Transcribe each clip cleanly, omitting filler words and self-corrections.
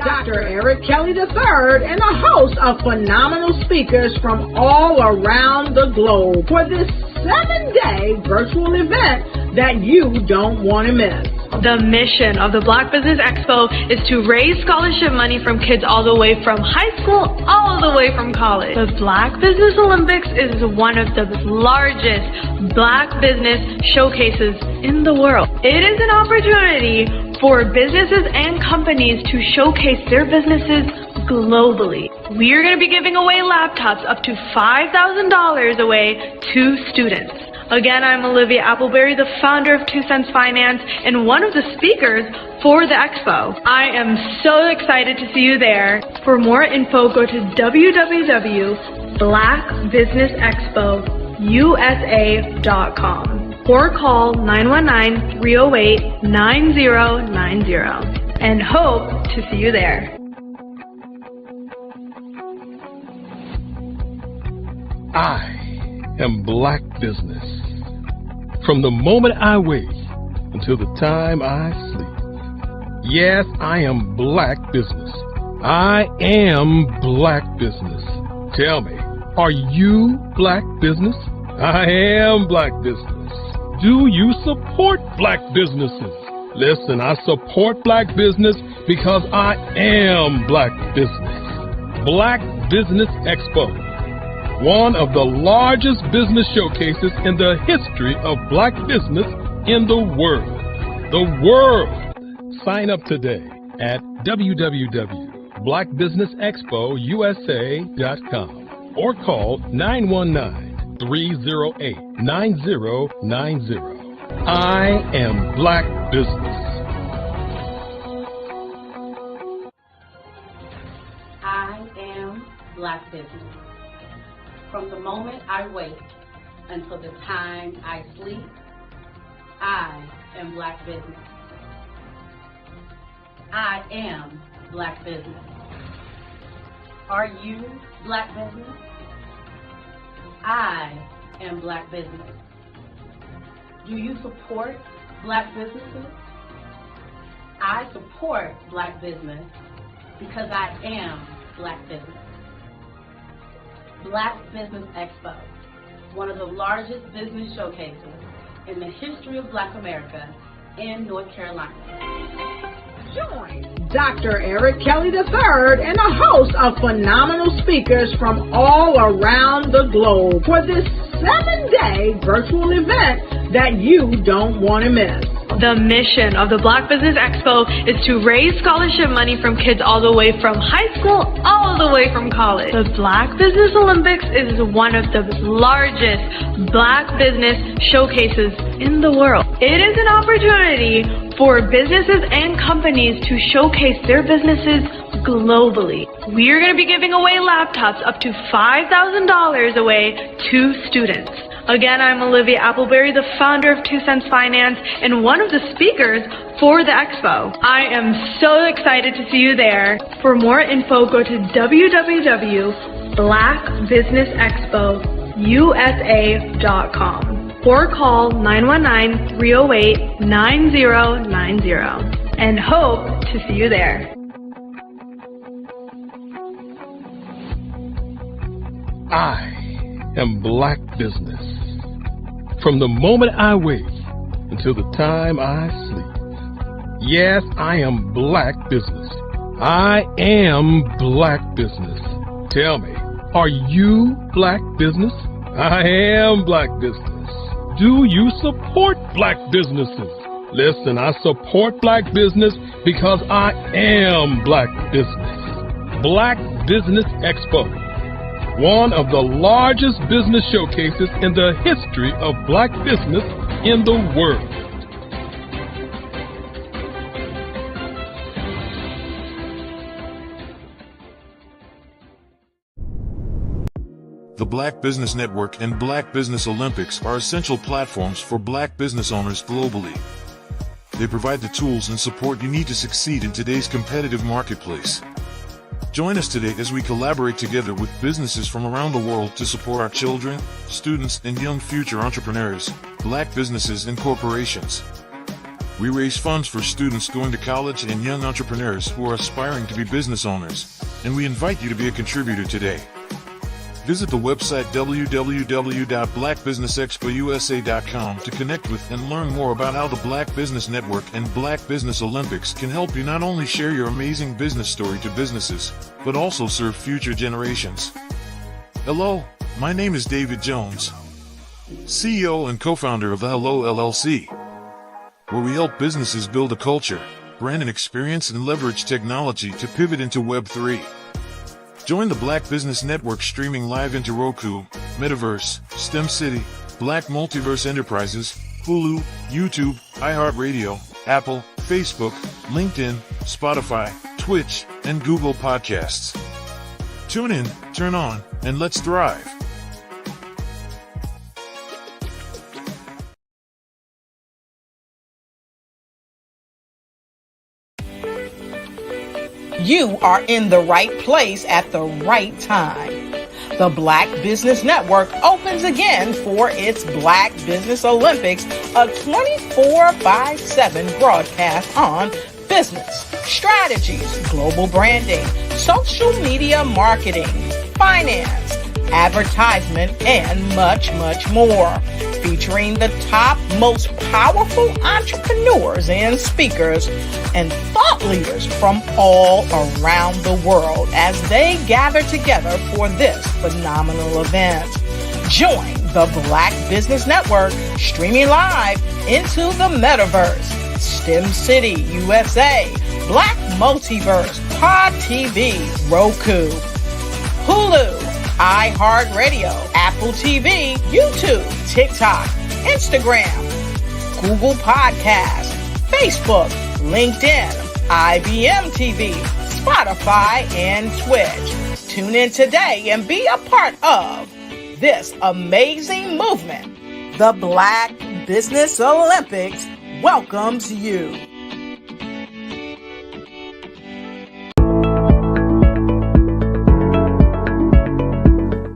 Dr. Eric Kelly III and a host of phenomenal speakers from all around the globe for this 7-day virtual event that you don't want to miss. The mission of the Black Business Expo is to raise scholarship money from kids all the way from high school all the way from college. The Black Business Olympics is one of the largest Black business showcases in the world. It is an opportunity for businesses and companies to showcase their businesses globally. We are going to be giving away laptops up to $5,000 away to students. Again, I'm Olivia Appleberry, the founder of 2 Cents Finance and one of the speakers for the expo. I am so excited to see you there. For more info, go to www.blackbusinessexpousa.com or call 919-308-9090 and hope to see you there. I am Black Business. From the moment I wake until the time I sleep. Yes, I am Black Business. I am Black Business. Tell me, are you Black Business? I am Black Business. Do you support Black businesses? Listen, I support Black business because I am Black Business. Black Business Expo, one of the largest business showcases in the history of Black business in the world. The world! Sign up today at www.blackbusinessexpousa.com or call 919-308-9090. I am Black Business. I am Black Business. From the moment I wake until the time I sleep, I am Black Business. I am Black Business. Are you Black Business? I am Black Business. Do you support Black businesses? I support Black business because I am Black Business. Black Business Expo, one of the largest business showcases in the history of Black America in North Carolina. Join Dr. Eric Kelly III and a host of phenomenal speakers from all around the globe for this 7-day virtual event that you don't want to miss. The mission of the Black Business Expo is to raise scholarship money from kids all the way from high school all the way from college. The Black Business Olympics is one of the largest Black business showcases in the world. It is an opportunity for businesses and companies to showcase their businesses globally. We are going to be giving away laptops up to $5,000 away to students. Again, I'm Olivia Appleberry, the founder of 2 Cents Finance and one of the speakers for the expo. I am so excited to see you there. For more info, go to www.blackbusinessexpousa.com or call 919-308-9090 and hope to see you there. I am Black Business. From the moment I wake until the time I sleep. Yes, I am Black Business. I am Black Business. Tell me, are you Black Business? I am Black Business. Do you support Black businesses? Listen, I support Black business because I am Black Business. Black Business Expo, one of the largest business showcases in the history of Black business in the world. The Black Business Network and Black Business Olympics are essential platforms for Black business owners globally. They provide the tools and support you need to succeed in today's competitive marketplace. Join us today as we collaborate together with businesses from around the world to support our children, students, and young future entrepreneurs, Black businesses and corporations. We raise funds for students going to college and young entrepreneurs who are aspiring to be business owners, and we invite you to be a contributor today. Visit the website www.blackbusinessexpousa.com to connect with and learn more about how the Black Business Network and Black Business Olympics can help you not only share your amazing business story to businesses, but also serve future generations. Hello, my name is David Jones, CEO and co-founder of the Hello LLC, where we help businesses build a culture, brand and experience, and leverage technology to pivot into Web3. Join the Black Business Network streaming live into Roku, Metaverse, STEM City, Black Multiverse Enterprises, Hulu, YouTube, iHeartRadio, Apple, Facebook, LinkedIn, Spotify, Twitch, and Google Podcasts. Tune in, turn on, and let's thrive. You are in the right place at the right time. The Black Business Network opens again for its Black Business Olympics, a 24/7 broadcast on business, strategies, global branding, social media marketing, finance, advertisement, and much, much more. Featuring the top, most powerful entrepreneurs and speakers and thought leaders from all around the world as they gather together for this phenomenal event. Join the Black Business Network streaming live into the Metaverse, STEM City USA, Black Multiverse, Pod TV, Roku, Hulu, iHeartRadio, Apple TV, YouTube, TikTok, Instagram, Google Podcasts, Facebook, LinkedIn, IBM TV, Spotify, and Twitch. Tune in today and be a part of this amazing movement. The Black Business Olympics welcomes you.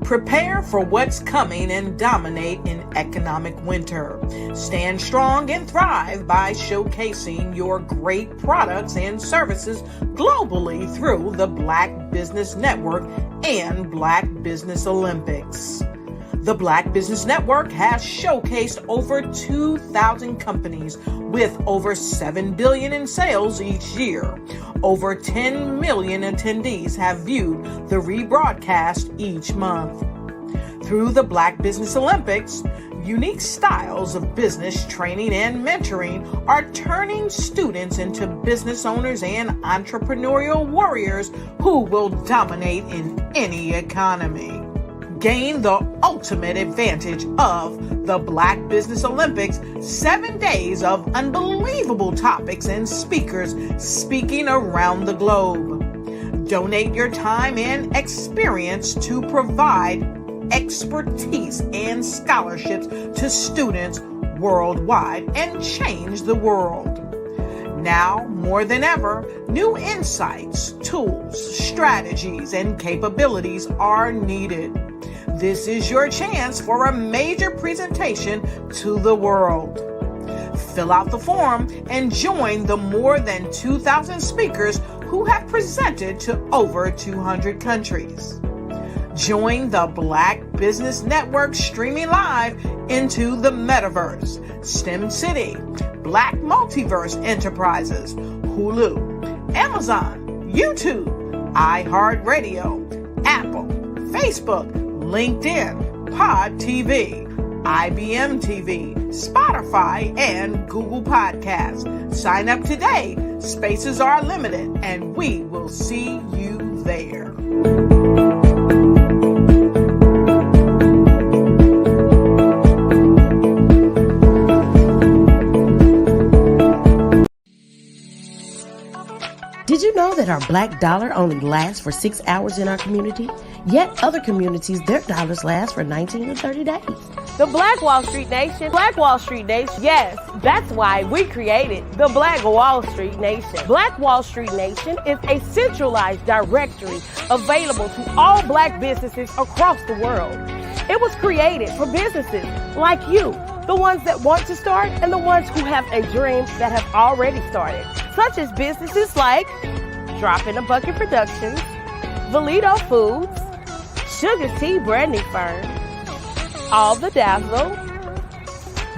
Prepare for what's coming and dominate in economic winter. Stand strong and thrive by showcasing your great products and services globally through the Black Business Network and Black Business Olympics. The Black Business Network has showcased over 2,000 companies with over $7 billion in sales each year. Over 10 million attendees have viewed the rebroadcast each month. Through the Black Business Olympics, unique styles of business training and mentoring are turning students into business owners and entrepreneurial warriors who will dominate in any economy. Gain the ultimate advantage of the Black Business Olympics, 7 days of unbelievable topics and speakers speaking around the globe. Donate your time and experience to provide expertise and scholarships to students worldwide and change the world. Now, more than ever, new insights, tools, strategies, and capabilities are needed. This is your chance for a major presentation to the world. Fill out the form and join the more than 2,000 speakers who have presented to over 200 countries. Join the Black Business Network streaming live into the Metaverse, STEM City, Black Multiverse Enterprises, Hulu, Amazon, YouTube, iHeartRadio, Apple, Facebook, LinkedIn, Pod TV, IBM TV, Spotify, and Google Podcasts. Sign up today. Spaces are limited, and we will see you there. Did you know that our black dollar only lasts for 6 hours in our community? Yet other communities, their dollars last for 19 to 30 days. The Black Wall Street Nation. Black Wall Street Nation. Yes, that's why we created the Black Wall Street Nation. Black Wall Street Nation is a centralized directory available to all black businesses across the world. It was created for businesses like you the ones that want to start, and the ones who have a dream that have already started, such as businesses like Drop in a Bucket Productions, Valito Foods, Sugar Tea Branding Firm, All the Dazzle,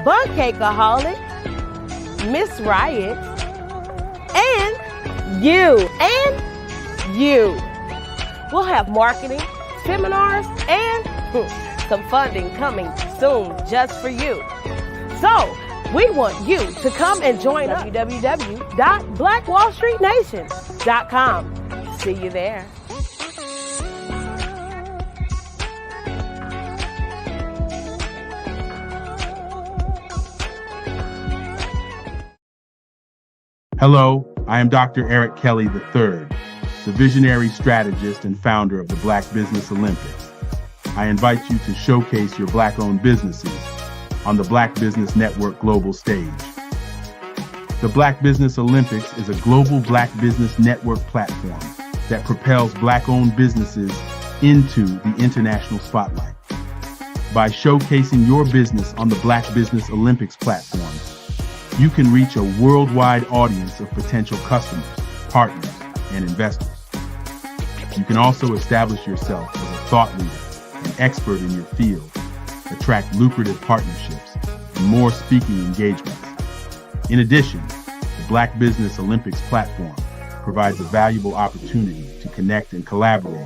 Bun Cakeaholic, Miss Riot, and you. We'll have marketing, seminars, and some funding coming soon just for you. So, we want you to come and join us. www.blackwallstreetnation.com. See you there. Hello, I am Dr. Eric Kelly III, the visionary strategist and founder of the Black Business Olympics. I invite you to showcase your Black-owned businesses on the Black Business Network global stage. The Black Business Olympics is a global Black Business Network platform that propels Black-owned businesses into the international spotlight. By showcasing your business on the Black Business Olympics platform, you can reach a worldwide audience of potential customers, partners, and investors. You can also establish yourself as a thought leader and expert in your field, attract lucrative partnerships, and more speaking engagements. In addition, the Black Business Olympics platform provides a valuable opportunity to connect and collaborate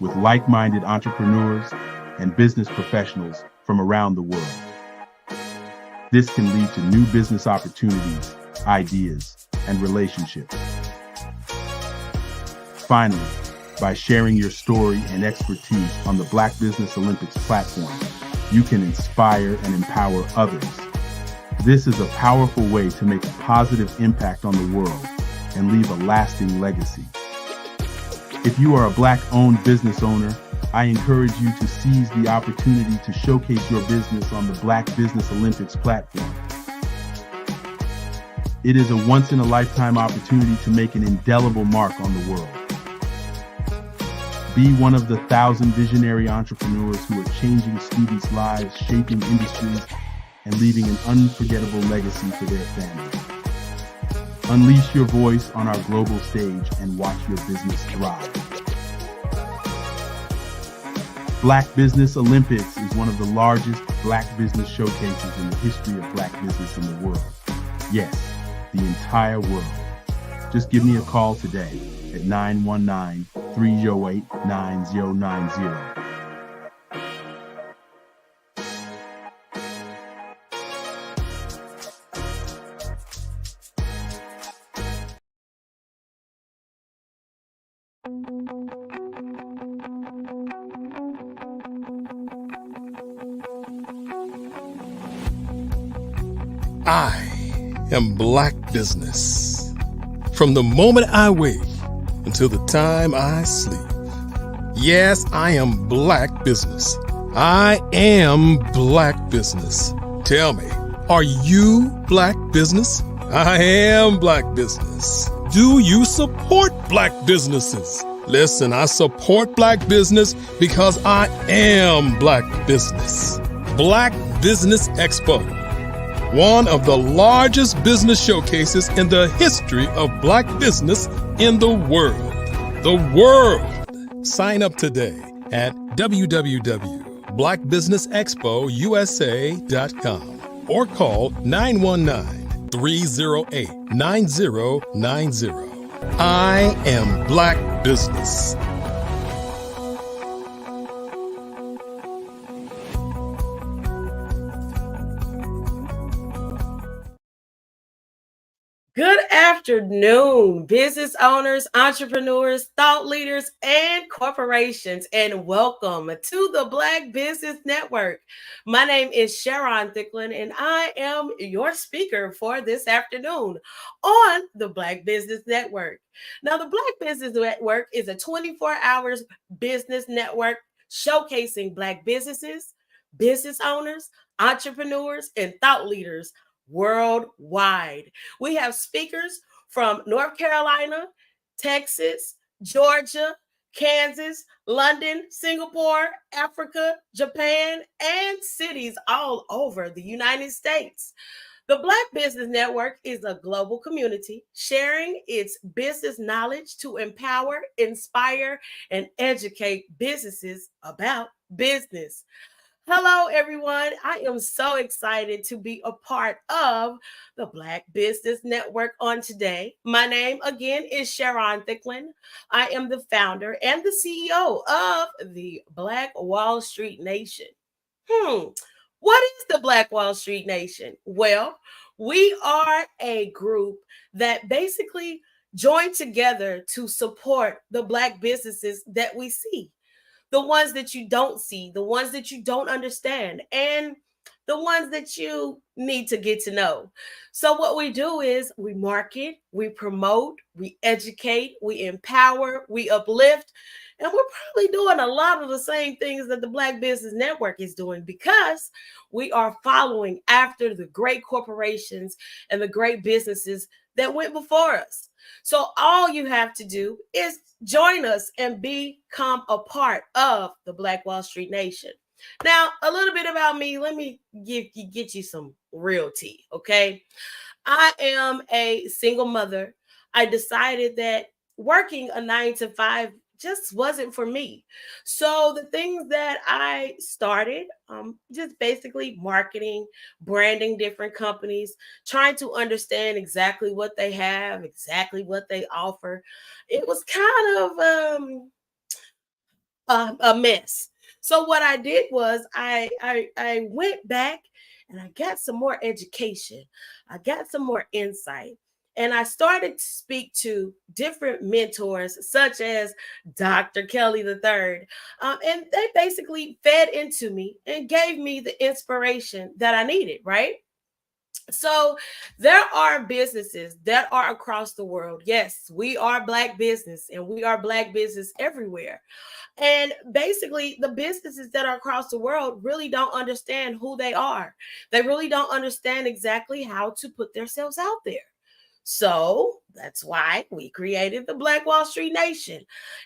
with like-minded entrepreneurs and business professionals from around the world. This can lead to new business opportunities, ideas, and relationships. Finally, by sharing your story and expertise on the Black Business Olympics platform, you can inspire and empower others. This is a powerful way to make a positive impact on the world and leave a lasting legacy. If you are a Black-owned business owner, I encourage you to seize the opportunity to showcase your business on the Black Business Olympics platform. It is a once-in-a-lifetime opportunity to make an indelible mark on the world. Be one of the 1,000 visionary entrepreneurs who are changing students' lives, shaping industries, and leaving an unforgettable legacy for their families. Unleash your voice on our global stage and watch your business thrive. Black Business Olympics is one of the largest Black business showcases in the history of Black business in the world. Yes, the entire world. Just give me a call today at 919-308-9090. I am Black Business. From the moment I wake until the time I sleep. Yes, I am Black Business. I am Black Business. Tell me, are you Black Business? I am Black Business. Do you support Black businesses? Listen, I support Black business because I am Black Business. Black Business Expo, one of the largest business showcases in the history of Black business in the world. The world! Sign up today at www.blackbusinessexpousa.com or call 919-308-9090. I am Black Business. Good afternoon, business owners, entrepreneurs, thought leaders, and corporations, and welcome to the Black Business Network. My name is Sharon Thicklin, and I am your speaker for this afternoon on the Black Business Network. Now, the Black Business Network is a 24-hour business network showcasing Black businesses, business owners, entrepreneurs, and thought leaders worldwide. We have speakers from North Carolina, Texas, Georgia, Kansas, London, Singapore, Africa, Japan, and cities all over the United States. The Black Business Network is a global community sharing its business knowledge to empower, inspire, and educate businesses about business. Hello, everyone. I am so excited to be a part of the Black Business Network on today. My name, again, is Sharon Thicklin. I am the founder and the CEO of the Black Wall Street Nation. What is the Black Wall Street Nation? Well, we are a group that basically joined together to support the Black businesses that we see, the ones that you don't see, the ones that you don't understand, and the ones that you need to get to know. So what we do is we market, we promote, we educate, we empower, we uplift, and we're probably doing a lot of the same things that the Black Business Network is doing because we are following after the great corporations and the great businesses that went before us. So all you have to do is join us and become a part of the Black Wall Street Nation. Now, a little bit about me. Let me get you some real tea, okay? I am a single mother. I decided that working a 9 to 5 just wasn't for me. So the things that I started, just basically marketing, branding different companies, trying to understand exactly what they have, exactly what they offer. It was kind of a mess. So what I did was I went back and I got some more education. I got some more insight. And I started to speak to different mentors, such as Dr. Kelly III. And they basically fed into me and gave me the inspiration that I needed, right? So there are businesses that are across the world. Yes, we are Black business and we are Black business everywhere. And basically, the businesses that are across the world really don't understand who they are. They really don't understand exactly how to put themselves out there. So that's why we created the Black Wall Street Nation.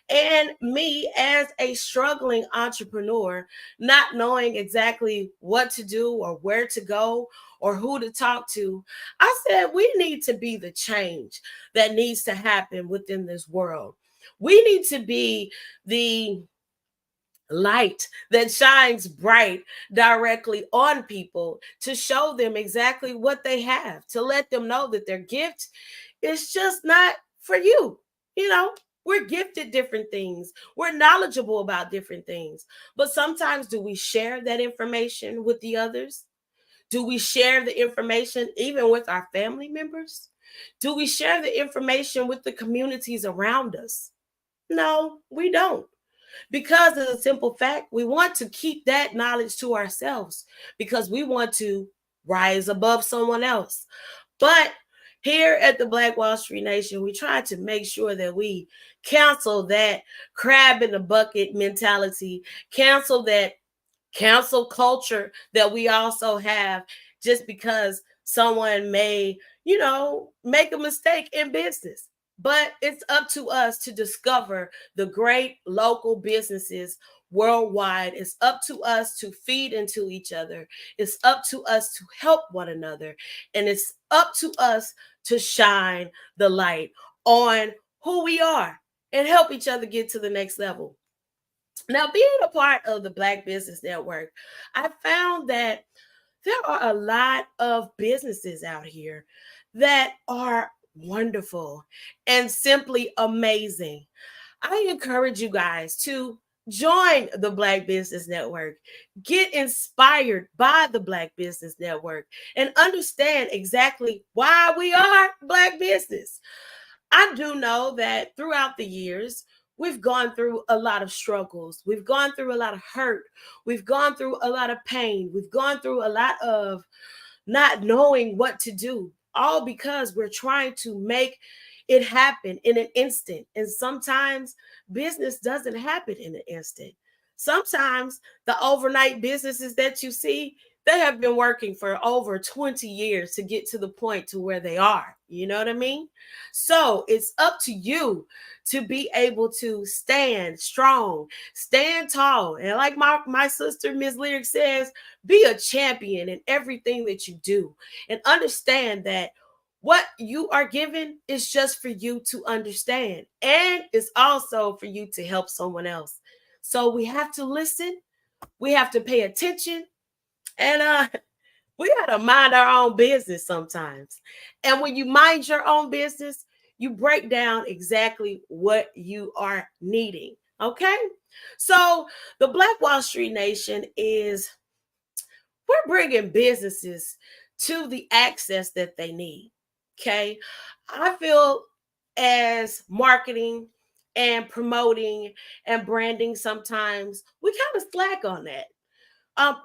And me, as a struggling entrepreneur, not knowing exactly what to do or where to go or who to talk to, I said we need to be the change that needs to happen within this world. We need to be the light that shines bright directly on people to show them exactly what they have, to let them know that their gift is just not for you. You know, we're gifted different things, we're knowledgeable about different things, but sometimes do we share that information with the others? Do we share the information even with our family members? Do we share the information with the communities around us? No, we don't. Because of the simple fact, we want to keep that knowledge to ourselves because we want to rise above someone else. But here at the Black Wall Street Nation, we try to make sure that we cancel that crab in the bucket mentality, cancel that cancel culture that we also have just because someone may, make a mistake in business. But it's up to us to discover the great local businesses worldwide. It's up to us to feed into each other. It's up to us to help one another. And it's up to us to shine the light on who we are and help each other get to the next level. Now, being a part of the Black Business Network, I found that there are a lot of businesses out here that are wonderful and simply amazing. I encourage you guys to join the Black Business Network, get inspired by the Black Business Network, and understand exactly why we are Black business. I do know that throughout the years, we've gone through a lot of struggles. We've gone through a lot of hurt. We've gone through a lot of pain. We've gone through a lot of not knowing what to do, all because we're trying to make it happen in an instant. And sometimes business doesn't happen in an instant. Sometimes the overnight businesses that you see, They have been working for over 20 years to get to the point to where they are. You know what I mean? So it's up to you to be able to stand strong, stand tall. And like my sister, Ms. Lyric says, be a champion in everything that you do. And understand that what you are given is just for you to understand. And it's also for you to help someone else. So we have to listen. We have to pay attention. And we got to mind our own business sometimes. And when you mind your own business, you break down exactly what you are needing. Okay? So the Black Wall Street Nation we're bringing businesses to the access that they need. Okay? I feel as marketing and promoting and branding, sometimes we kind of slack on that.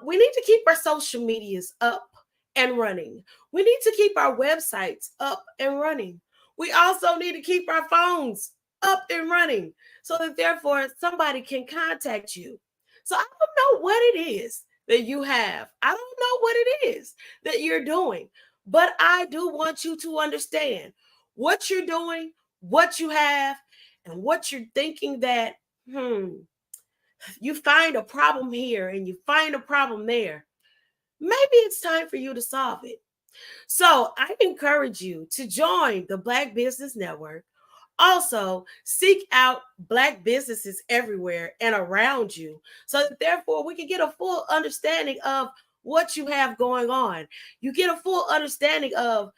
We need to keep our social medias up and running. We need to keep our websites up and running. We also need to keep our phones up and running so that therefore somebody can contact you. So I don't know what it is that you have. I don't know what it is that you're doing, but I do want you to understand what you're doing, what you have, and what you're thinking that, you find a problem here and you find a problem there. Maybe it's time for you to solve it. So I encourage you to join the Black Business Network. Also, seek out Black businesses everywhere and around you so that therefore we can get a full understanding of what you have going on. You get a full understanding of,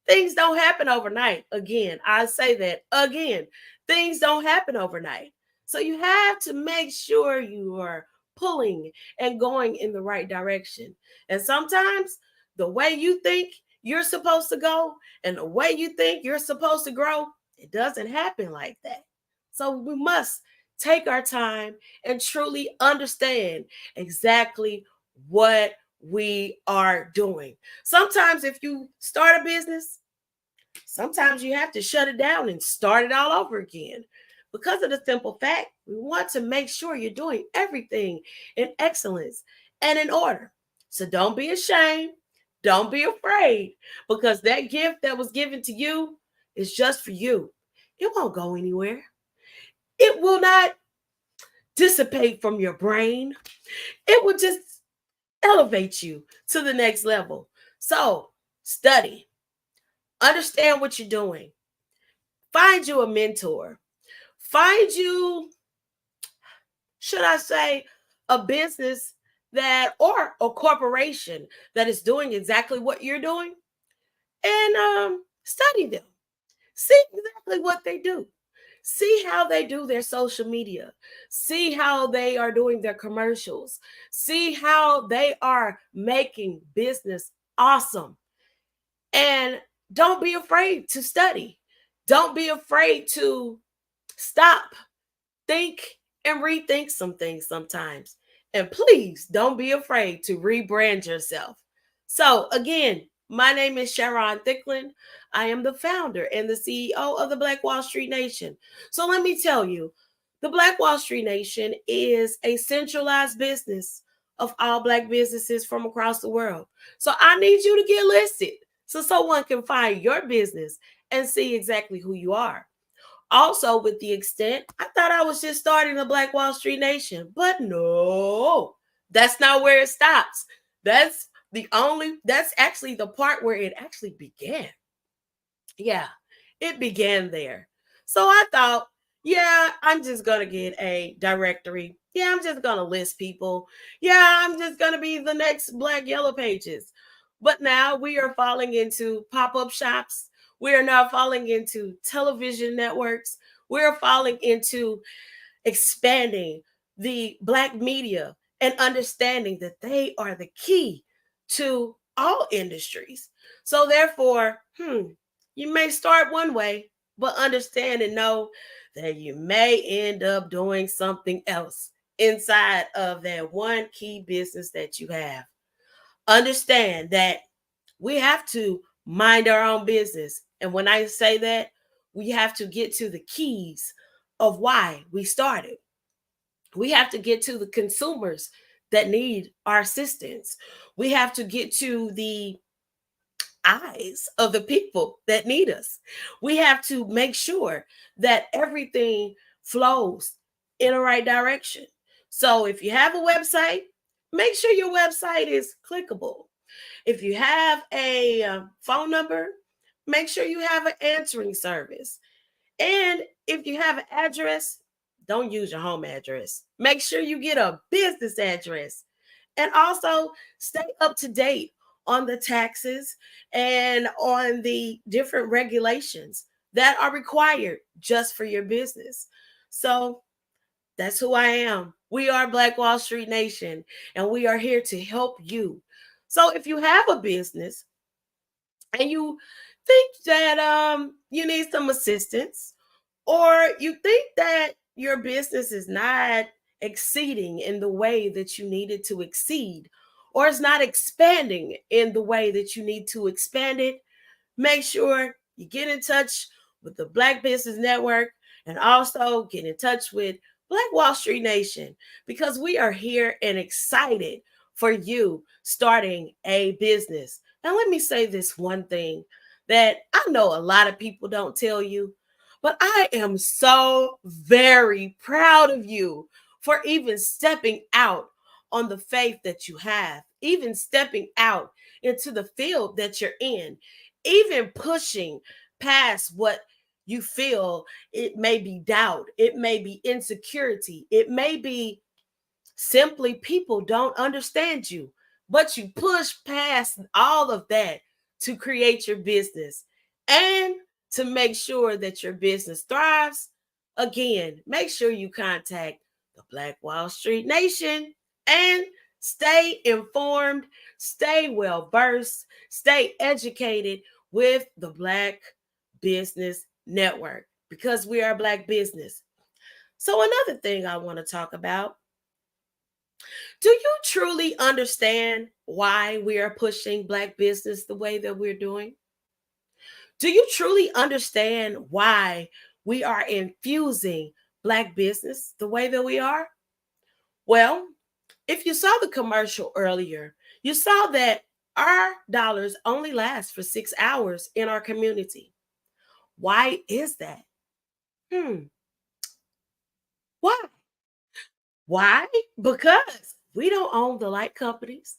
things don't happen overnight. Again, I say that again, things don't happen overnight. So you have to make sure you are pulling and going in the right direction. And sometimes the way you think you're supposed to go and the way you think you're supposed to grow, it doesn't happen like that. So we must take our time and truly understand exactly what we are doing. Sometimes if you start a business, sometimes you have to shut it down and start it all over again. Because of the simple fact, we want to make sure you're doing everything in excellence and in order. So don't be ashamed. Don't be afraid, because that gift that was given to you is just for you. It won't go anywhere. It will not dissipate from your brain. It will just elevate you to the next level. So study, understand what you're doing, find you a mentor, find you, should I say, a business that, or a corporation that is doing exactly what you're doing, and study them. See exactly what they do. See how they do their social media. See how they are doing their commercials. See how they are making business awesome. And don't be afraid to study. Don't be afraid to stop, think, and rethink some things sometimes. And please don't be afraid to rebrand yourself. So again, my name is Sharon Thicklin. I am the founder and the CEO of the Black Wall Street Nation. So let me tell you, the Black Wall Street Nation is a centralized business of all Black businesses from across the world. So I need you to get listed so someone can find your business and see exactly who you are. Also, with the extent, I thought I was just starting the Black Wall Street Nation, but no, that's not where it stops. That's actually the part where it actually began. Yeah, it began there. So I thought, yeah, I'm just going to get a directory. Yeah, I'm just going to list people. Yeah, I'm just going to be the next Black Yellow Pages. But now we are falling into pop-up shops. We are now falling into television networks. We're falling into expanding the Black media and understanding that they are the key to all industries. So therefore, you may start one way, but understand and know that you may end up doing something else inside of that one key business that you have. Understand that we have to mind our own business. And when I say that, we have to get to the keys of why we started. We have to get to the consumers that need our assistance. We have to get to the eyes of the people that need us. We have to make sure that everything flows in the right direction. So if you have a website, make sure your website is clickable. If you have a phone number, make sure you have an answering service. And if you have an address, don't use your home address. Make sure you get a business address. And also stay up to date on the taxes and on the different regulations that are required just for your business. So that's who I am. We are Black Wall Street Nation, and we are here to help you. So if you have a business and you think that you need some assistance, or you think that your business is not exceeding in the way that you need it to exceed, or it's not expanding in the way that you need to expand it, make sure you get in touch with the Black Business Network and also get in touch with Black Wall Street Nation, because we are here and excited for you starting a business. Now, let me say this one thing that I know a lot of people don't tell you, but I am so very proud of you for even stepping out on the faith that you have, even stepping out into the field that you're in, even pushing past what you feel. It may be doubt, it may be insecurity, it may be simply people don't understand you, but you push past all of that to create your business and to make sure that your business thrives. Again, make sure you contact the Black Wall Street Nation and stay informed, stay well versed, stay educated with the Black Business Network, because we are Black business. So another thing I want to talk about, do you truly understand why we are pushing Black business the way that we're doing? Do you truly understand why we are infusing Black business the way that we are? Well, if you saw the commercial earlier, you saw that our dollars only last for 6 hours in our community. Why is that? Why? Why? Because we don't own the light companies.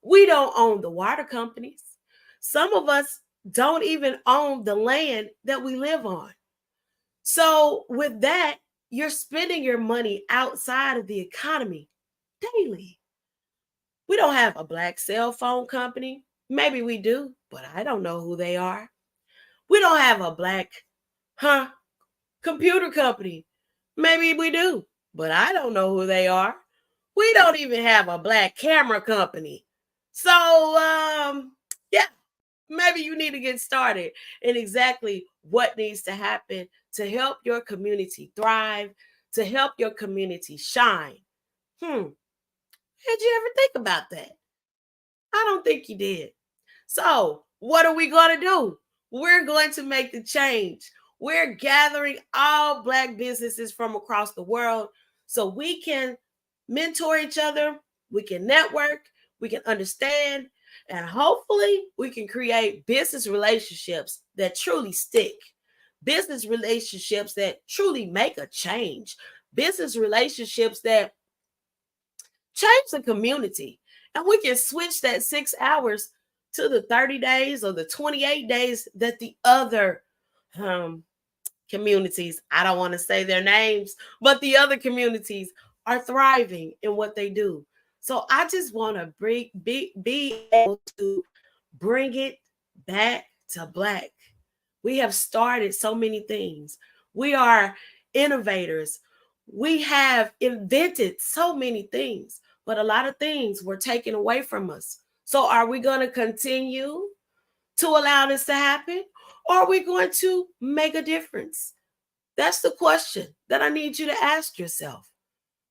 We don't own the water companies. Some of us don't even own the land that we live on. So with that, you're spending your money outside of the economy daily. We don't have a Black cell phone company. Maybe we do, but I don't know who they are. We don't have a Black computer company. Maybe we do, but I don't know who they are. We don't even have a Black camera company. So, yeah, maybe you need to get started in exactly what needs to happen to help your community thrive, to help your community shine. Did you ever think about that? I don't think you did. So, what are we going to do? We're going to make the change. We're gathering all Black businesses from across the world so we can mentor each other, we can network, we can understand, and hopefully we can create business relationships that truly stick, business relationships that truly make a change, business relationships that change the community. And we can switch that 6 hours to the 30 days or the 28 days that the other communities, I don't want to say their names, but the other communities are thriving in what they do. So I just want to be able to bring it back to Black. We have started so many things. We are innovators. We have invented so many things, but a lot of things were taken away from us. So are we going to continue to allow this to happen? Or are we going to make a difference? That's the question that I need you to ask yourself.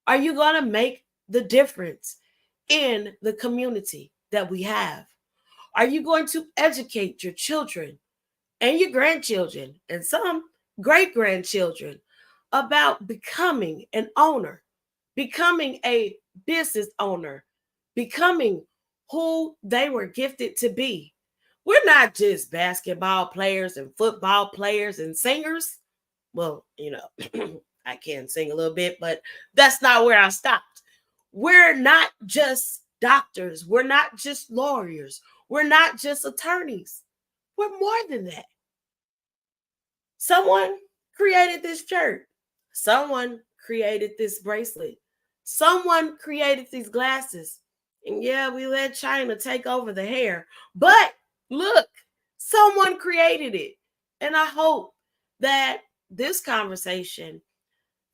Are you going to make the difference in the community that we have? Are you going to educate your children and your grandchildren and some great-grandchildren about becoming an owner, becoming a business owner becoming who they were gifted to be. We're not just basketball players and football players and singers. Well, I can sing a little bit, but that's not where I stopped. We're not just doctors. We're not just lawyers. We're not just attorneys. We're more than that. Someone created this shirt. Someone created this bracelet. Someone created these glasses. And yeah, we let China take over the hair. But look, someone created it. And I hope that this conversation,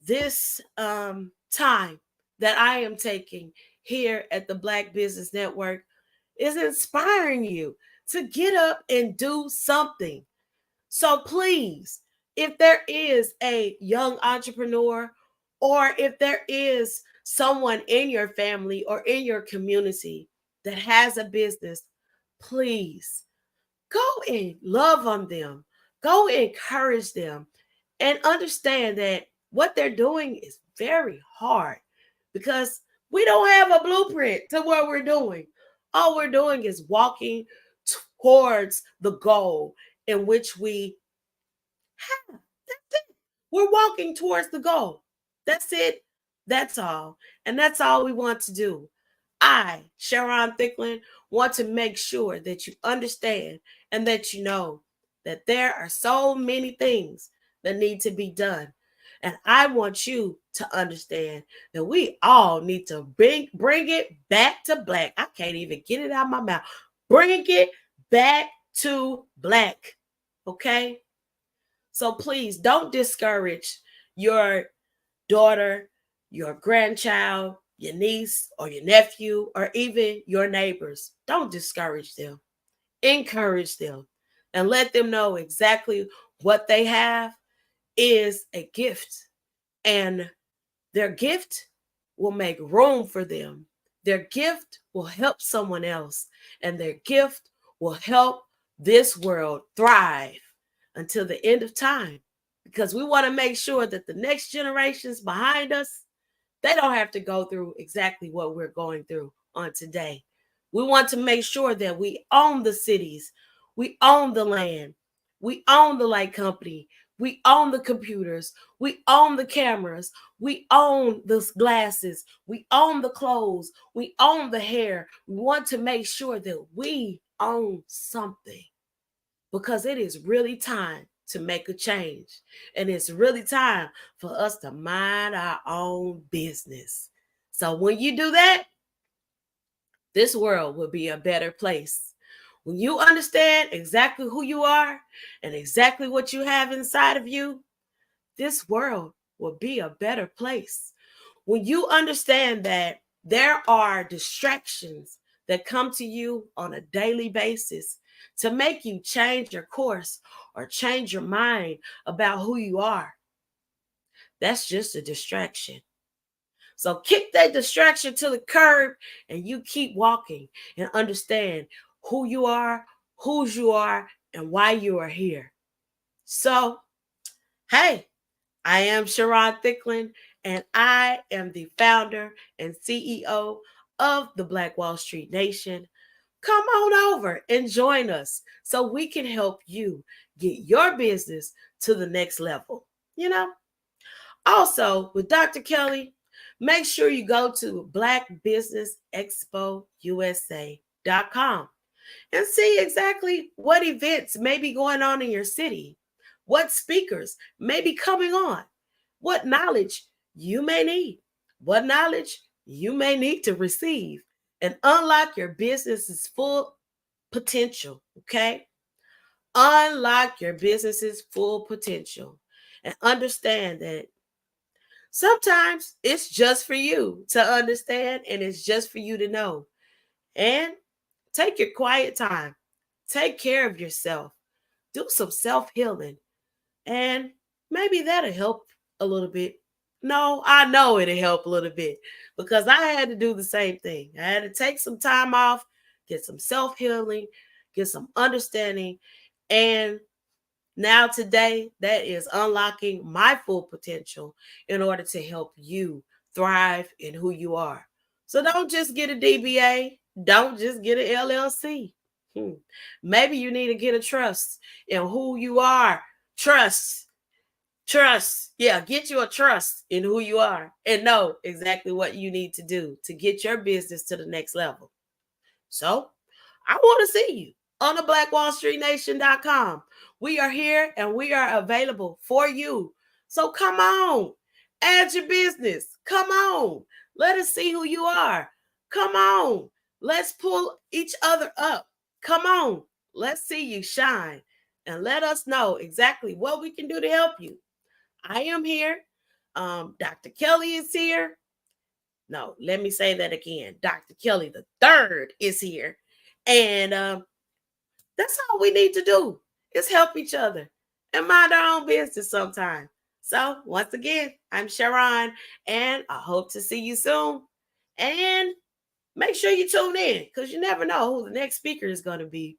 this time that I am taking here at the Black Business Network is inspiring you to get up and do something. So please, if there is a young entrepreneur, or if there is someone in your family or in your community that has a business, please go and love on them. Go encourage them and understand that what they're doing is very hard, because we don't have a blueprint to what we're doing. All we're doing is walking towards the goal in which we have. That's it. We're walking towards the goal. That's it. That's all. And that's all we want to do. I, Sharon Thicklin, want to make sure that you understand and that you know that there are so many things that need to be done. And I want you to understand that we all need to bring it back to black. I can't even get it out of my mouth. Bring it back to black. Okay? So please don't discourage your daughter, your grandchild, your niece or your nephew, or even your neighbors. Don't discourage them. Encourage them and let them know exactly what they have is a gift, and their gift will make room for them. Their gift will help someone else, and their gift will help this world thrive until the end of time, because we want to make sure that the next generations behind us, they don't have to go through exactly what we're going through on today. We want to make sure that we own the cities, we own the land, we own the light company, we own the computers, we own the cameras, we own the glasses, we own the clothes, we own the hair. We want to make sure that we own something, because it is really time to make a change. And it's really time for us to mind our own business. So when you do that, this world will be a better place. When you understand exactly who you are and exactly what you have inside of you, this world will be a better place. When you understand that there are distractions that come to you on a daily basis to make you change your course or change your mind about who you are, that's just a distraction. So kick that distraction to the curb and you keep walking and understand who you are, whose you are, and why you are here. So, hey, I am Sharon Thicklin, and I am the founder and CEO of the Black Wall Street Nation. Come on over and join us so we can help you get your business to the next level. Also, with Dr. Kelly, make sure you go to Black Business Expo USA.com and see exactly what events may be going on in your city, what speakers may be coming on, what knowledge you may need, what knowledge you may need to receive, and unlock your business's full potential, okay? Unlock your business's full potential and understand that sometimes it's just for you to understand, and it's just for you to know. And take your quiet time. Take care of yourself. Do some self-healing. And maybe that'll help a little bit. No, I know it'll help a little bit, because I had to do the same thing. I had to take some time off, get some self-healing, get some understanding. And now today, that is unlocking my full potential in order to help you thrive in who you are. So don't just get a DBA. Don't just get an LLC. Maybe you need to get a trust in who you are. Trust. Yeah, get you a trust in who you are and know exactly what you need to do to get your business to the next level. So I want to see you on the blackwallstreetnation.com. We are here and we are available for you. So come on, add your business. Come on, let us see who you are. Come on, let's pull each other up. Come on, let's see you shine and let us know exactly what we can do to help you. I am here. Dr. Kelly is here. No, let me say that again. Dr. Kelly the third is here. And that's all we need to do is help each other and mind our own business sometime. So once again, I'm Sharon, and I hope to see you soon. And make sure you tune in, because you never know who the next speaker is going to be.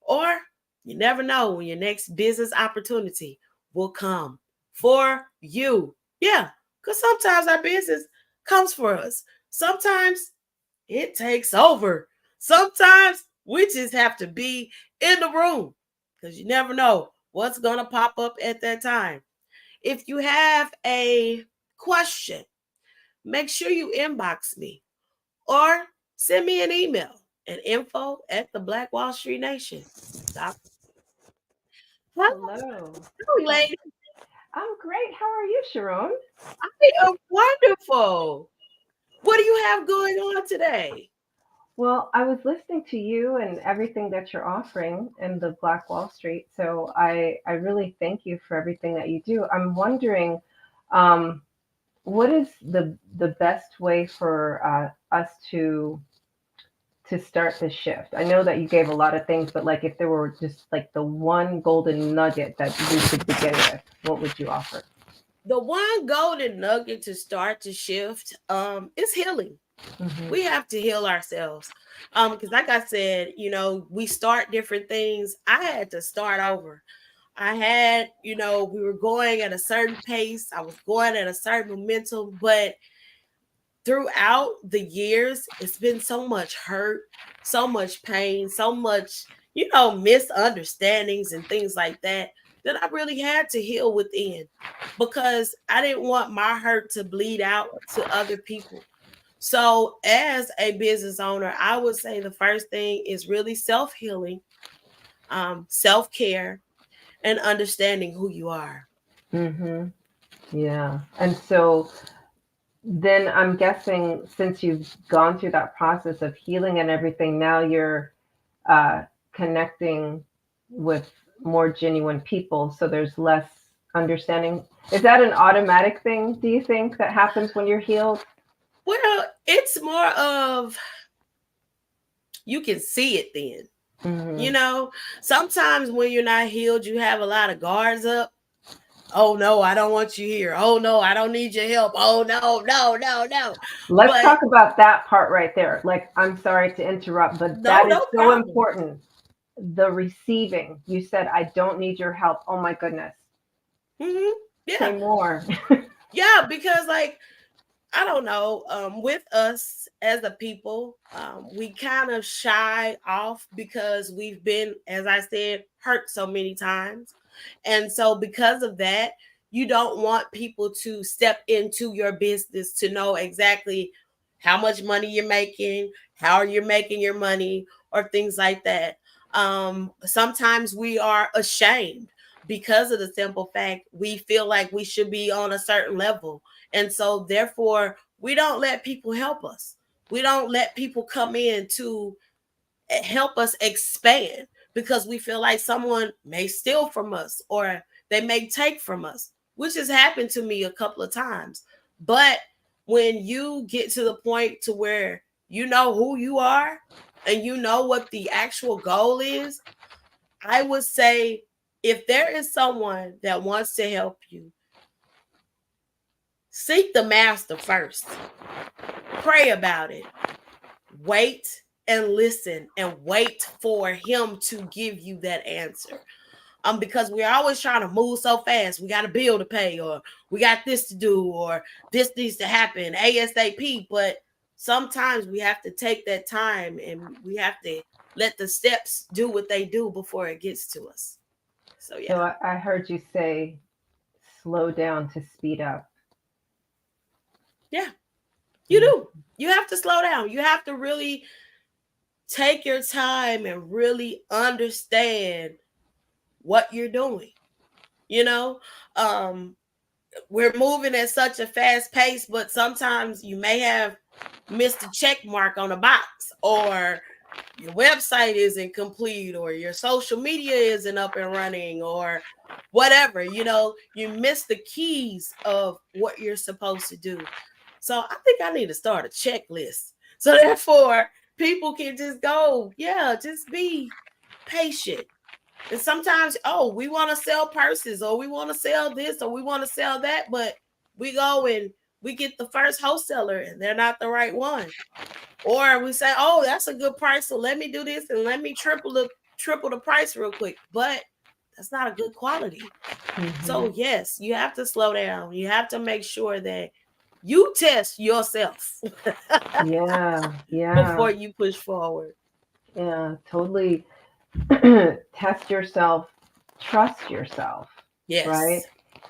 Or you never know when your next business opportunity will come for you. Yeah, because sometimes our business comes for us. Sometimes it takes over. Sometimes we just have to be in the room, because you never know what's going to pop up at that time. If you have a question, make sure you inbox me or send me an email at info@the Black Wall Street Nation. Hello. Lady. I'm great. How are you, Sharon? I am wonderful. What do you have going on today? Well, I was listening to you and everything that you're offering in the Black Wall Street. So I really thank you for everything that you do. I'm wondering, what is the best way for us to start the shift? I know that you gave a lot of things, but like if there were just like the one golden nugget that we could begin with, what would you offer? The one golden nugget to start to shift is healing. Mm-hmm. We have to heal ourselves. Because like I said, we start different things. I had to start over. I had, we were going at a certain pace. I was going at a certain momentum, but throughout the years, it's been so much hurt, so much pain, so much, misunderstandings and things like that I really had to heal within, because I didn't want my hurt to bleed out to other people. So as a business owner, I would say the first thing is really self-healing, self-care, and understanding who you are. Mm-hmm. Yeah. And so then I'm guessing, since you've gone through that process of healing and everything, now you're connecting with more genuine people. So there's less understanding. Is that an automatic thing, do you think, that happens when you're healed? Well, it's more of, you can see it then. Mm-hmm. Sometimes when you're not healed, you have a lot of guards up. Oh, no, I don't want you here. Oh, no, I don't need your help. Oh, no. Let's talk about that part right there. Like, I'm sorry to interrupt, but that is so important. The receiving. You said, I don't need your help. Oh, my goodness. Mm-hmm. Yeah. Say more. Yeah, because I don't know, with us as a people, we kind of shy off because we've been, as I said, hurt so many times. And so because of that, you don't want people to step into your business to know exactly how much money you're making, how you're making your money, or things like that. Sometimes we are ashamed because of the simple fact we feel like we should be on a certain level. And so therefore, we don't let people help us. We don't let people come in to help us expand, because we feel like someone may steal from us or they may take from us, which has happened to me a couple of times. But when you get to the point to where you know who you are and you know what the actual goal is, I would say, if there is someone that wants to help you, seek the master first. Pray about it. Wait and listen and wait for him to give you that answer. Because we're always trying to move so fast. We got a bill to pay, or we got this to do, or this needs to happen ASAP. But sometimes we have to take that time and we have to let the steps do what they do before it gets to us. So yeah. So I heard you say slow down to speed up. Yeah, you do. You have to slow down. You have to really take your time and really understand what you're doing. You know, we're moving at such a fast pace, but sometimes you may have missed a check mark on a box, or your website isn't complete, or your social media isn't up and running, or whatever. You know, you miss the keys of what you're supposed to do. So I think I need to start a checklist. So therefore, people can just go, yeah, just be patient. And sometimes, oh, we want to sell purses, or we want to sell this, or we want to sell that, but we go and we get the first wholesaler and they're not the right one. Or we say, oh, that's a good price, so let me do this and let me triple the price real quick. But that's not a good quality. Mm-hmm. So yes, you have to slow down. You have to make sure that you test yourself. Yeah. Before you push forward. Yeah, totally. Test yourself, trust yourself. Yes. Right.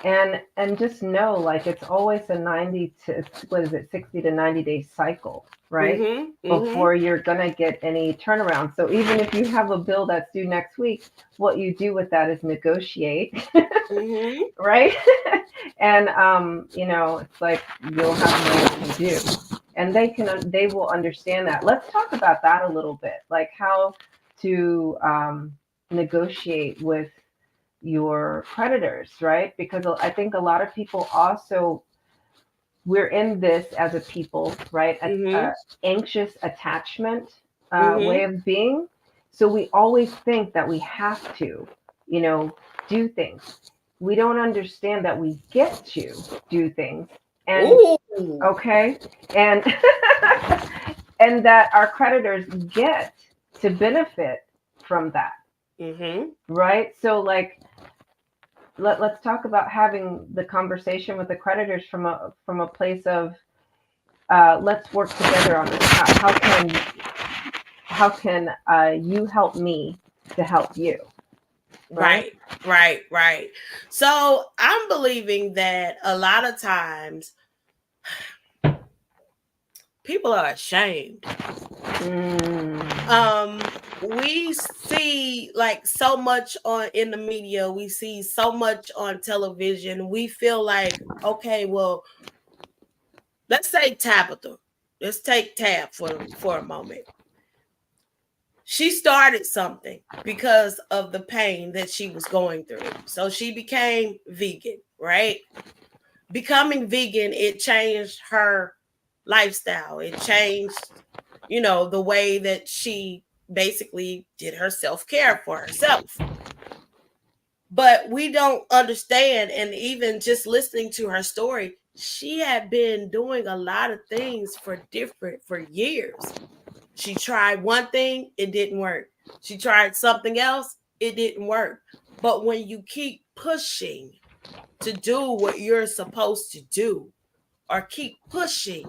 And just know, like, it's always a 60 to 90 day cycle, right? Mm-hmm. Before you're gonna get any turnaround. So even if you have a bill that's due next week, what you do with that is negotiate. Mm-hmm. Right? And you know, it's like you'll have more to do. And they will understand that. Let's talk about that a little bit, like how to negotiate with your creditors, right? Because I think a lot of people also, we're in this as a people, right? Mm-hmm. Anxious attachment way of being. So we always think that we have to, you know, do things. We don't understand that we get to do things. And okay. And and that our creditors get to benefit from that. Mm-hmm. Right? So like, let's talk about having the conversation with the creditors from a place of let's work together on this. How can you help me to help you? Right. So I'm believing that a lot of times people are ashamed. We see like so much in the media. We see so much on television. We feel like, okay, well, let's say Tabitha. Let's take Tab for a moment. She started something because of the pain that she was going through. So she became vegan, right? Becoming vegan, it changed her lifestyle. It changed, you know, the way that she basically did her self-care for herself. But we don't understand, and even just listening to her story, she had been doing a lot of things for years. She tried one thing, it didn't work. She tried something else, it didn't work. But when you keep pushing to do what you're supposed to do, or keep pushing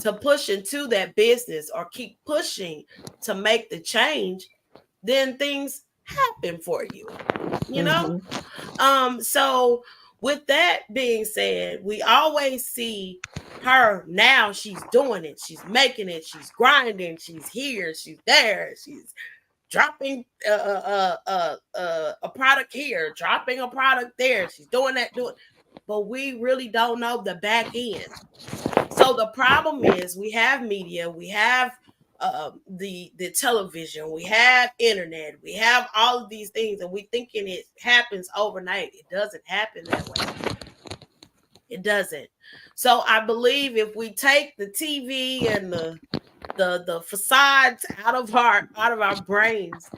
to push into that business, or keep pushing to make the change, then things happen for you, you know? So with that being said, we always see her now. She's doing it. She's making it. She's grinding. She's here. She's there. She's dropping a product here, dropping a product there. She's doing that, but we really don't know the back end. So the problem is we have media, we have the television, we have internet, we have all of these things, and we thinking it happens overnight. It doesn't happen that way. It doesn't. So I believe if we take the TV and the facades out of our brains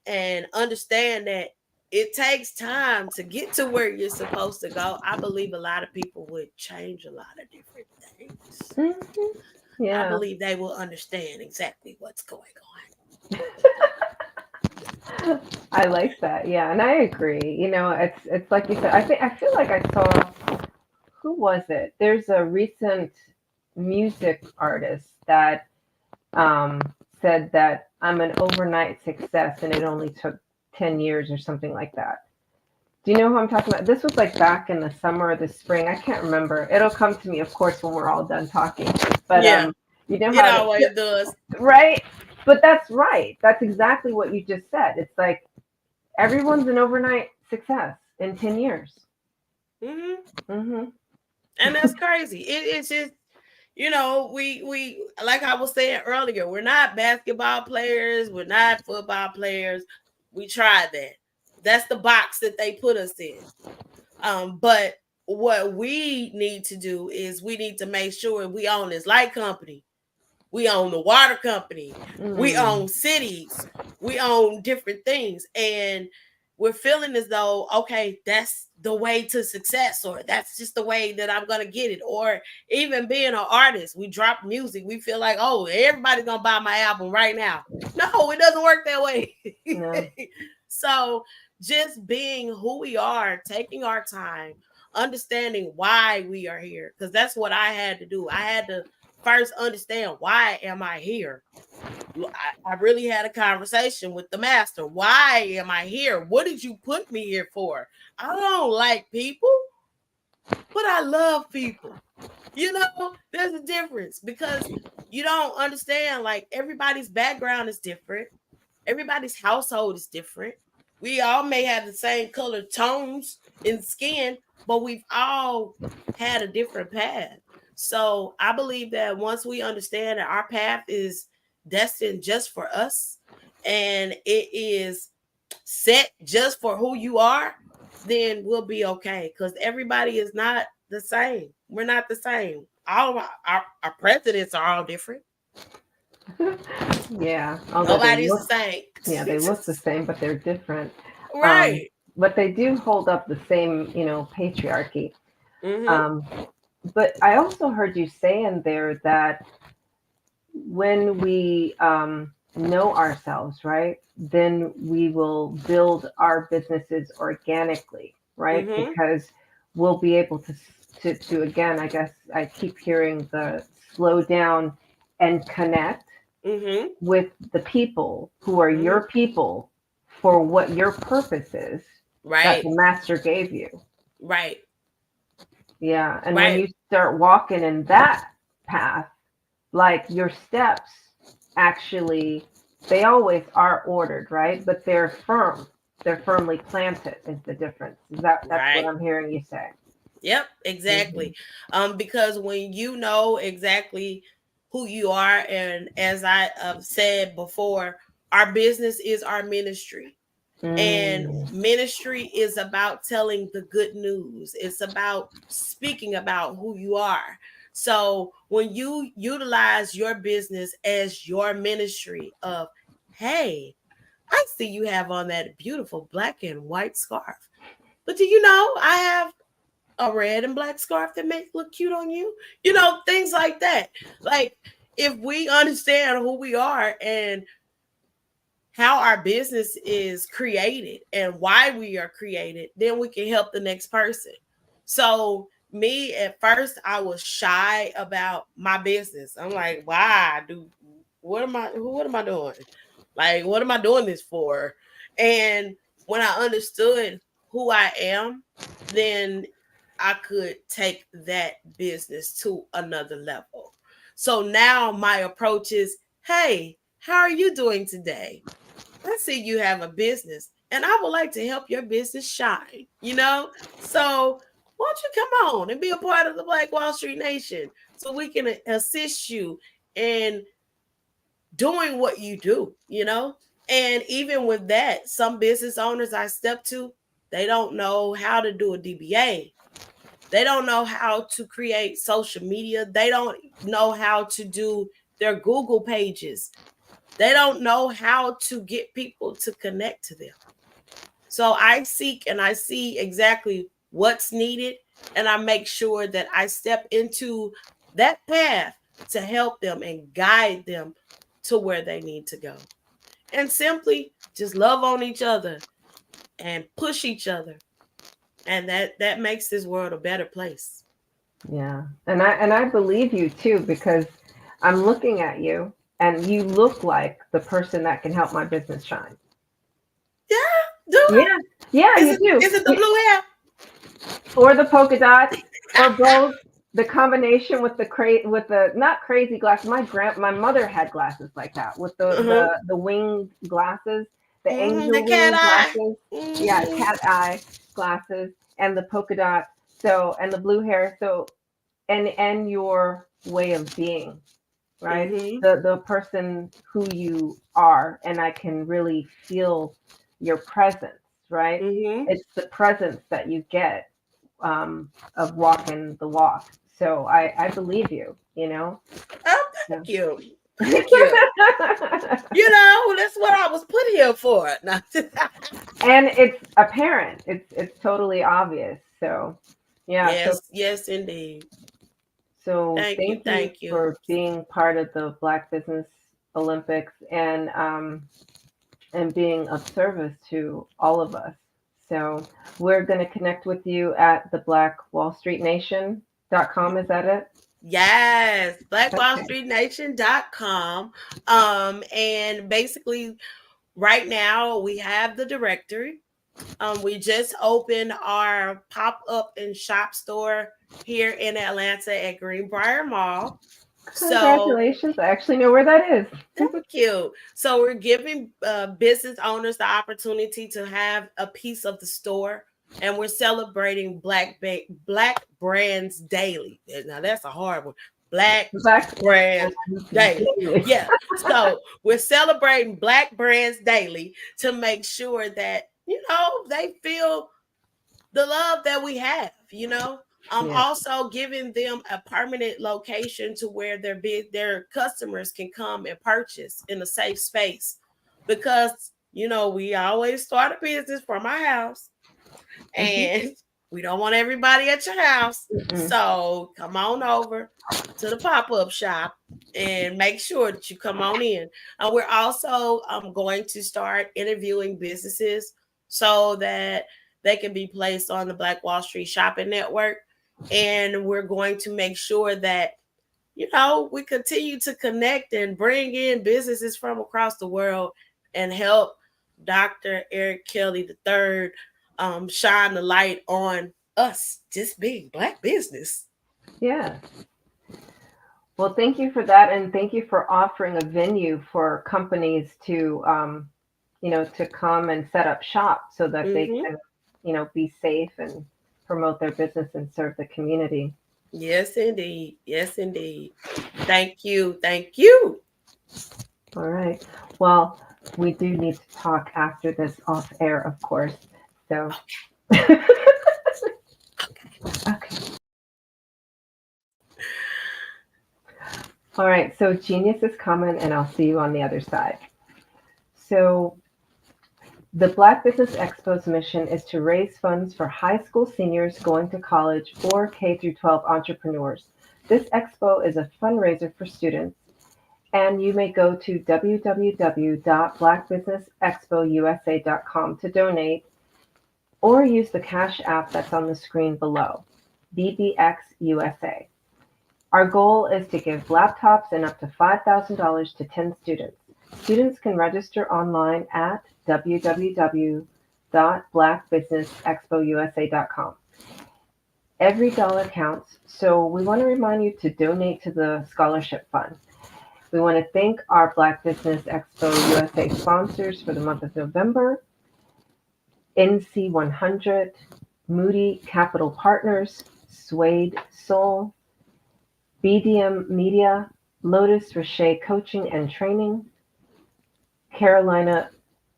and understand that it takes time to get to where you're supposed to go, I believe a lot of people would change a lot of different things. Mm-hmm. Yeah. I believe they will understand exactly what's going on. I like that. Yeah, and I agree. You know, it's like you said. I feel like I saw, who was it? There's a recent music artist that said that I'm an overnight success and it only took 10 years or something like that. Do you know who I'm talking about? This was like back in the summer or the spring. I can't remember. It'll come to me, of course, when we're all done talking. But Yeah, you know it how always does. right? But that's right. That's exactly what you just said. It's like everyone's an overnight success in 10 years. And that's crazy. It's just, we like I was saying earlier, we're not basketball players, we're not football players. We tried that. That's the box that they put us in. But what we need to do is we need to make sure we own this light company. We own the water company. We own cities. We own different things. And we're feeling as though, okay, that's the way to success, or that's just the way that I'm going to get it. Or even being an artist, we drop music. We feel like, oh, everybody's going to buy my album right now. No, it doesn't work that way. No. So just being who we are, taking our time, understanding why we are here. Because that's what I had to do. I had to first understand, why am I here? I really had a conversation with the master. Why am I here? What did you put me here for? I don't like people, but I love people. There's a difference, because you don't understand, like, everybody's background is different. Everybody's household is different. We all may have the same color tones in skin, but we've all had a different path. So I believe that once we understand that our path is destined just for us, and it is set just for who you are, then we'll be okay. Because everybody is not the same. We're not the same. All of our presidents are all different. Yeah. Nobody's the same. Yeah, they look the same, but they're different. Right. But they do hold up the same, patriarchy. But I also heard you say in there that when we know ourselves, right, then we will build our businesses organically, right? Because we'll be able to again, I guess I keep hearing the slow down and connect with the people who are your people for what your purpose is that the master gave you. Right. Yeah. And when you start walking in that path, like your steps actually, they always are ordered, right? But they're firm. They're firmly planted is the difference. That's what I'm hearing you say. Yep, exactly. Because when you know exactly who you are, and as I said before, our business is our ministry. And ministry is about telling the good news. It's about speaking about who you are. So when you utilize your business as your ministry of, hey, I see you have on that beautiful black and white scarf, but do you know I have a red and black scarf that makes look cute on you? Things like that. Like, if we understand who we are and how our business is created and why we are created, then we can help the next person. So me, at first, I was shy about my business. I'm like, what am I doing? Like, what am I doing this for? And when I understood who I am, then I could take that business to another level. So now my approach is, hey, how are you doing today? I see you have a business, and I would like to help your business shine, So why don't you come on and be a part of the Black Wall Street Nation so we can assist you in doing what you do, And even with that, some business owners I step to, they don't know how to do a DBA. They don't know how to create social media. They don't know how to do their Google pages. They don't know how to get people to connect to them. So I seek and I see exactly what's needed, and I make sure that I step into that path to help them and guide them to where they need to go. And simply just love on each other and push each other. And that makes this world a better place. Yeah. And I believe you too, because I'm looking at you and you look like the person that can help my business shine. Yeah, do Yeah. it. Yeah, Is you it do. is it the blue hair? Or the polka dots or both. The combination with the not crazy glasses. My mother had glasses like that with Mm-hmm. the winged glasses, the Mm-hmm. The angel cat wing eye. glasses. Yeah, Mm-hmm. cat eye glasses and the polka dot. So and the blue hair. So and your way of being, right? Mm-hmm. The person who you are, and I can really feel your presence, right? Mm-hmm. It's the presence that you get of walking the walk. So I believe you, you know. Oh, So. thank you. Thank you. You know, that's what I was put here for. Now, And it's apparent. It's totally obvious. So yeah. So yes, yes, indeed. so Thank you. thank you Thank you. for being part of the Black Business Olympics and being of service to all of us. So we're going to connect with you at the blackwallstreetnation.com. Is that it? Yes, Okay. blackwallstreetnation.com. And basically right now we have the directory. We just opened our pop-up and shop store here in Atlanta at Greenbrier Mall. So Congratulations. I actually know where that is. thank you. So we're giving business owners the opportunity to have a piece of the store, and we're celebrating Black brands daily. Now that's a hard one. Black Black brands daily. Yeah. So we're celebrating Black brands daily to make sure that they feel the love that we have. Yeah. Also giving them a permanent location to where their customers can come and purchase in a safe space, because we always start a business from our house, and we don't want everybody at your house. So come on over to the pop-up shop and make sure that you come on in. We're also going to start interviewing businesses so that they can be placed on the Black Wall Street Shopping Network. And we're going to make sure that we continue to connect and bring in businesses from across the world and help Dr. Eric Kelly III shine the light on us just being Black business. Yeah. Well, thank you for that, and thank you for offering a venue for companies to come and set up shop so that they Mm-hmm. can, be safe and promote their business and serve the community. Yes, indeed. Yes, indeed. Thank you. Thank you. All right. Well, we do need to talk after this off air, of course. So. Okay. Okay. All right. So genius is coming, and I'll see you on the other side. So the Black Business Expo's mission is to raise funds for high school seniors going to college or K through 12 entrepreneurs. This expo is a fundraiser for students, and you may go to www.blackbusinessexpousa.com to donate or use the Cash App that's on the screen below, BBX USA. Our goal is to give laptops and up to $5,000 to 10 students. Students can register online at www.blackbusinessexpousa.com. Every dollar counts, so we want to remind you to donate to the scholarship fund. We want to thank our Black Business Expo USA sponsors for the month of November: NC100, Moody Capital Partners, Suede Soul, BDM Media, Lotus Rocher Coaching and Training, Carolina,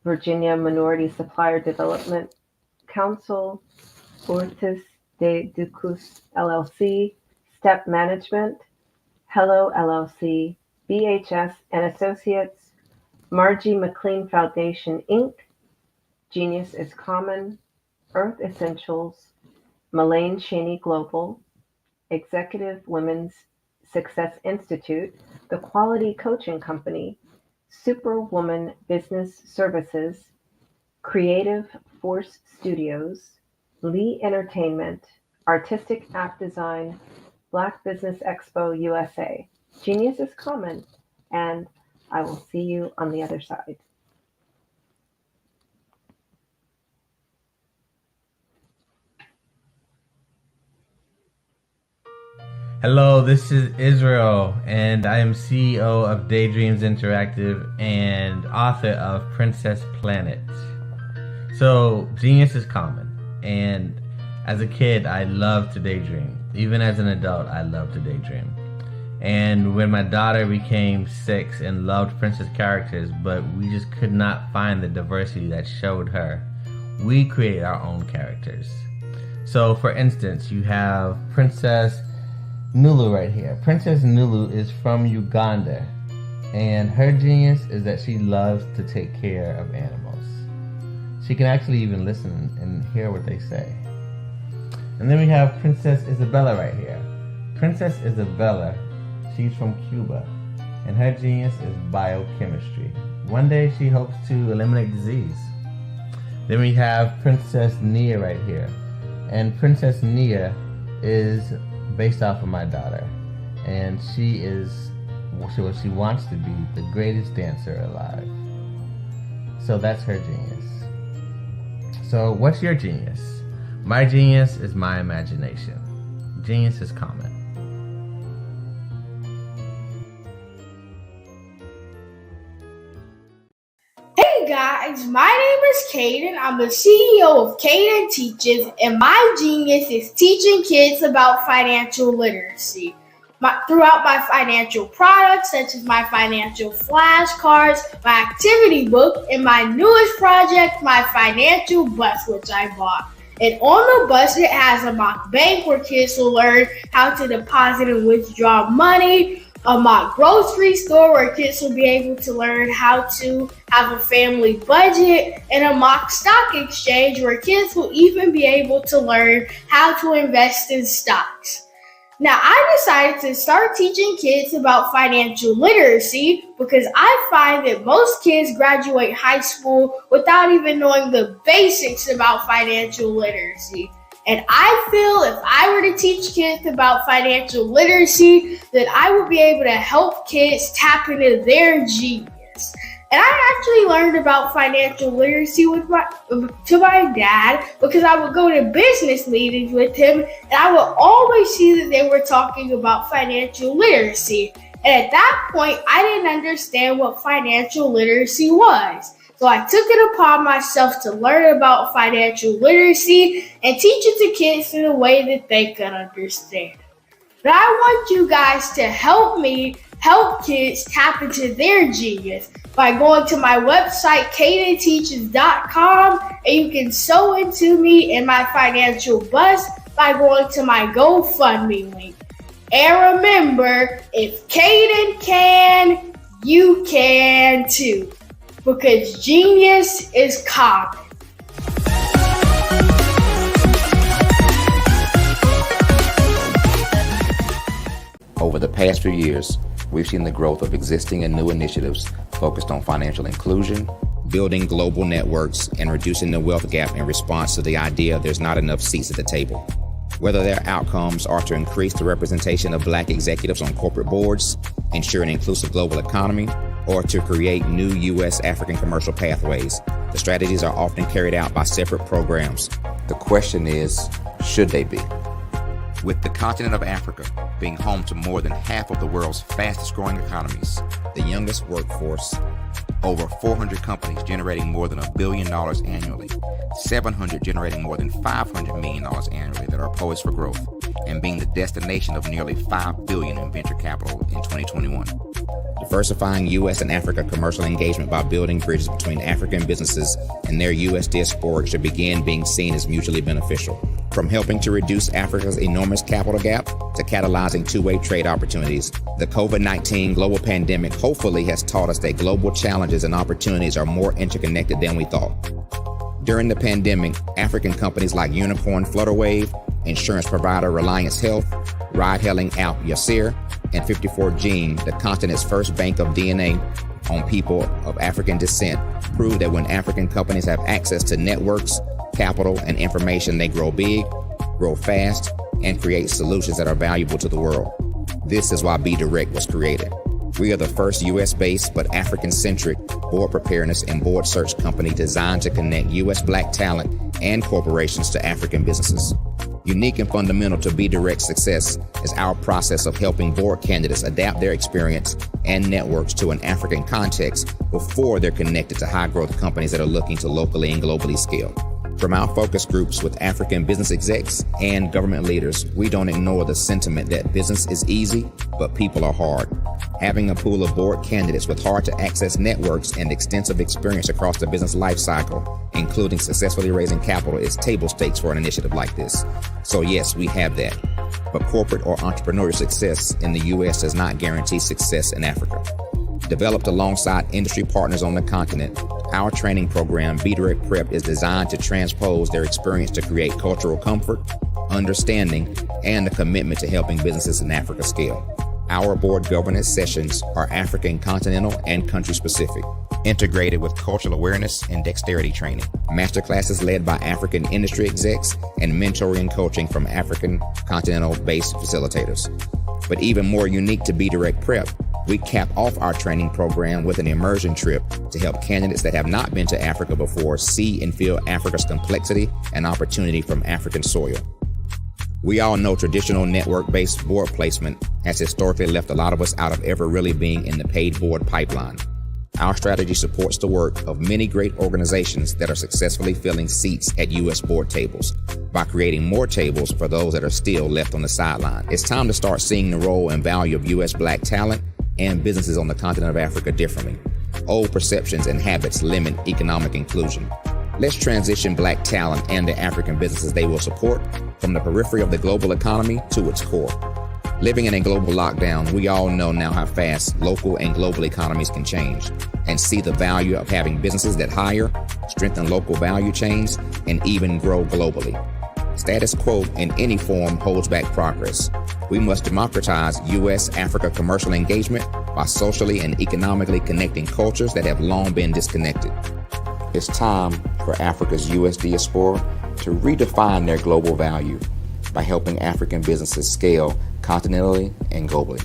Virginia Minority Supplier Development Council, Ortiz de Ducus LLC, Step Management, Hello LLC, BHS and Associates, Margie McLean Foundation Inc., Genius is Common, Earth Essentials, Mullane Cheney Global, Executive Women's Success Institute, The Quality Coaching Company, Superwoman Business Services, Creative Force Studios, Lee Entertainment, Artistic App Design, Black Business Expo USA. Genius is common, and I will see you on the other side. Hello, this is Israel, and I am CEO of Daydreams Interactive and author of Princess Planet. So, genius is common, and as a kid, I loved to daydream. Even as an adult, I love to daydream. And when my daughter became 6 and loved princess characters, but we just could not find the diversity that showed her, we created our own characters. So, for instance, you have Princess Nulu right here. Princess Nulu is from Uganda, and her genius is that she loves to take care of animals. She can actually even listen and hear what they say. And then we have Princess Isabella right here. Princess Isabella, she's from Cuba, and her genius is biochemistry. One day she hopes to eliminate disease. Then we have Princess Nia right here, and Princess Nia is based off of my daughter, and she wants to be the greatest dancer alive. So that's her genius. So what's your genius? My genius is my imagination. Genius is common. Hey guys, my name is Caden. I'm the CEO of Caden Teaches, and my genius is teaching kids about financial literacy. Throughout my financial products, such as my financial flashcards, my activity book, and my newest project, my financial bus, which I bought. And on the bus, it has a mock bank where kids will learn how to deposit and withdraw money, a mock grocery store where kids will be able to learn how to have a family budget, and a mock stock exchange where kids will even be able to learn how to invest in stocks. Now, I decided to start teaching kids about financial literacy because I find that most kids graduate high school without even knowing the basics about financial literacy. And I feel if I were to teach kids about financial literacy, that I would be able to help kids tap into their genius. And I actually learned about financial literacy to my dad because I would go to business meetings with him, and I would always see that they were talking about financial literacy. And at that point, I didn't understand what financial literacy was. So I took it upon myself to learn about financial literacy and teach it to kids in a way that they could understand. But I want you guys to help me help kids tap into their genius by going to my website, cadenteaches.com, and you can sew into me in my financial bus by going to my GoFundMe link. And remember, if Caden can, you can too. Because genius is common. Over the past few years, we've seen the growth of existing and new initiatives focused on financial inclusion, building global networks, and reducing the wealth gap in response to the idea there's not enough seats at the table. Whether their outcomes are to increase the representation of Black executives on corporate boards, ensure an inclusive global economy, or to create new U.S. African commercial pathways, the strategies are often carried out by separate programs. The question is, should they be? With the continent of Africa being home to more than half of the world's fastest growing economies, the youngest workforce, over 400 companies generating more than $1 billion annually, 700 generating more than $500 million annually that are poised for growth, and being the destination of nearly $5 billion in venture capital in 2021. Diversifying U.S. and Africa commercial engagement by building bridges between African businesses and their U.S. diaspora should begin being seen as mutually beneficial. From helping to reduce Africa's enormous capital gap to catalyzing two-way trade opportunities, the COVID-19 global pandemic hopefully has taught us that global challenges and opportunities are more interconnected than we thought. During the pandemic, African companies like Unicorn Flutterwave, insurance provider Reliance Health, ride-hailing app Yasir, and 54Gene, the continent's first bank of DNA on people of African descent, proved that when African companies have access to networks, capital, and information, they grow big, grow fast, and create solutions that are valuable to the world. This is why Be Direct was created. We are the first U.S.-based but African-centric board preparedness and board search company designed to connect U.S. Black talent and corporations to African businesses. Unique and fundamental to Be Direct's success is our process of helping board candidates adapt their experience and networks to an African context before they're connected to high-growth companies that are looking to locally and globally scale. From our focus groups with African business execs and government leaders, we don't ignore the sentiment that business is easy, but people are hard. Having a pool of board candidates with hard-to-access networks and extensive experience across the business lifecycle, including successfully raising capital, is table stakes for an initiative like this. So yes, we have that. But corporate or entrepreneurial success in the U.S. does not guarantee success in Africa. Developed alongside industry partners on the continent, our training program, Be Direct Prep, is designed to transpose their experience to create cultural comfort, understanding, and a commitment to helping businesses in Africa scale. Our board governance sessions are African, continental, and country-specific, integrated with cultural awareness and dexterity training, masterclasses led by African industry execs, and mentoring and coaching from African continental-based facilitators. But even more unique to Be Direct Prep, we cap off our training program with an immersion trip to help candidates that have not been to Africa before see and feel Africa's complexity and opportunity from African soil. We all know traditional network-based board placement has historically left a lot of us out of ever really being in the paid board pipeline. Our strategy supports the work of many great organizations that are successfully filling seats at U.S. board tables by creating more tables for those that are still left on the sideline. It's time to start seeing the role and value of U.S. Black talent and businesses on the continent of Africa differently. Old perceptions and habits limit economic inclusion. Let's transition Black talent and the African businesses they will support from the periphery of the global economy to its core. Living in a global lockdown, we all know now how fast local and global economies can change, and see the value of having businesses that hire, strengthen local value chains, and even grow globally. Status quo in any form holds back progress. We must democratize U.S.-Africa commercial engagement by socially and economically connecting cultures that have long been disconnected. It's time for Africa's U.S. diaspora to redefine their global value by helping African businesses scale continentally and globally.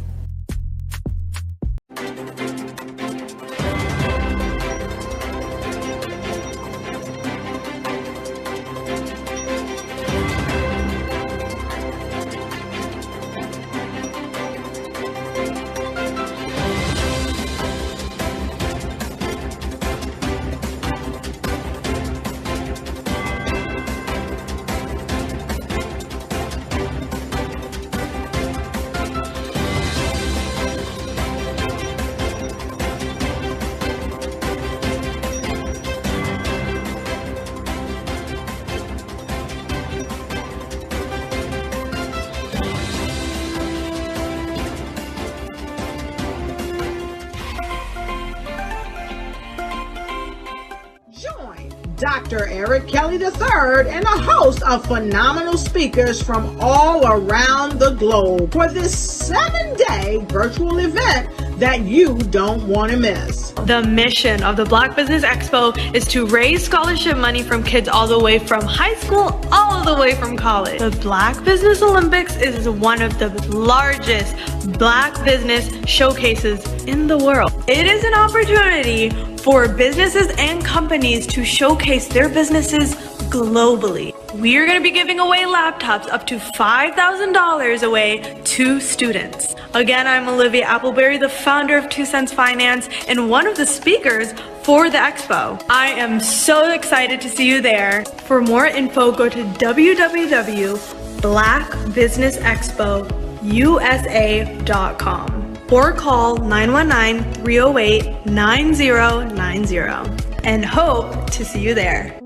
Dr. Eric Kelly III and a host of phenomenal speakers from all around the globe for this 7-day virtual event that you don't want to miss. The mission of the Black Business Expo is to raise scholarship money from kids all the way from high school, all the way from college. The Black Business Olympics is one of the largest Black business showcases in the world. It is an opportunity for businesses and companies to showcase their businesses globally. We are going to be giving away laptops up to $5,000 away to students. Again, I'm Olivia Appleberry, the founder of 2 Cents Finance and one of the speakers for the expo. I am so excited to see you there. For more info, go to www.blackbusinessexpousa.com or call 919-308-9090 and hope to see you there.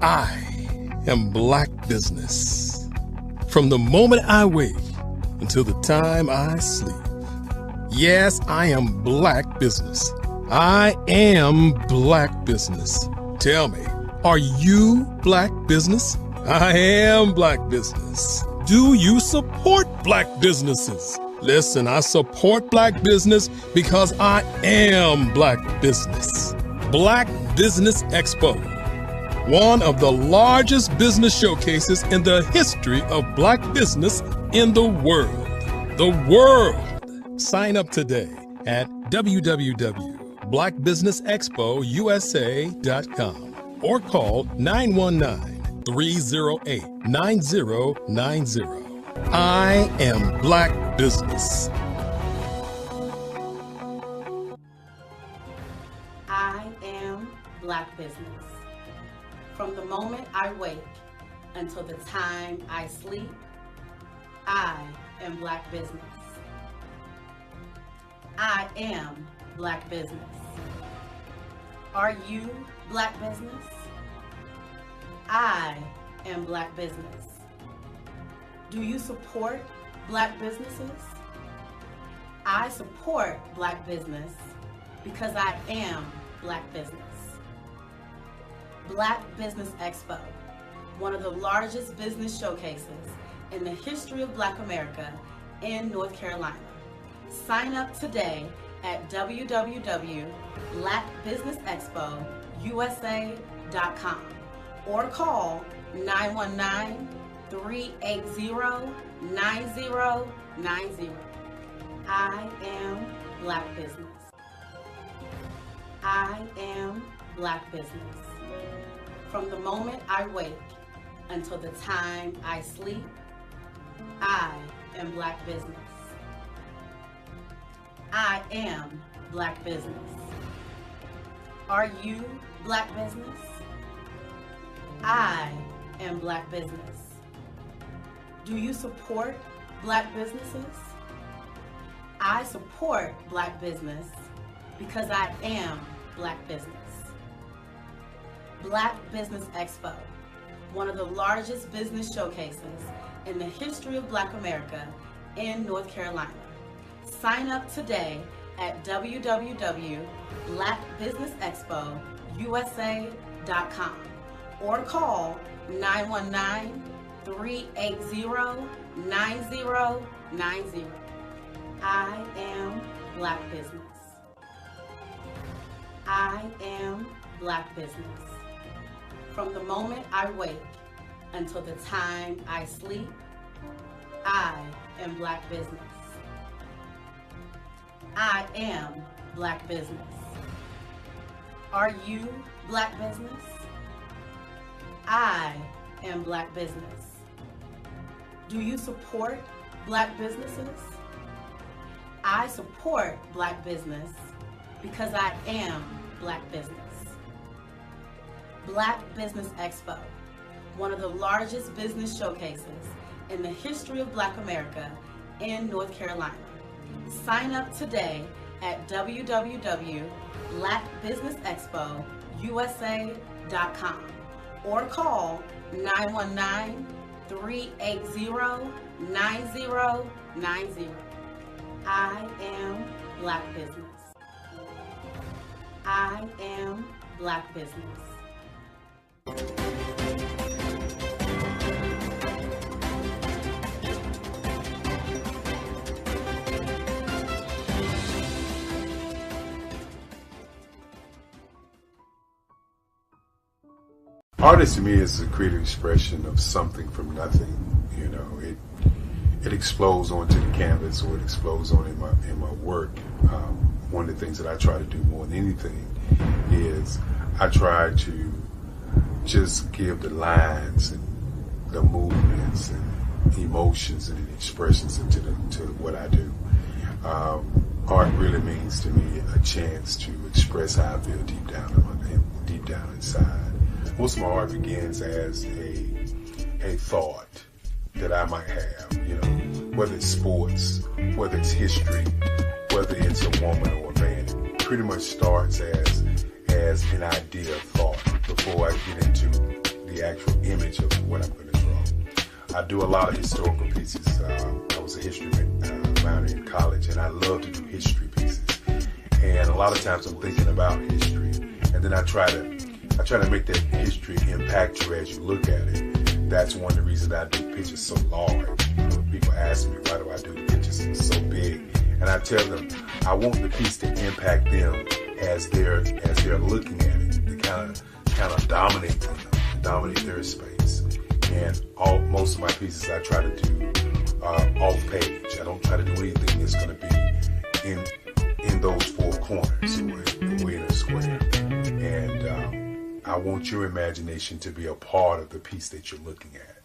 I am Black Business. From the moment I wake until the time I sleep. Yes, I am Black Business. I am Black Business. Tell me, are you Black Business? I am Black Business. Do you support Black businesses? Listen, I support Black business because I am Black Business. Black Business Expo. one of the largest business showcases in the history of black business in the world. The world! Sign up today at www.blackbusinessexpousa.com or call 919-308-9090. I am Black Business. I am Black Business. From the moment I wake until the time I sleep, I am Black Business. I am Black Business. Are you Black Business? I am Black Business. Do you support Black businesses? I support Black business because I am Black business. Black Business Expo, one of the largest business showcases in the history of Black America in North Carolina. Sign up today at www.blackbusinessexpousa.com or call 919-380-9090. I am Black Business. I am Black Business. From the moment I wake until the time I sleep, I am Black Business. I am Black Business. Are you Black Business? I am Black Business. Do you support Black businesses? I support Black business because I am Black business. Black Business Expo, one of the largest business showcases in the history of Black America in North Carolina. Sign up today at www.blackbusinessexpousa.com or call 919-380-9090. I am Black Business. I am Black Business. From the moment I wake until the time I sleep, I am Black Business. I am Black Business. Are you Black Business? I am Black Business. Do you support Black businesses? I support Black business because I am Black business. Black Business Expo, one of the largest business showcases in the history of Black America in North Carolina. Sign up today at www.blackbusinessexpousa.com or call 919-380-9090. I am Black Business. I am Black Business. Artist to me is a creative expression of something from nothing. You know, it explodes onto the canvas, or it explodes on in my work. One of the things that I try to do more than anything is I try to just give the lines and the movements and emotions and expressions into to what I do. Art really means to me a chance to express how I feel deep down inside. Most of my art begins as a thought that I might have, you know, whether it's sports, whether it's history, whether it's a woman or a man. It pretty much starts as an idea of thought before I get into the actual image of what I'm going to draw. I do a lot of historical pieces. I was a history minor in college, and I love to do history pieces. And a lot of times I'm thinking about history, and then I try to make that history impact you as you look at it. That's one of the reasons I do pictures so large. People ask me, why do I do the pictures so big? And I tell them, I want the piece to impact them as they're looking at it, to kind of dominate them. dominate their space. And most of my pieces I try to do off page. I don't try to do anything that's going to be in those four corners. We're in a square. And I want your imagination to be a part of the piece that you're looking at.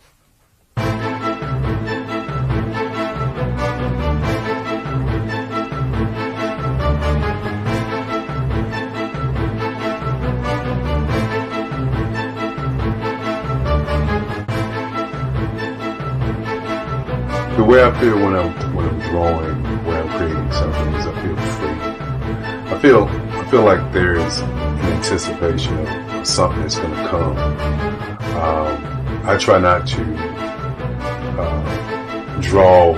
The way I feel when I'm drawing, when I'm creating something, is I feel free. I feel like there is an anticipation of something that's going to come. I try not to draw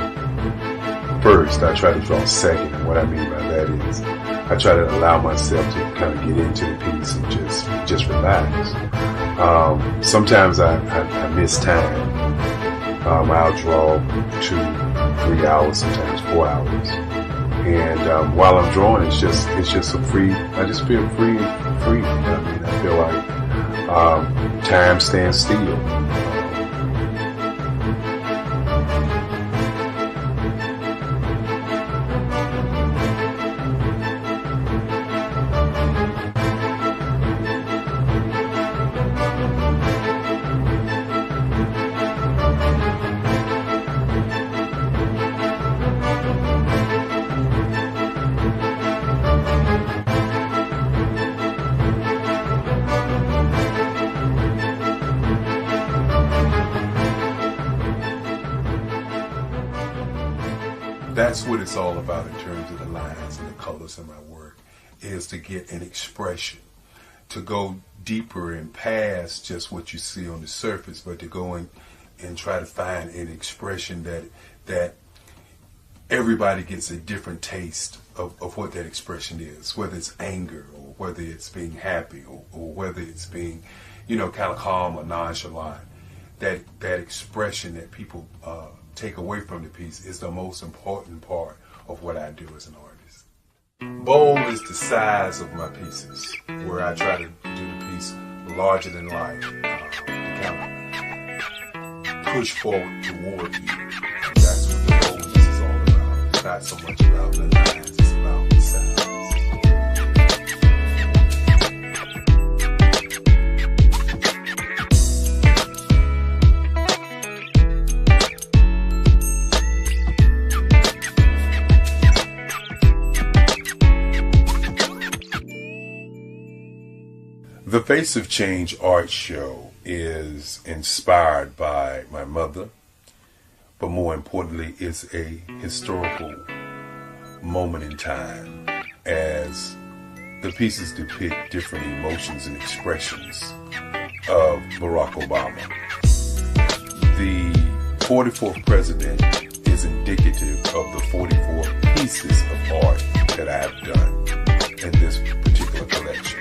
first. I try to draw second. And what I mean by that is I try to allow myself to kind of get into the piece and just relax. Sometimes I miss time. I'll draw 2-3 hours, sometimes 4 hours. And while I'm drawing, it's just a free. I just feel free. I mean, I feel like time stands still. That's what it's all about in terms of the lines and the colors in my work, is to get an expression, to go deeper and past just what you see on the surface, but to go in and try to find an expression that everybody gets a different taste of what that expression is, whether it's anger or whether it's being happy or whether it's being, kind of calm or nonchalant. That expression that people take away from the piece is the most important part of what I do as an artist. Bold is the size of my pieces, where I try to do the piece larger than life, to kind of push forward toward you. That's what the boldness is all about. It's not so much about the lines, it's about the size. The Face of Change art show is inspired by my mother, but more importantly, it's a historical moment in time as the pieces depict different emotions and expressions of Barack Obama. The 44th president is indicative of the 44 pieces of art that I have done in this particular collection.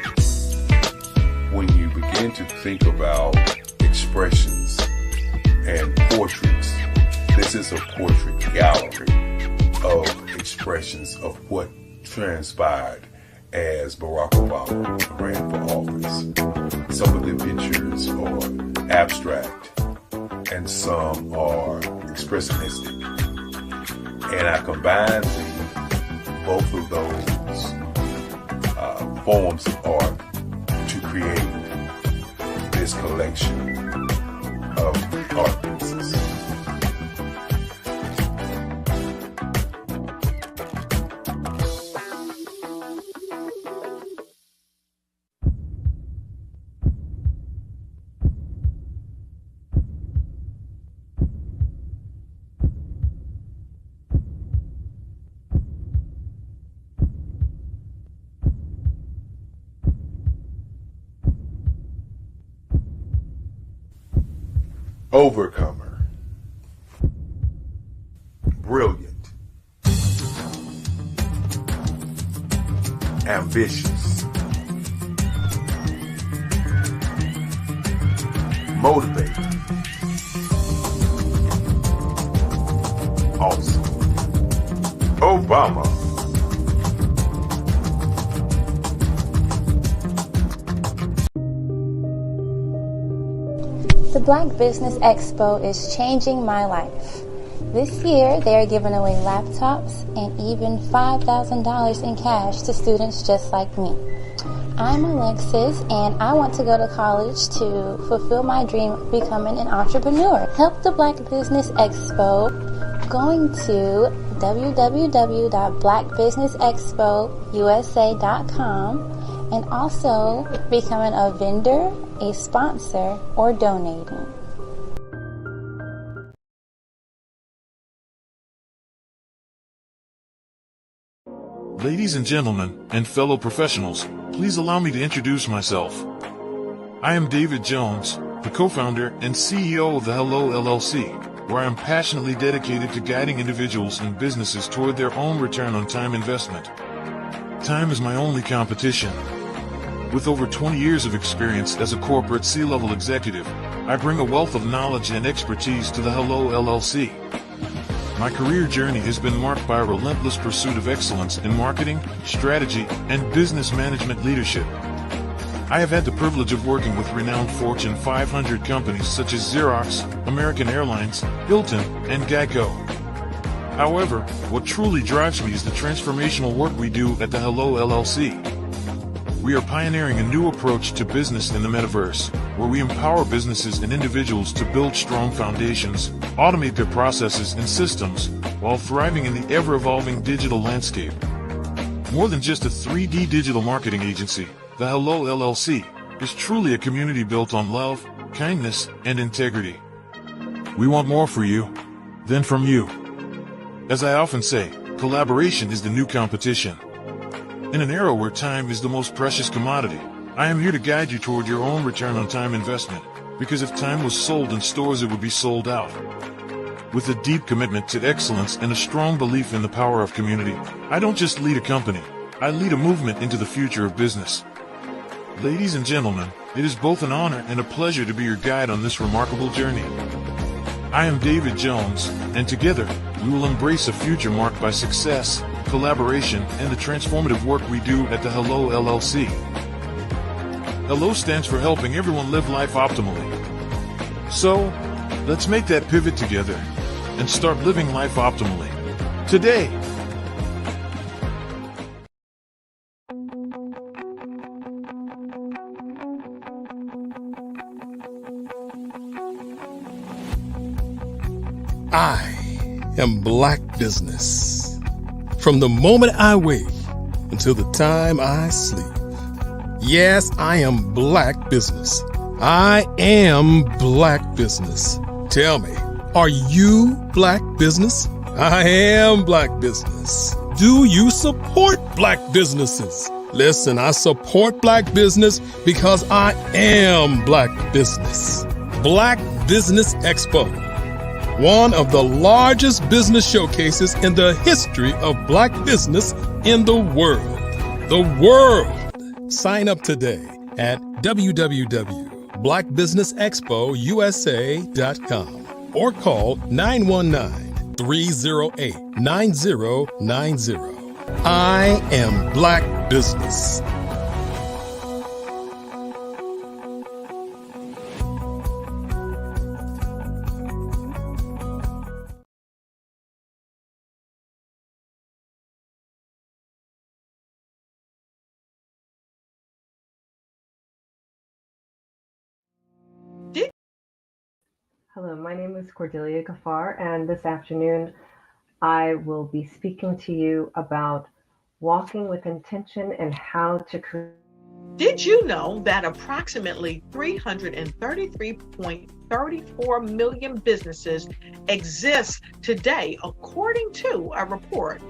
When you begin to think about expressions and portraits, this is a portrait gallery of expressions of what transpired as Barack Obama ran for office. Some of the pictures are abstract and some are expressionistic. And I combined both of those forms of art to create this collection of art pieces. Overcomer. Brilliant. Ambitious. Motivated. Awesome. Obama. Black Business Expo is changing my life. This year, they are giving away laptops and even $5,000 in cash to students just like me. I'm Alexis, and I want to go to college to fulfill my dream of becoming an entrepreneur. Help the Black Business Expo going to www.blackbusinessexpousa.com and also becoming a vendor, a sponsor, or donating. Ladies and gentlemen, and fellow professionals, please allow me to introduce myself. I am David Jones, the co-founder and CEO of the Hello LLC, where I am passionately dedicated to guiding individuals and businesses toward their own return on time investment. Time is my only competition. With over 20 years of experience as a corporate C-level executive, I bring a wealth of knowledge and expertise to the Hello LLC. My career journey has been marked by a relentless pursuit of excellence in marketing, strategy, and business management leadership. I have had the privilege of working with renowned Fortune 500 companies such as Xerox, American Airlines, Hilton, and Geico. However, what truly drives me is the transformational work we do at the Hello LLC. We are pioneering a new approach to business in the metaverse, where we empower businesses and individuals to build strong foundations, automate their processes and systems, while thriving in the ever-evolving digital landscape. More than just a 3D digital marketing agency, the Hello LLC is truly a community built on love, kindness, and integrity. We want more for you than from you. As I often say, collaboration is the new competition. In an era where time is the most precious commodity, I am here to guide you toward your own return on time investment, because if time was sold in stores, it would be sold out. With a deep commitment to excellence and a strong belief in the power of community, I don't just lead a company, I lead a movement into the future of business. Ladies and gentlemen, it is both an honor and a pleasure to be your guide on this remarkable journey. I am David Jones, and together, we will embrace a future marked by success, collaboration, and the transformative work we do at the Hello LLC. Hello stands for helping everyone live life optimally. So, let's make that pivot together and start living life optimally today. I am Black Business. From the moment I wake until the time I sleep. Yes, I am Black Business. I am Black Business. Tell me, are you Black Business? I am Black Business. Do you support Black businesses? Listen, I support Black business because I am Black Business. Black Business Expo, one of the largest business showcases in the history of Black business in the world. The world! Sign up today at www.blackbusinessexpousa.com or call 919-308-9090. I am Black Business. Hello, my name is Cordelia Gafar, and this afternoon I will be speaking to you about walking with intention and how to create. Did you know that approximately 333.34 million businesses exist today, according to a report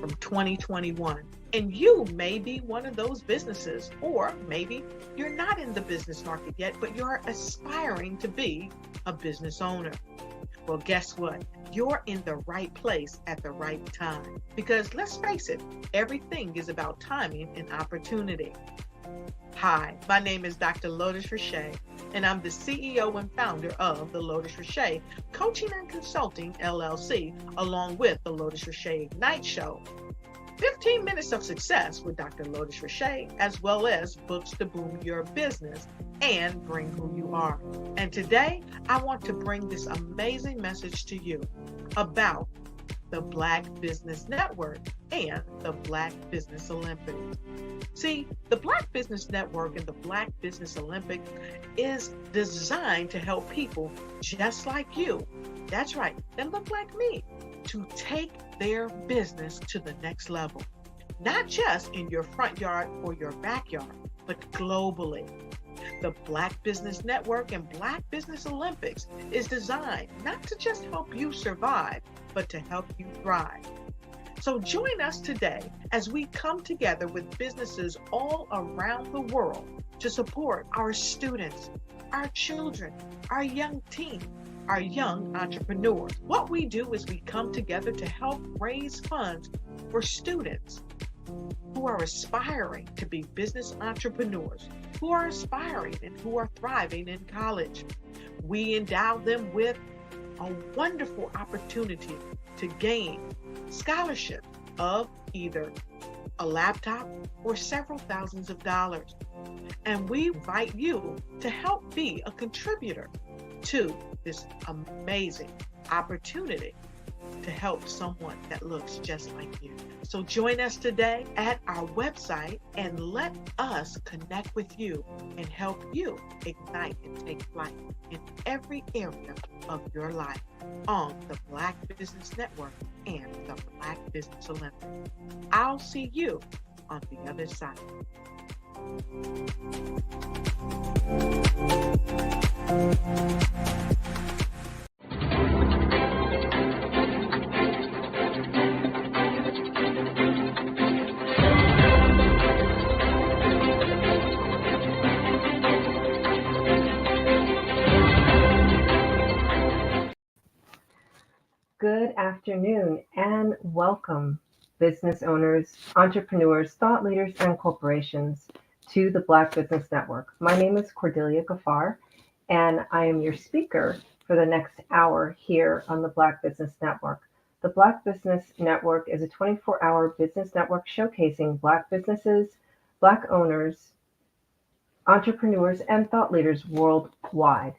from 2021? And you may be one of those businesses, or maybe you're not in the business market yet, but you're aspiring to be a business owner. Well, guess what? You're in the right place at the right time. Because let's face it, everything is about timing and opportunity. Hi, my name is Dr. Lotus Richey, and I'm the CEO and founder of the Lotus Richey Coaching and Consulting LLC, along with the Lotus Richey Ignite Show. 15 minutes of success with Dr. Lotus Richey, as well as books to boom your business and bring who you are. And today, I want to bring this amazing message to you about the Black Business Network and the Black Business Olympics. See, the Black Business Network and the Black Business Olympics is designed to help people just like you, that's right, that look like me, to take their business to the next level. Not just in your front yard or your backyard, but globally. The Black Business Network and Black Business Olympics is designed not to just help you survive, but to help you thrive. So join us today as we come together with businesses all around the world to support our students, our children, our young teens, our young entrepreneurs. What we do is we come together to help raise funds for students who are aspiring to be business entrepreneurs, who are aspiring and who are thriving in college. We endow them with a wonderful opportunity to gain scholarship of either a laptop or several thousands of dollars. And we invite you to help be a contributor to this amazing opportunity to help someone that looks just like you. So join us today at our website and let us connect with you and help you ignite and take flight in every area of your life on the Black Business Network and the Black Business Olympics. I'll see you on the other side. Good afternoon and welcome, business owners, entrepreneurs, thought leaders, and corporations to the Black Business Network. My name is Cordelia Gafar, and I am your speaker for the next hour here on the Black Business Network. The Black Business Network is a 24-hour business network showcasing Black businesses, Black owners, entrepreneurs, and thought leaders worldwide.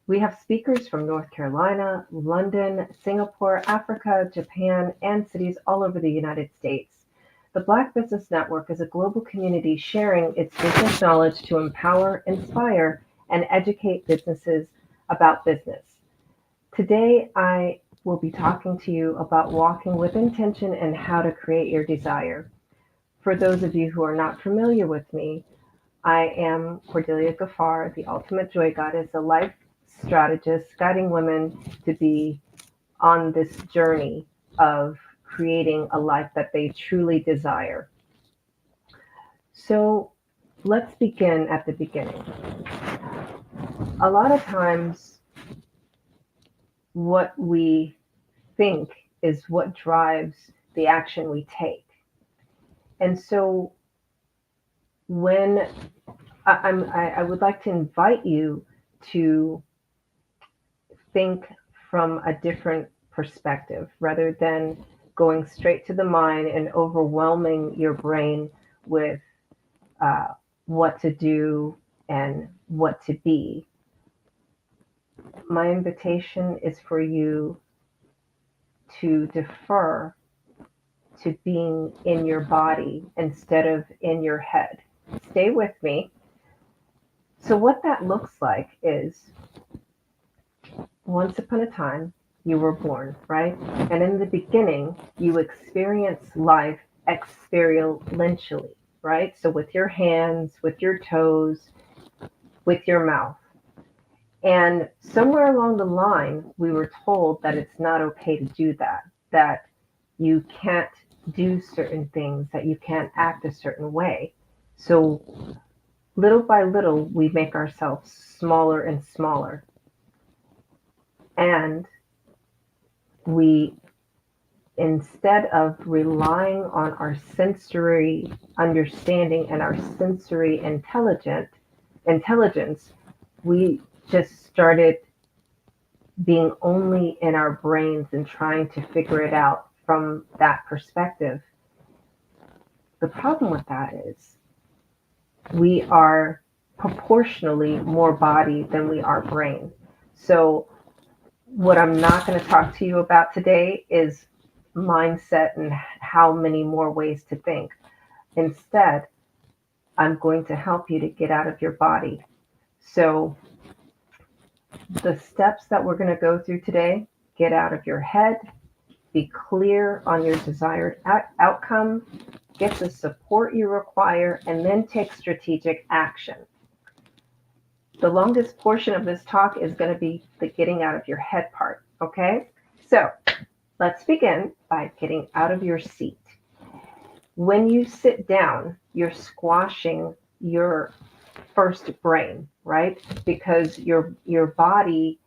We have speakers from North Carolina, London, Singapore, Africa, Japan, and cities all over the United States. The Black Business Network is a global community sharing its business knowledge to empower, inspire, and educate businesses about business. Today, I will be talking to you about walking with intention and how to create your desire. For those of you who are not familiar with me, I am Cordelia Gafar, the Ultimate Joy Goddess, a life strategist guiding women to be on this journey of creating a life that they truly desire. So let's begin at the beginning. A lot of times, what we think is what drives the action we take. And so when I would like to invite you to think from a different perspective rather than going straight to the mind and overwhelming your brain with what to do and what to be. My invitation is for you to defer to being in your body instead of in your head. Stay with me. So what that looks like is, once upon a time, you were born, right? And in the beginning, you experience life experientially, right? So with your hands, with your toes, with your mouth. And somewhere along the line, we were told that it's not okay to do that, that you can't do certain things, that you can't act a certain way. So little by little, we make ourselves smaller and smaller. And we, instead of relying on our sensory understanding and our sensory intelligence, we just started being only in our brains and trying to figure it out from that perspective. The problem with that is we are proportionally more body than we are brain. So what I'm not going to talk to you about today is mindset and how many more ways to think. Instead, I'm going to help you to get out of your body. So the steps that we're going to go through today: get out of your head, be clear on your desired outcome, get the support you require, and then take strategic action. The longest portion of this talk is going to be the getting out of your head part, okay? So let's begin by getting out of your seat. When you sit down, you're squashing your first brain, right? Because your body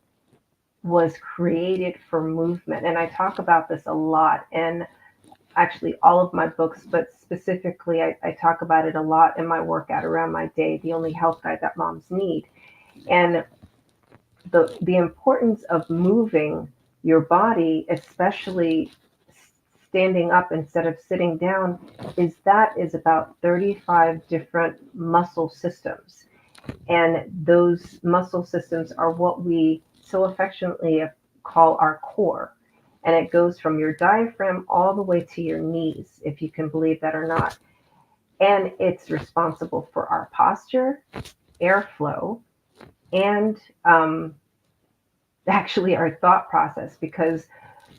was created for movement. And I talk about this a lot in actually all of my books, but specifically I talk about it a lot in my workout Around My Day, the only health guide that moms need. And the importance of moving your body, especially standing up instead of sitting down, is about 35 different muscle systems. And those muscle systems are what we so affectionately call our core. And it goes from your diaphragm all the way to your knees, if you can believe that or not. And it's responsible for our posture, airflow, and actually our thought process, because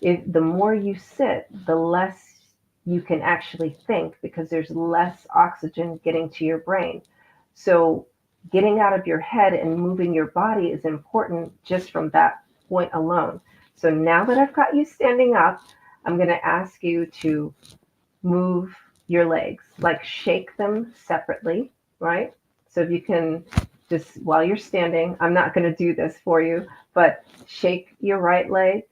the more you sit, the less you can actually think, because there's less oxygen getting to your brain. So getting out of your head and moving your body is important just from that point alone. So now that I've got you standing up, I'm going to ask you to move your legs, like shake them separately, right? So if you can just, while you're standing, I'm not going to do this for you, but shake your right leg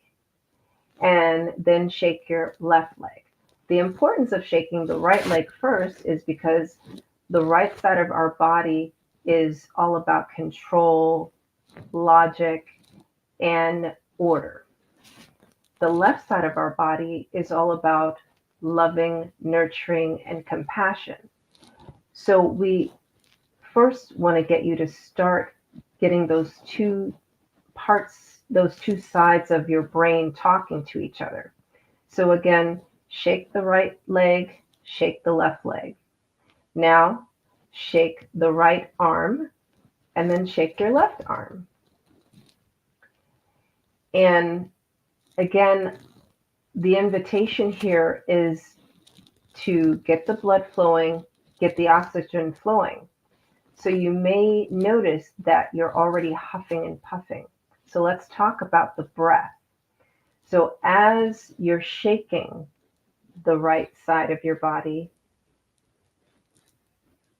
and then shake your left leg. The importance of shaking the right leg first is because the right side of our body is all about control, logic, and order. The left side of our body is all about loving, nurturing, and compassion. So we first want to get you to start getting those two parts, those two sides of your brain talking to each other. So again, shake the right leg, shake the left leg. Now, shake the right arm, and then shake your left arm. And again, the invitation here is to get the blood flowing, get the oxygen flowing. So you may notice that you're already huffing and puffing. So let's talk about the breath. So as you're shaking the right side of your body,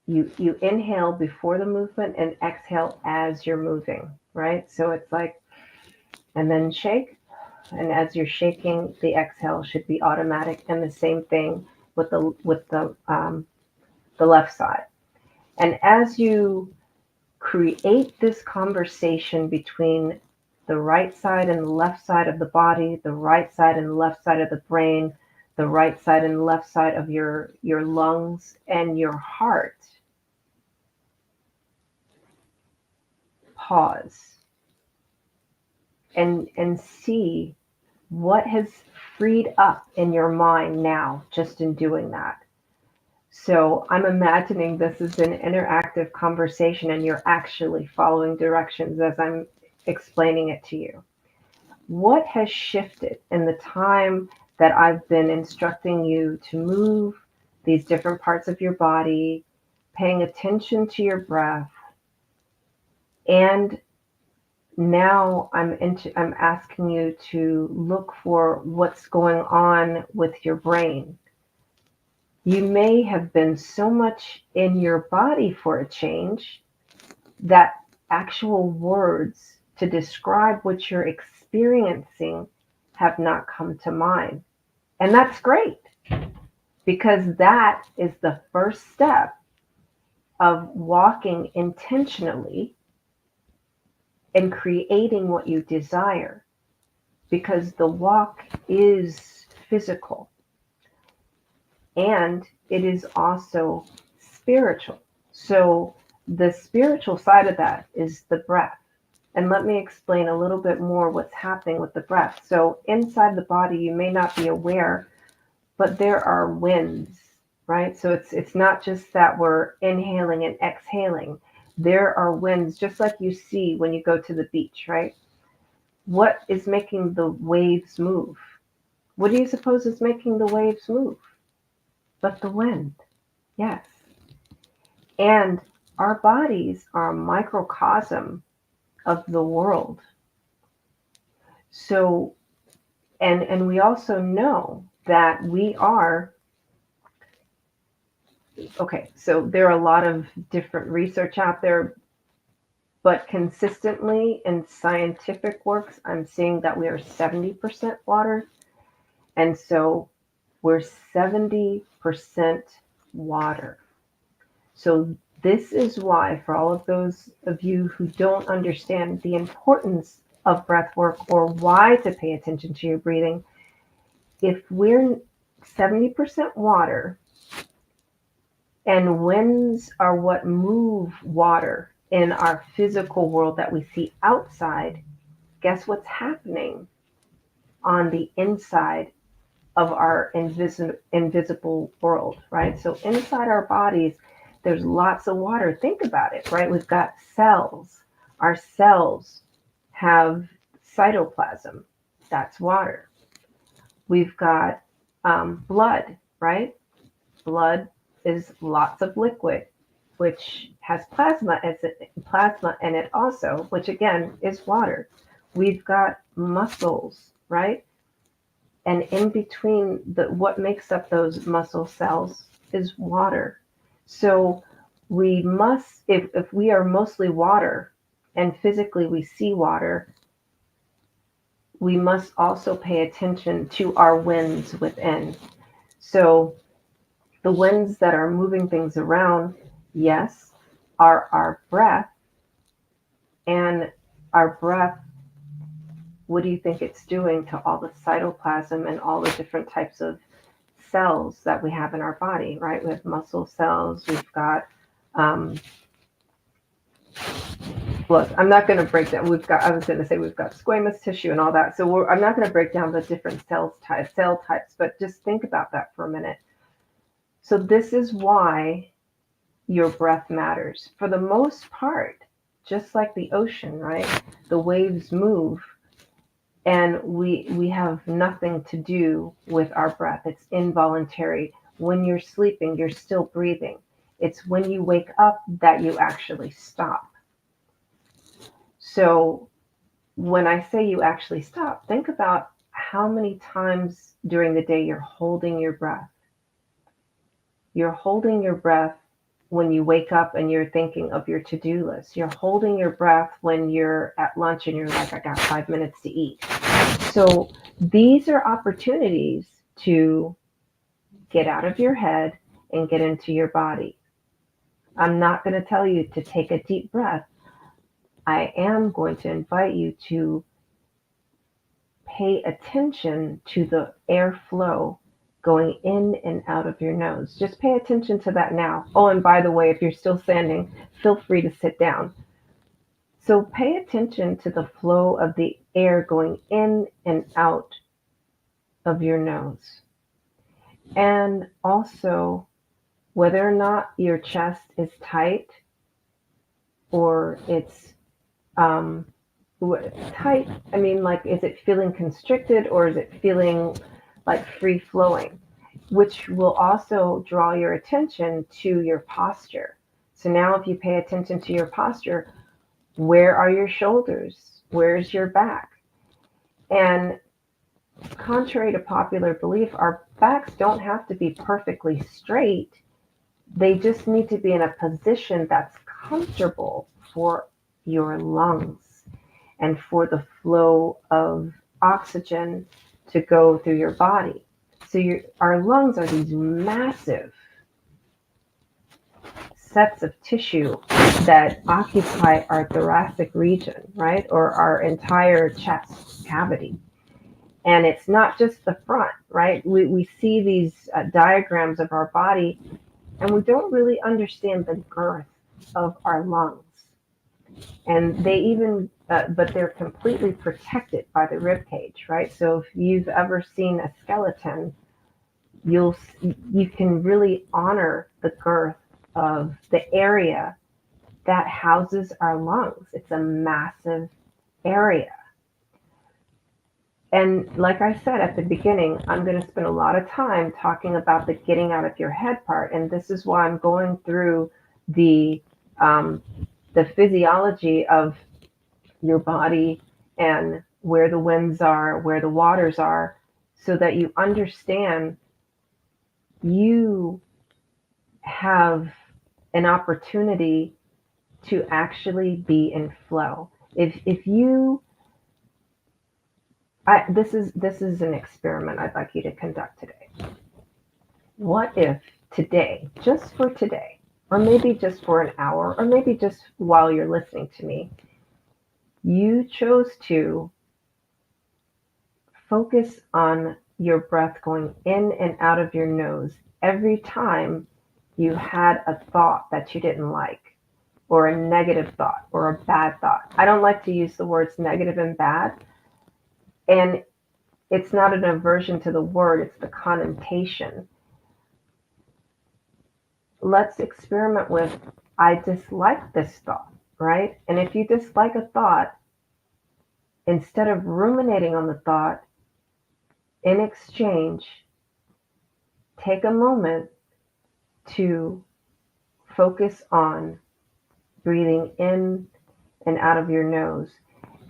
you inhale before the movement and exhale as you're moving, right? So it's like, and then shake. And as you're shaking, the exhale should be automatic. And the same thing with the left side. And as you create this conversation between the right side and the left side of the body, the right side and the left side of the brain, the right side and the left side of your lungs and your heart, pause and see what has freed up in your mind now just in doing that. So I'm imagining this is an interactive conversation and you're actually following directions as I'm explaining it to you. What has shifted in the time that I've been instructing you to move these different parts of your body, paying attention to your breath, and now I'm asking you to look for what's going on with your brain. You may have been so much in your body for a change that actual words to describe what you're experiencing have not come to mind. And that's great, because that is the first step of walking intentionally and creating what you desire, because the walk is physical and it is also spiritual. So The spiritual side of that is the breath. And let me explain a little bit more what's happening with the breath. So inside the body, you may not be aware, but there are winds, right? So it's not just that we're inhaling and exhaling. There are winds, just like you see when you go to the beach, right? What is making the waves move? What do you suppose is making the waves move? But the wind, yes. And our bodies are a microcosm of the world. So, and we also know that we are, okay, so there are a lot of different research out there, but consistently in scientific works, I'm seeing that we are 70% water. And so we're 70% water. So this is why, for all of those of you who don't understand the importance of breath work or why to pay attention to your breathing, if we're 70% water and winds are what move water in our physical world that we see outside, guess what's happening on the inside of our invisible world, right? So inside our bodies, there's lots of water. Think about it, right? We've got cells. Our cells have cytoplasm. That's water. We've got blood, right? Blood is lots of liquid, which has plasma in it also, which again is water. We've got muscles, right? And in between what makes up those muscle cells is water. So we must, if we are mostly water and physically we see water, we must also pay attention to our winds within. So the winds that are moving things around, yes, are our breath. And our breath, what do you think it's doing to all the cytoplasm and all the different types of cells that we have in our body, right? We have muscle cells, we've got, look, I'm not going to break down, I was going to say we've got squamous tissue and all that. So I'm not going to break down the different cell types, but just think about that for a minute. So this is why your breath matters. For the most part, just like the ocean, right? The waves move and we have nothing to do with our breath. It's involuntary. When you're sleeping, you're still breathing. It's when you wake up that you actually stop. So when I say you actually stop, think about how many times during the day you're holding your breath. You're holding your breath when you wake up and you're thinking of your to-do list. You're holding your breath when you're at lunch and you're like, I got 5 minutes to eat. So these are opportunities to get out of your head and get into your body. I'm not going to tell you to take a deep breath. I am going to invite you to pay attention to the airflow going in and out of your nose. Just pay attention to that now. Oh, and by the way, if you're still standing, feel free to sit down. So pay attention to the flow of the air going in and out of your nose. And also whether or not your chest is tight or it's tight. I mean, like, is it feeling constricted or is it feeling like free flowing, which will also draw your attention to your posture. So now if you pay attention to your posture, where are your shoulders? Where's your back? And contrary to popular belief, our backs don't have to be perfectly straight. They just need to be in a position that's comfortable for your lungs and for the flow of oxygen to go through your body. So our lungs are these massive sets of tissue that occupy our thoracic region, right? Or our entire chest cavity. And it's not just the front, right? We see these diagrams of our body and we don't really understand the girth of our lungs. And they even, but they're completely protected by the rib cage, right? So if you've ever seen a skeleton, you can really honor the girth of the area that houses our lungs. It's a massive area. And like I said at the beginning, I'm going to spend a lot of time talking about the getting out of your head part. And this is why I'm going through the physiology of your body and where the winds are, where the waters are, so that you understand you have an opportunity to actually be in flow. If you this is an experiment I'd like you to conduct today. What if today, just for today, or maybe just for an hour, or maybe just while you're listening to me, you chose to focus on your breath going in and out of your nose every time you had a thought that you didn't like, or a negative thought, or a bad thought. I don't like to use the words negative and bad. And it's not an aversion to the word, it's the connotation. Let's experiment with, I dislike this thought, right? And if you dislike a thought, instead of ruminating on the thought, in exchange, take a moment to focus on breathing in and out of your nose.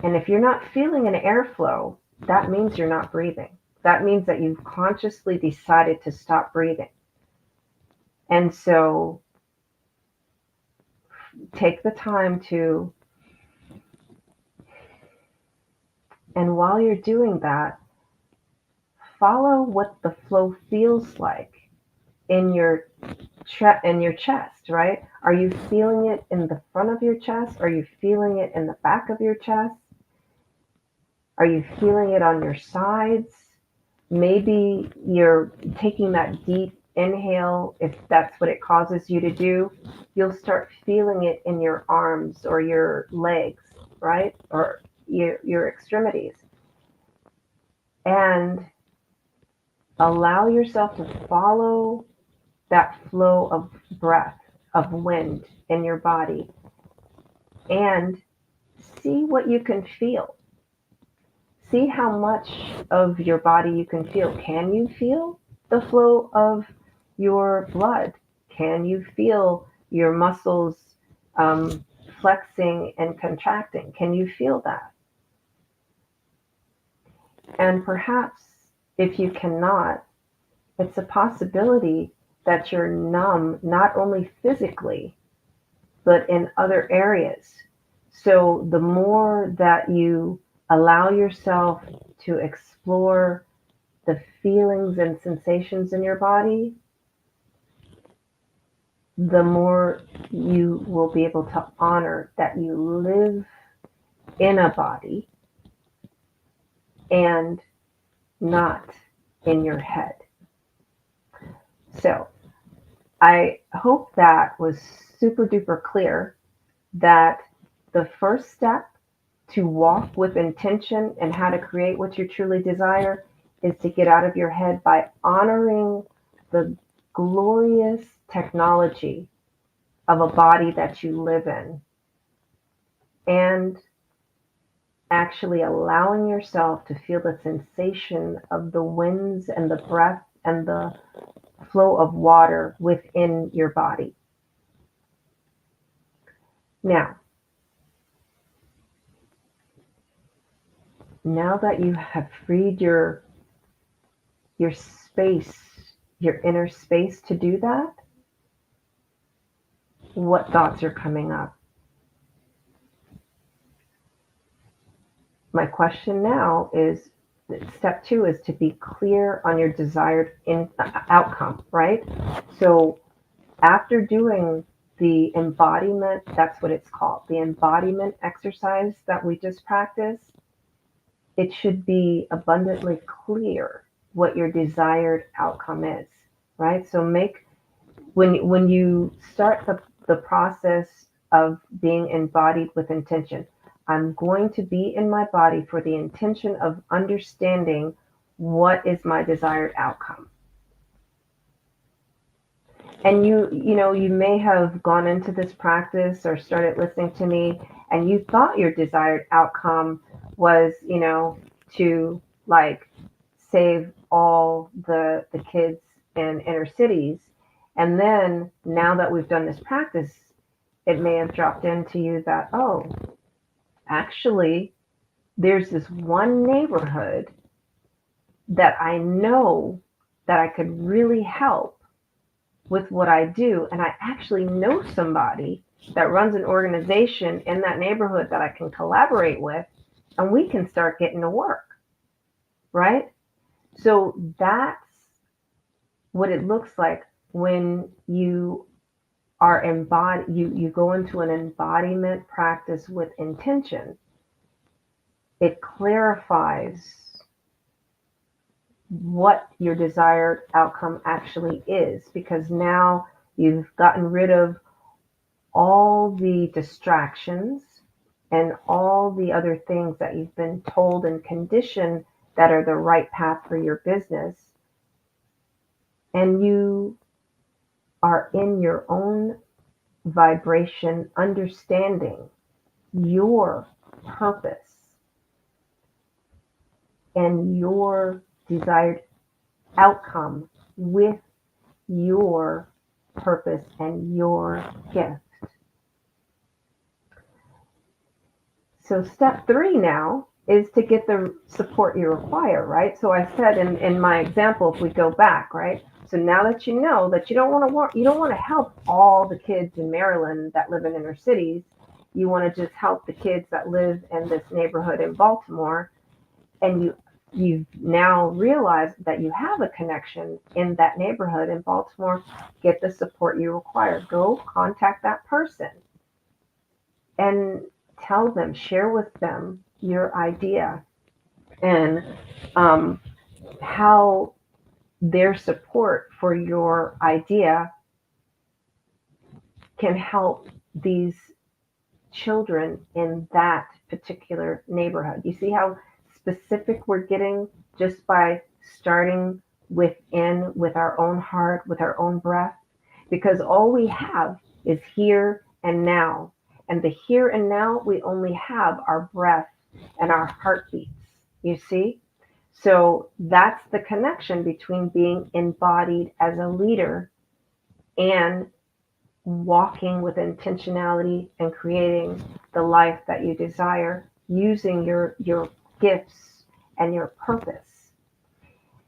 And if you're not feeling an airflow, that means you're not breathing. That means that you've consciously decided to stop breathing. And so take the time to, and while you're doing that, follow what the flow feels like in your chest, right? Are you feeling it in the front of your chest? Are you feeling it in the back of your chest? Are you feeling it on your sides? Maybe you're taking that deep inhale. If that's what it causes you to do, you'll start feeling it in your arms or your legs, right? Or your extremities. And allow yourself to follow that flow of breath, of wind in your body, and see what you can feel. See how much of your body you can feel. Can you feel the flow of your blood? Can you feel your muscles flexing and contracting? Can you feel that? And perhaps if you cannot, it's a possibility that you're numb, not only physically, but in other areas. So the more that you allow yourself to explore the feelings and sensations in your body, the more you will be able to honor that you live in a body and not in your head. So I hope that was super duper clear, that the first step to walk with intention and how to create what you truly desire is to get out of your head by honoring the glorious technology of a body that you live in, and actually allowing yourself to feel the sensation of the winds and the breath and the flow of water within your body. Now that you have freed your space, your inner space to do that, what thoughts are coming up? My question now is, step 2 is to be clear on your desired outcome, right? So after doing the embodiment, that's what it's called, the embodiment exercise that we just practiced, it should be abundantly clear what your desired outcome is, right? So when you start the the process of being embodied with intention. I'm going to be in my body for the intention of understanding what is my desired outcome. And you may have gone into this practice or started listening to me, and you thought your desired outcome was, to like save all the kids in inner cities. And then now that we've done this practice, it may have dropped into you that, oh, actually, there's this one neighborhood that I know that I could really help with what I do. And I actually know somebody that runs an organization in that neighborhood that I can collaborate with, and we can start getting to work, right? So that's what it looks like when you are embodied. You go into an embodiment practice with intention. It clarifies what your desired outcome actually is, because now you've gotten rid of all the distractions and all the other things that you've been told and conditioned that are the right path for your business. And you are in your own vibration, understanding your purpose and your desired outcome with your purpose and your gift. So step 3 now is to get the support you require, right? So I said in my example, if we go back, right? So now that you know that you don't want to help all the kids in Maryland that live in inner cities, you want to just help the kids that live in this neighborhood in Baltimore, and you've now realized that you have a connection in that neighborhood in Baltimore. Get the support you require. Go contact that person and tell them, share with them your idea and how their support for your idea can help these children in that particular neighborhood. You see how specific we're getting just by starting within, with our own heart, with our own breath? Because all we have is here and now. And the here and now, we only have our breath and our heartbeats, you see? So that's the connection between being embodied as a leader and walking with intentionality and creating the life that you desire using your gifts and your purpose.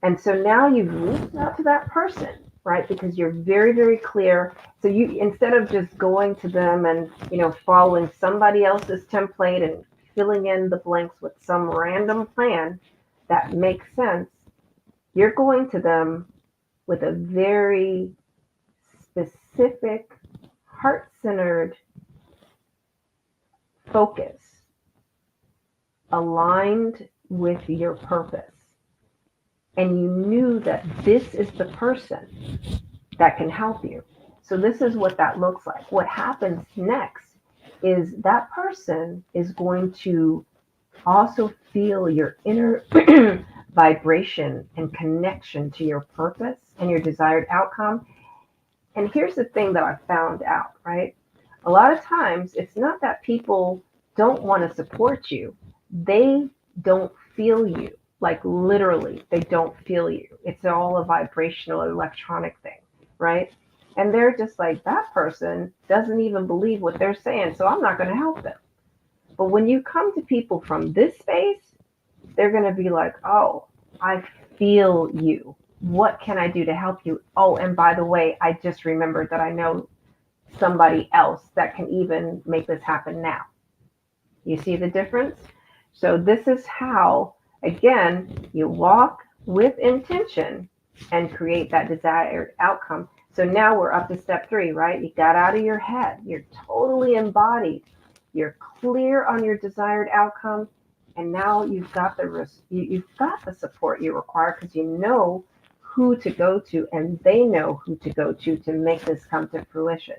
And so now you've reached out to that person, right? Because you're very, very clear. So you, instead of just going to them and, following somebody else's template and filling in the blanks with some random plan that makes sense, you're going to them with a very specific, heart-centered focus aligned with your purpose. And you knew that this is the person that can help you. So this is what that looks like. What happens next is that person is going to also feel your inner vibration and connection to your purpose and your desired outcome. And here's the thing that I found out, right? A lot of times it's not that people don't want to support you. They don't feel you. Like literally, they don't feel you. It's all a vibrational electronic thing, right? And they're just like, that person doesn't even believe what they're saying, so I'm not going to help them. But when you come to people from this space, they're going to be like, oh, I feel you. What can I do to help you? Oh, and by the way, I just remembered that I know somebody else that can even make this happen now. You see the difference? So this is how, again, you walk with intention and create that desired outcome. So now we're up to step 3, right? You got out of your head. You're totally embodied. You're clear on your desired outcome. And now you've got the support you require, because you know who to go to and they know who to go to make this come to fruition.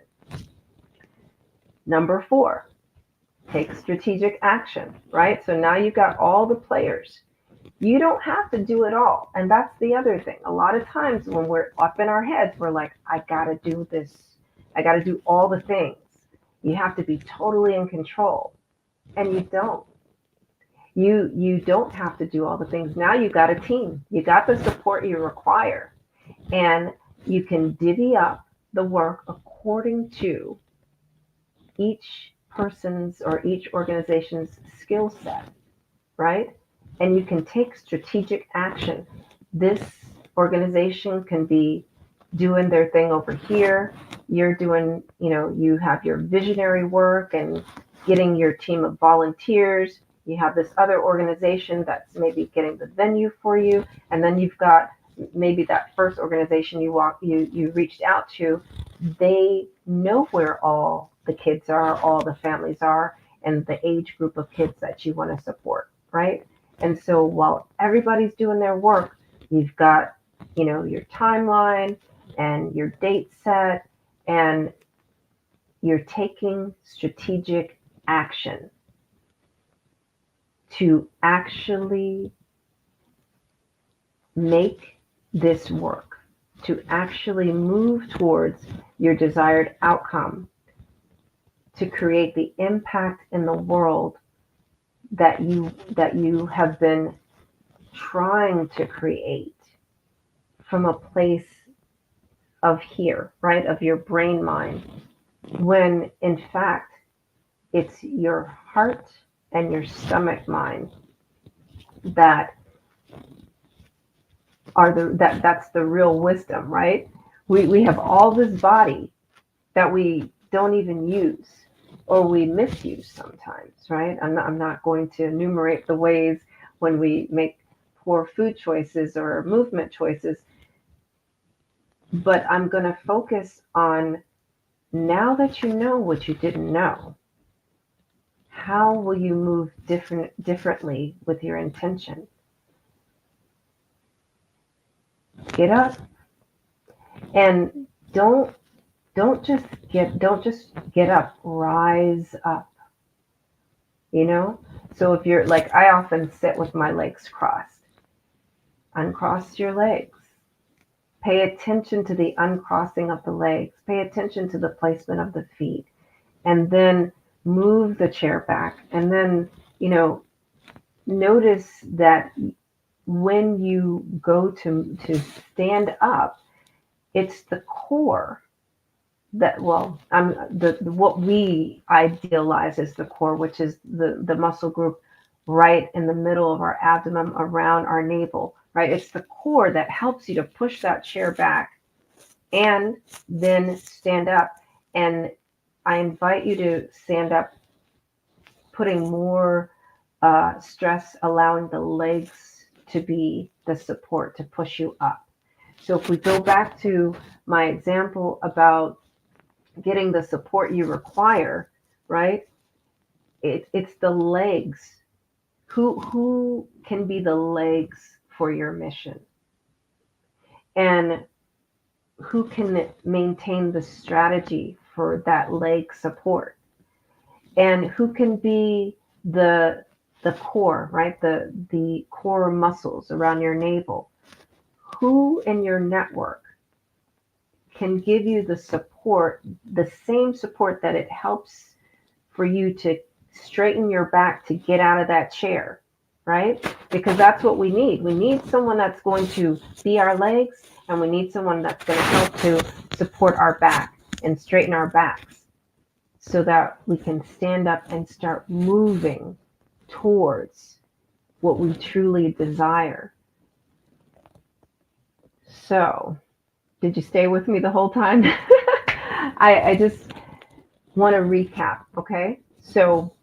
Number 4, take strategic action, right? So now you've got all the players. You don't have to do it all. And that's the other thing. A lot of times when we're up in our heads, we're like, I got to do this. I got to do all the things. You have to be totally in control. And you don't. You don't have to do all the things. Now you got a team. You got the support you require. And you can divvy up the work according to each person's or each organization's skill set, right? And you can take strategic action. This organization can be doing their thing over here. You're doing, you have your visionary work and getting your team of volunteers. You have this other organization that's maybe getting the venue for you. And then you've got maybe that first organization you reached out to. They know where all the kids are, all the families are, and the age group of kids that you want to support, right? And so while everybody's doing their work, you've got, your timeline and your date set, and you're taking strategic action to actually make this work, to actually move towards your desired outcome, to create the impact in the world that you have been trying to create from a place of here, right? Of your brain mind, when in fact it's your heart and your stomach mind that are that's the real wisdom, right? We have all this body that we don't even use, or we misuse sometimes, right? I'm not going to enumerate the ways when we make poor food choices or movement choices, but I'm going to focus on, now that you know what you didn't know, how will you move differently with your intention? Get up and don't just get up, rise up. So if you're like, I often sit with my legs crossed. Uncross your legs. Pay attention to the uncrossing of the legs. Pay attention to the placement of the feet. And then move the chair back. And then, notice that when you go to stand up, it's the core that, what we idealize as the core, which is the muscle group right in the middle of our abdomen around our navel, right? It's the core that helps you to push that chair back and then stand up. And I invite you to stand up, putting more stress, allowing the legs to be the support to push you up. So if we go back to my example about getting the support you require, right? It's the legs. Who can be the legs for your mission? And who can maintain the strategy for that leg support? And who can be the core, right? The core muscles around your navel. Who in your network can give you the support, the same support that it helps for you to straighten your back to get out of that chair, right? Because that's what we need. We need someone that's going to be our legs, and we need someone that's going to help to support our back and straighten our backs so that we can stand up and start moving towards what we truly desire. So, did you stay with me the whole time? I just want to recap, okay? So,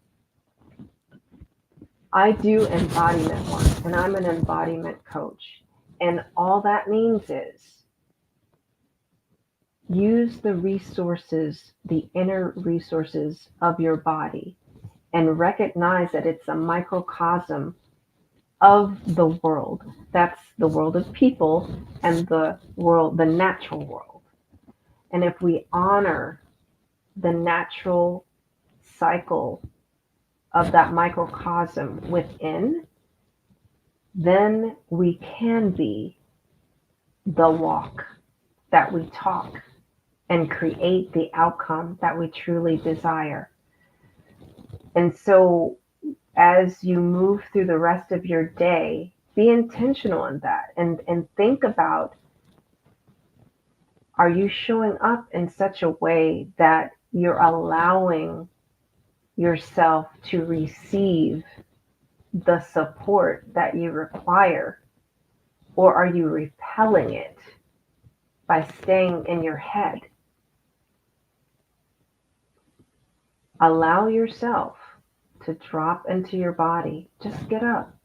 I do embodiment work, and I'm an embodiment coach. And all that means is use the resources, the inner resources of your body, and recognize that it's a microcosm of the world. That's the world of people and the world, the natural world. And if we honor the natural cycle of that microcosm within, then we can be the walk that we talk and create the outcome that we truly desire. And so as you move through the rest of your day, be intentional in that and think about, are you showing up in such a way that you're allowing yourself to receive the support that you require? Or are you repelling it by staying in your head? Allow yourself to drop into your body. Just get up.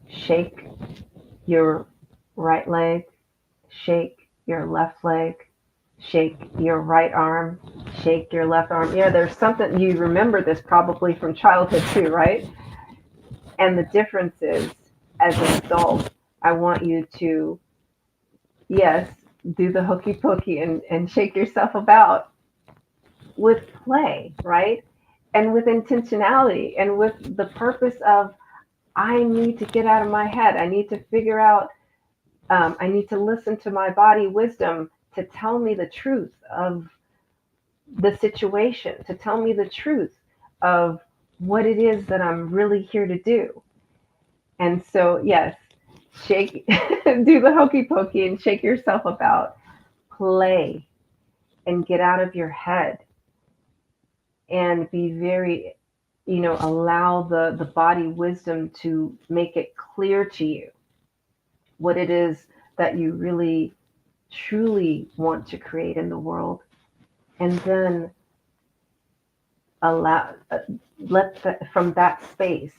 Shake your right leg. Shake your left leg. Shake your right arm. Shake your left arm. Yeah, there's something, you remember this probably from childhood too, right? And the difference is, as an adult, I want you to, yes, do the hokey pokey and shake yourself about with play, right? And with intentionality and with the purpose of, I need to get out of my head. I need to figure out, I need to listen to my body wisdom to tell me the truth of the situation, to tell me the truth of what it is that I'm really here to do. And so, yes, shake, do the hokey pokey and shake yourself about, play, and get out of your head and be very, allow the body wisdom to make it clear to you what it is that you really, truly want to create in the world. And then from that space,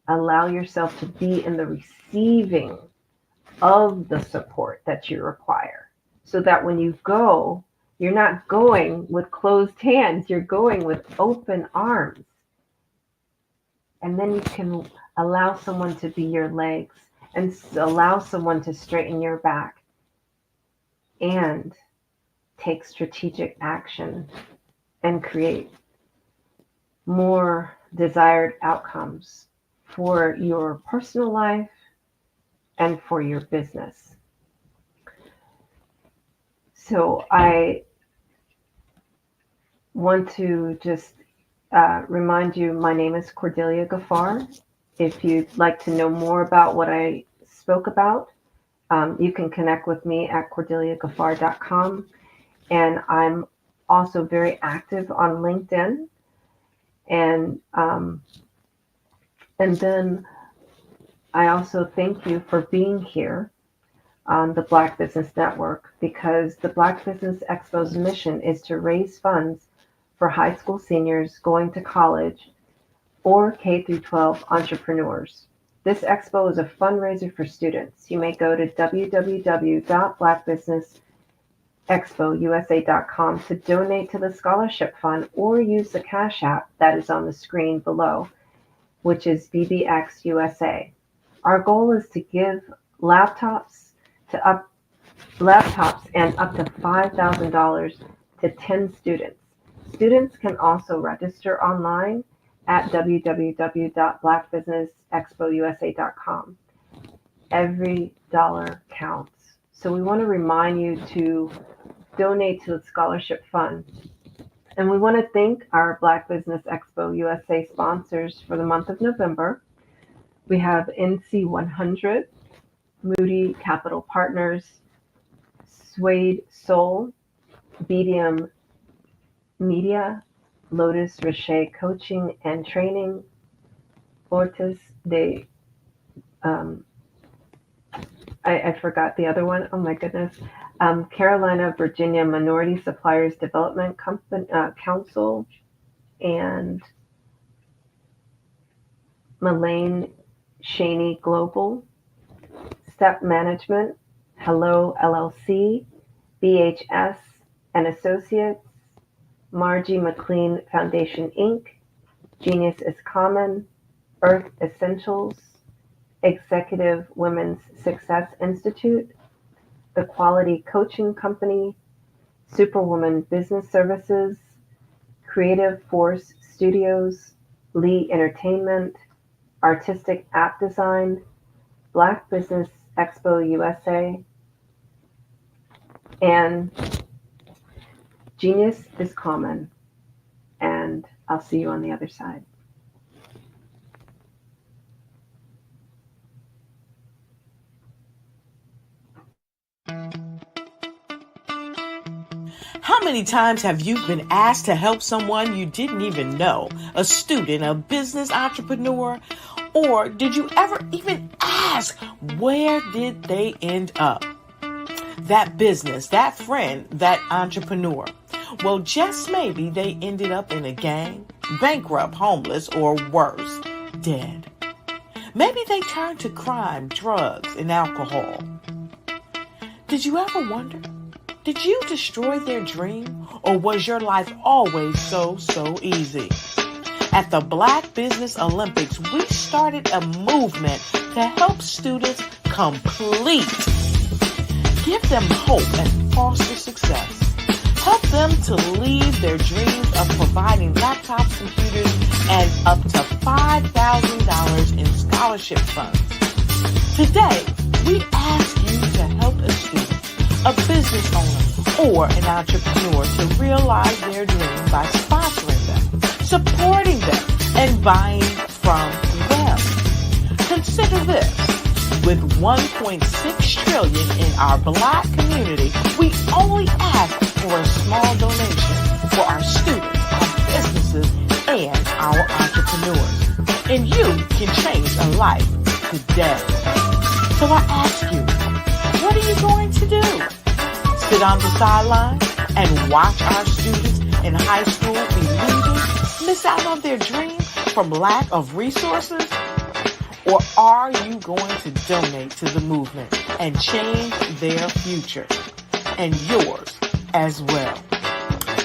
allow yourself to be in the receiving of the support that you require, so that when you go, you're not going with closed hands, you're going with open arms. And then you can allow someone to be your legs and allow someone to straighten your back and take strategic action and create more desired outcomes for your personal life and for your business. So I want to just remind you, my name is Cordelia Gaffar. If you'd like to know more about what I spoke about, you can connect with me at cordeliagaffar.com. And I'm also very active on LinkedIn. And then I also thank you for being here on the Black Business Network, because the Black Business Expo's mission is to raise funds for high school seniors going to college or K through 12 entrepreneurs. This expo is a fundraiser for students. You may go to www.blackbusinessexpousa.com to donate to the scholarship fund, or use the Cash App that is on the screen below, which is BBX USA. Our goal is to give laptops and up to $5,000 to 10 students. Students can also register online at www.blackbusinessexpousa.com. Every dollar counts. So we want to remind you to donate to the scholarship fund. And we want to thank our Black Business Expo USA sponsors for the month of November. We have NC 100, Moody Capital Partners, Suede Soul, BDM Media, Lotus Richey Coaching and Training, Ortiz de, I forgot the other one. Oh my goodness. Carolina, Virginia Minority Suppliers Development Council, and Mullane Shaney Global, Step Management, Hello LLC, BHS and Associates, Margie McLean Foundation Inc., Genius is Common, Earth Essentials, Executive Women's Success Institute, The Quality Coaching Company, Superwoman Business Services, Creative Force Studios, Lee Entertainment, Artistic App Design, Black Business Expo USA, and Genius is Common. And I'll see you on the other side. How many times have you been asked to help someone you didn't even know, a student, a business entrepreneur, or did you ever even ask, where did they end up? That business, that friend, that entrepreneur. Well, just maybe they ended up in a gang, bankrupt, homeless, or worse, dead. Maybe they turned to crime, drugs, and alcohol. Did you ever wonder? Did you destroy their dream, or was your life always so easy? At the Black Business Olympics, we started a movement to help students complete. Give them hope and foster success. Help them to leave their dreams of providing laptops, computers, and up to $5,000 in scholarship funds. Today, we ask you to help a student, a business owner, or an entrepreneur to realize their dream by sponsoring them, supporting them, and buying from them. Consider this. With $1.6 trillion in our Black community, we only ask for a small donation for our students, our businesses, and our entrepreneurs. And you can change a life today. So I ask you, what are you going to do? Sit on the sideline and watch our students in high school be losers, miss out on their dream from lack of resources? Or are you going to donate to the movement and change their future and yours as well?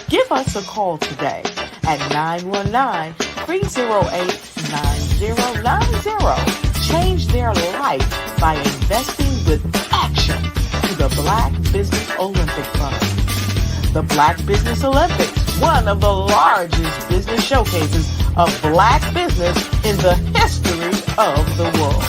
Give us a call today at 919-308-9090. Change their life by investing with action to the Black Business Olympic Fund. The Black Business Olympics, one of the largest business showcases of Black business in the history of the world.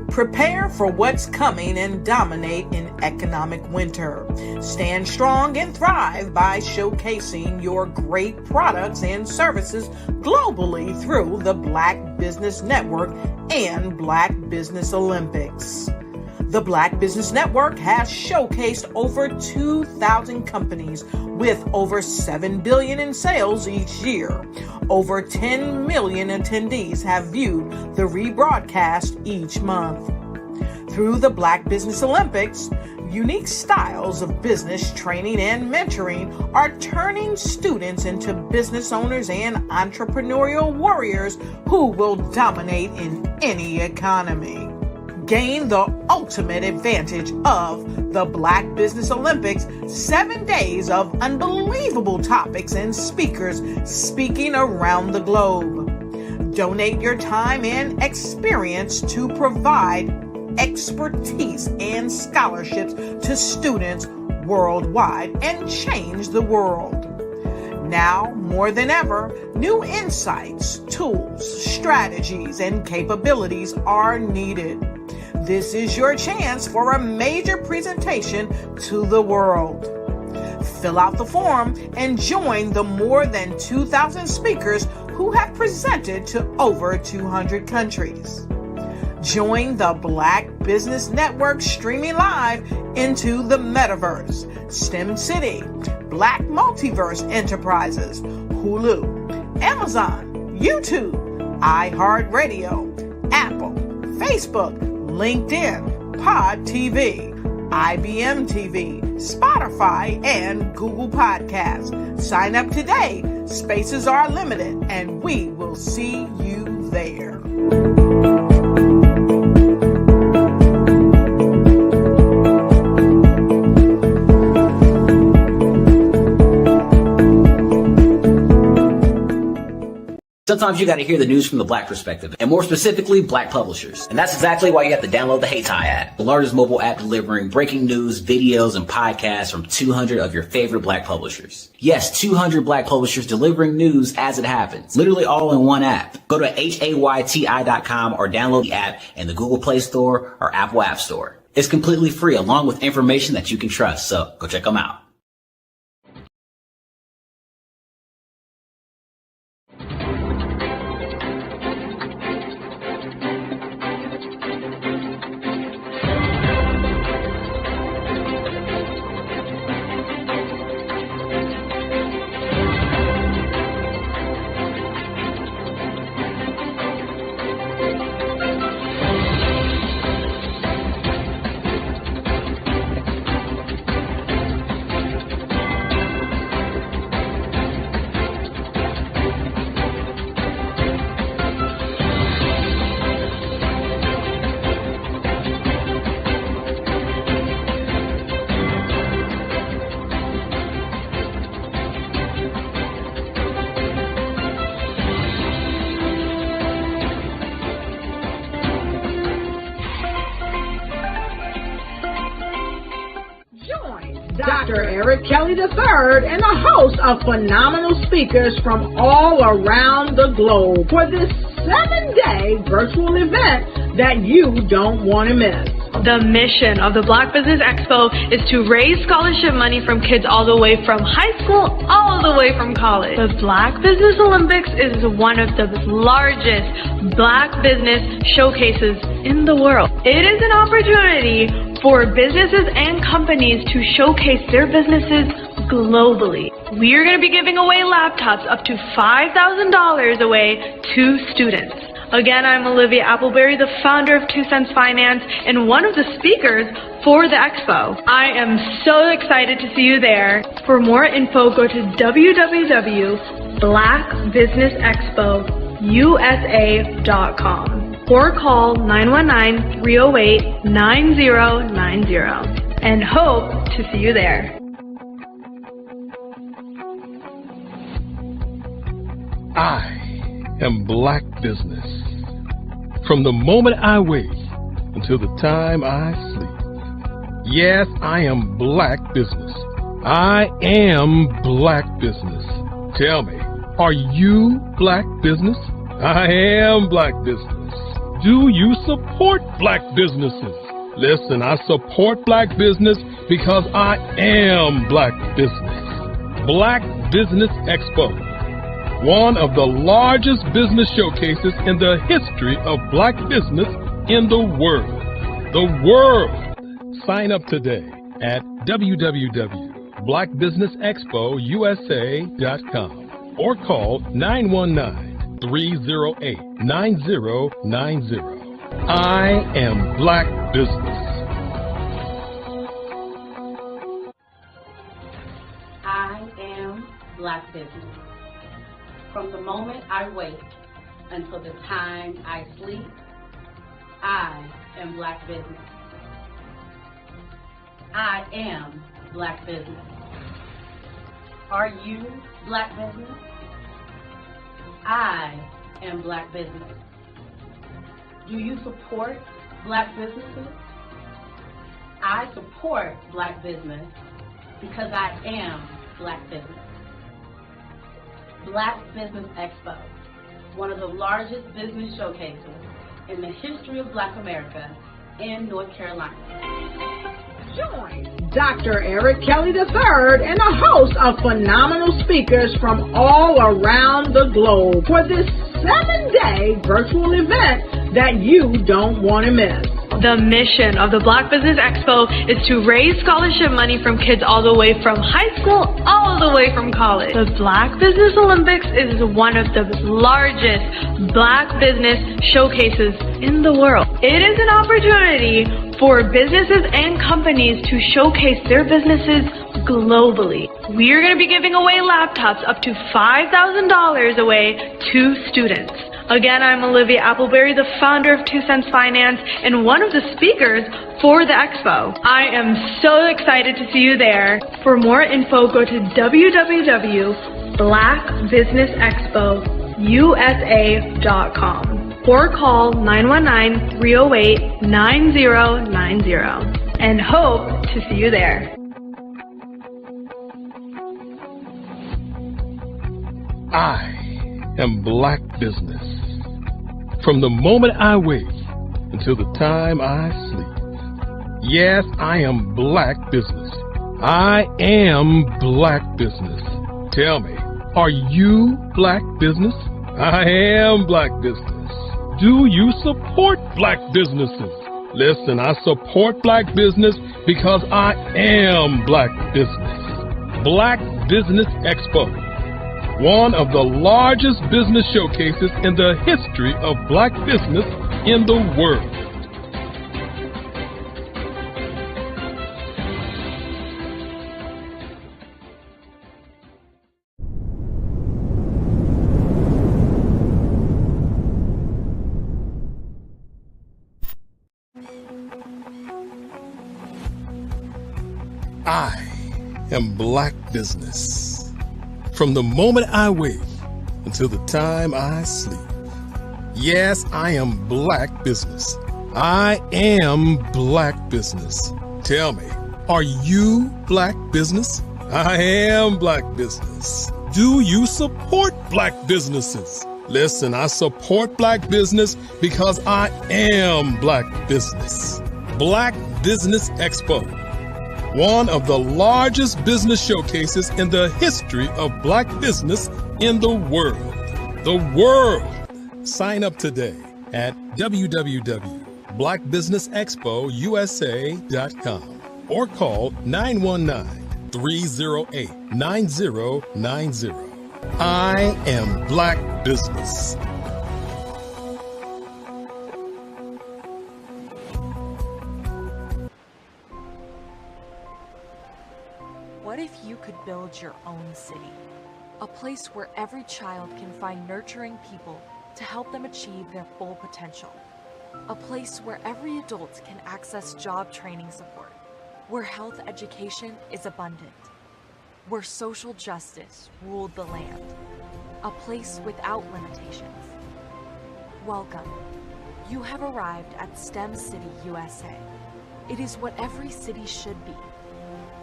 Prepare for what's coming and dominate in economic winter. Stand strong and thrive by showcasing your great products and services globally through the Black Business Network and Black Business Olympics. The Black Business Network has showcased over 2,000 companies with over $7 billion in sales each year. Over 10 million attendees have viewed the rebroadcast each month. Through the Black Business Olympics, unique styles of business training and mentoring are turning students into business owners and entrepreneurial warriors who will dominate in any economy. Gain the ultimate advantage of the Black Business Olympics, 7 days of unbelievable topics and speakers speaking around the globe. Donate your time and experience to provide expertise and scholarships to students worldwide and change the world. Now, more than ever, new insights, tools, strategies, and capabilities are needed. This is your chance for a major presentation to the world. Fill out the form and join the more than 2,000 speakers who have presented to over 200 countries. Join the Black Business Network streaming live into the Metaverse, STEM City, Black Multiverse Enterprises, Hulu, Amazon, YouTube, iHeartRadio, Apple, Facebook, LinkedIn, Pod TV, IBM TV, Spotify, and Google Podcasts. Sign up today. Spaces are limited, and we will see you there. Sometimes you got to hear the news from the Black perspective, and more specifically, Black publishers. And that's exactly why you have to download the Hey Tie app, the largest mobile app delivering breaking news, videos, and podcasts from 200 of your favorite Black publishers. Yes, 200 Black publishers delivering news as it happens, literally all in one app. Go to HAYTI.com or download the app in the Google Play Store or Apple App Store. It's completely free, along with information that you can trust, so go check them out. Dr. Eric Kelly III and a host of phenomenal speakers from all around the globe for this 7-day virtual event that you don't want to miss. The mission of the Black Business Expo is to raise scholarship money from kids all the way from high school, all the way from college. The Black Business Olympics is one of the largest Black business showcases in the world. It is an opportunity for businesses and companies to showcase their businesses globally. We are going to be giving away laptops up to $5,000 away to students. Again, I'm Olivia Appleberry, the founder of 2 Cents Finance and one of the speakers for the expo. I am so excited to see you there. For more info, go to www.blackbusinessexpousa.com or call 919-308-9090 and hope to see you there. I am Black Business. From the moment I wake until the time I sleep. Yes, I am Black Business. I am Black Business. Tell me, are you Black Business? I am Black Business. Do you support Black businesses? Listen, I support Black business because I am Black Business. Black Business Expo, one of the largest business showcases in the history of Black business in the world. The world! Sign up today at www.blackbusinessexpousa.com or call 919-308-9090. I am Black Business. I am Black Business. From the moment I wake until the time I sleep, I am Black Business. I am Black Business. Are you Black Business? I am Black Business. Do you support Black businesses? I support Black business because I am Black Business. Black Business Expo, one of the largest business showcases in the history of Black America in North Carolina. Join Dr. Eric Kelly III and a host of phenomenal speakers from all around the globe for this 7-day virtual event that you don't want to miss. The mission of the Black Business Expo is to raise scholarship money from kids all the way from high school, all the way from college. The Black Business Olympics is one of the largest Black business showcases in the world. It is an opportunity for businesses and companies to showcase their businesses globally. We are going to be giving away laptops up to $5,000 away to students. Again, I'm Olivia Appleberry, the founder of 2 Cents Finance and one of the speakers for the expo. I am so excited to see you there. For more info, go to www.blackbusinessexpousa.com blackbusinessusa.com or call 919-308-9090 and hope to see you there. I am Black Business. From the moment I wake until the time I sleep. Yes, I am Black Business. I am Black Business. Tell me, are you Black Business? I am Black Business. Do you support Black businesses? Listen, I support Black business because I am Black Business. Black Business Expo, one of the largest business showcases in the history of Black business in the world. I am Black Business. From the moment I wake until the time I sleep. Yes, I am Black Business. I am Black Business. Tell me, are you Black Business? I am Black Business. Do you support Black businesses? Listen, I support Black business because I am Black Business. Black Business Expo, one of the largest business showcases in the history of Black business in the world. The world! Sign up today at www.blackbusinessexpousa.com or call 919-308-9090. I am Black Business. What if you could build your own city? A place where every child can find nurturing people to help them achieve their full potential. A place where every adult can access job training support, where health education is abundant, where social justice ruled the land. A place without limitations. Welcome. You have arrived at STEM City USA. It is what every city should be.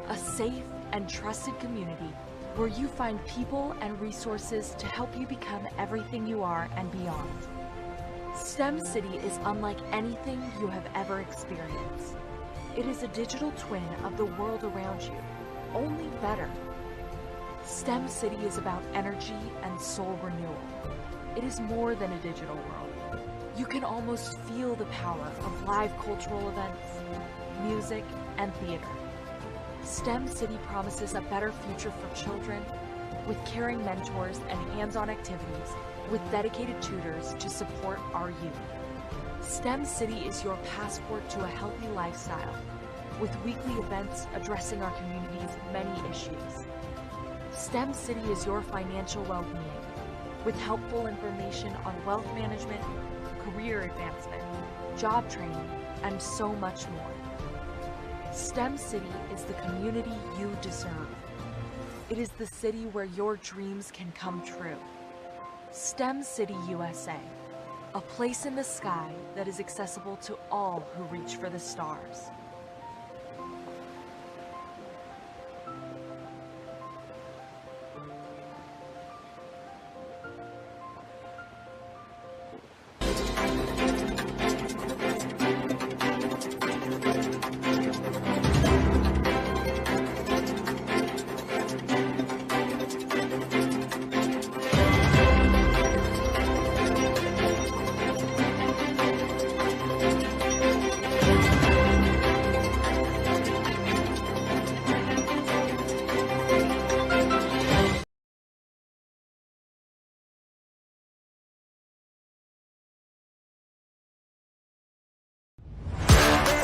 A safe and trusted community where you find people and resources to help you become everything you are and beyond. STEM City is unlike anything you have ever experienced. It is a digital twin of the world around you, only better. STEM City is about energy and soul renewal. It is more than a digital world. You can almost feel the power of live cultural events, music, and theater. STEM City promises a better future for children with caring mentors and hands-on activities with dedicated tutors to support our youth. STEM City is your passport to a healthy lifestyle with weekly events addressing our community's many issues. STEM City is your financial well-being with helpful information on wealth management, career advancement, job training, and so much more. STEM City is the community you deserve. It is the city where your dreams can come true. STEM City USA, a place in the sky that is accessible to all who reach for the stars.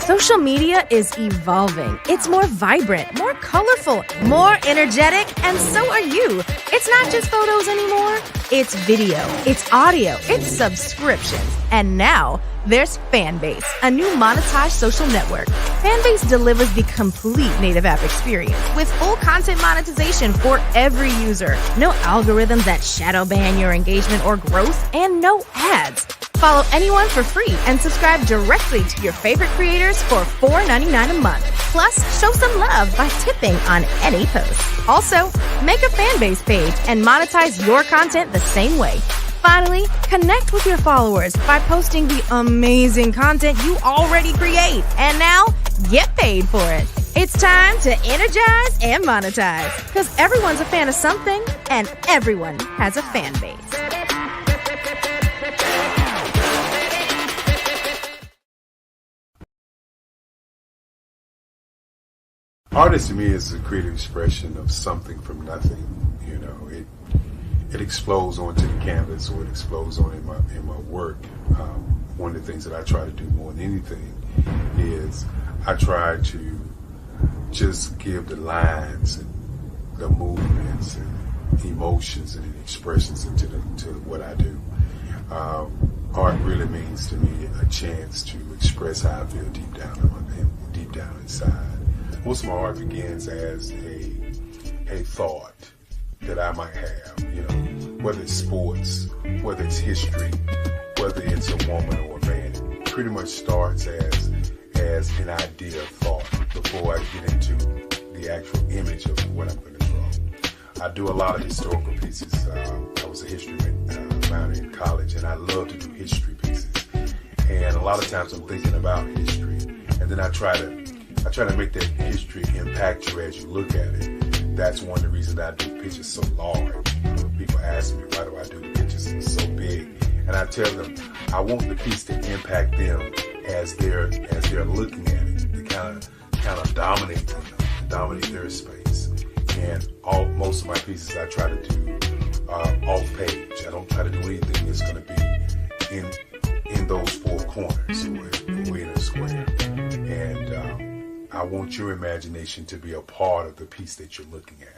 Social media is evolving. It's more vibrant, more colorful, more energetic, and so are you. It's not just photos anymore. It's video, it's audio, it's subscriptions. And now there's Fanbase, a new monetized social network. Fanbase delivers the complete native app experience with full content monetization for every user. No algorithms that shadow ban your engagement or growth, and no ads. Follow anyone for free and subscribe directly to your favorite creators for $4.99 a month. Plus, show some love by tipping on any post. Also, make a Fanbase page and monetize your content the same way. Finally, connect with your followers by posting the amazing content you already create. And now, get paid for it. It's time to energize and monetize. Because everyone's a fan of something, and everyone has a fan base. Artist to me is a creative expression of something from nothing. You know, it explodes onto the canvas, or it explodes on in my work. One of the things that I try to do more than anything is I try to just give the lines and the movements and emotions and expressions into what I do. Art really means to me a chance to express how I feel deep down inside. Most of my art begins as a thought that I might have, you know, whether it's sports, whether it's history, whether it's a woman or a man. It pretty much starts as an idea of thought before I get into the actual image of what I'm going to draw. I do a lot of historical pieces. I was a history minor in college, and I love to do history pieces. And a lot of times I'm thinking about history, and then I try to make that history impact you as you look at it. That's one of the reasons that I do pictures so large. You know, people ask me, why do I do the pictures so big? And I tell them, I want the piece to impact them as they're looking at it, to kind of dominate them, dominate their space. And most of my pieces I try to do off page. I don't try to do anything that's going to be in those four corners or in a square. And I want your imagination to be a part of the piece that you're looking at.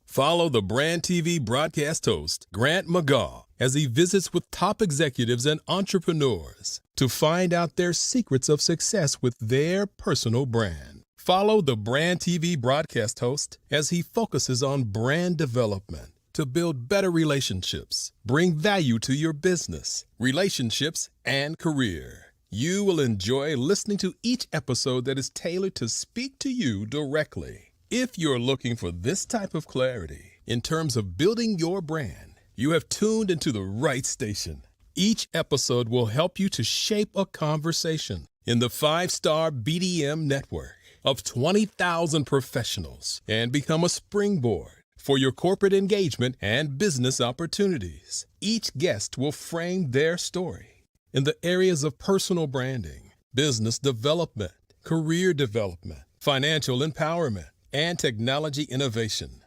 Follow the Brand TV broadcast host, Grant McGaw, as he visits with top executives and entrepreneurs to find out their secrets of success with their personal brand. Follow the Brand TV broadcast host as he focuses on brand development to build better relationships, bring value to your business, relationships, and career. You will enjoy listening to each episode that is tailored to speak to you directly. If you're looking for this type of clarity in terms of building your brand, you have tuned into the right station. Each episode will help you to shape a conversation in the 5-star BDM network of 20,000 professionals and become a springboard for your corporate engagement and business opportunities. Each guest will frame their story in the areas of personal branding, business development, career development, financial empowerment, and technology innovation.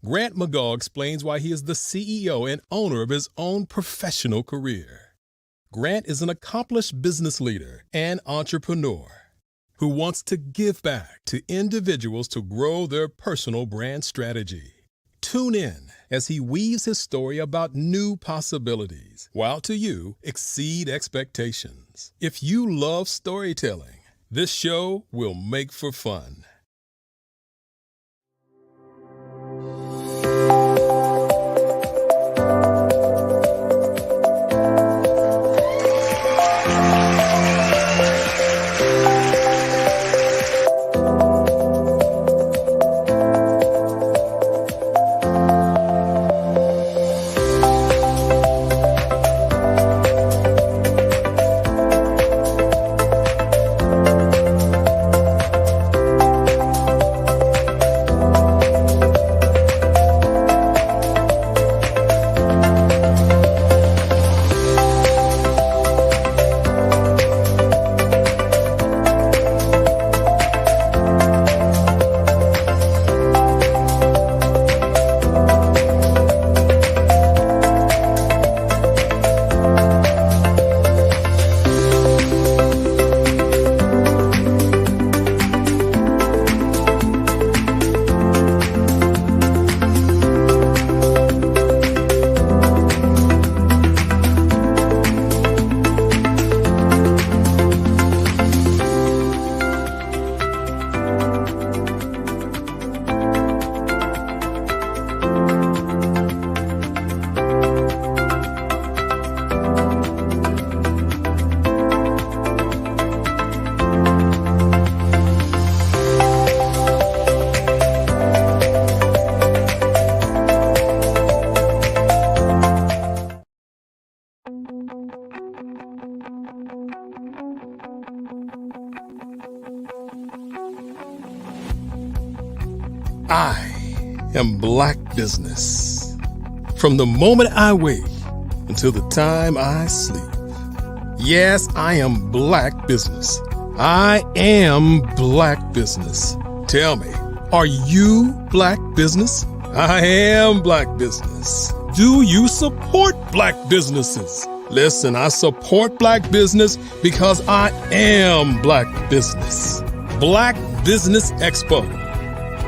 Grant McGaw explains why he is the CEO and owner of his own professional career. Grant is an accomplished business leader and entrepreneur who wants to give back to individuals to grow their personal brand strategy. Tune in as he weaves his story about new possibilities, while to you exceed expectations. If you love storytelling, this show will make for fun. I am Black Business. From the moment I wake until the time I sleep. Yes, I am Black Business. I am Black Business. Tell me, are you Black Business? I am Black Business. Do you support Black businesses? Listen, I support Black business because I am Black Business. Black Business Expo,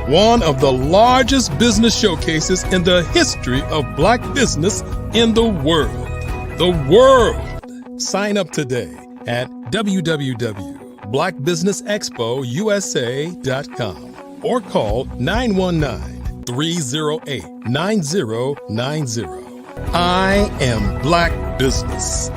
one of the largest business showcases in the history of Black business in the world. The world! Sign up today at www.blackbusinessexpousa.com or call 919-308-9090. I am Black Business.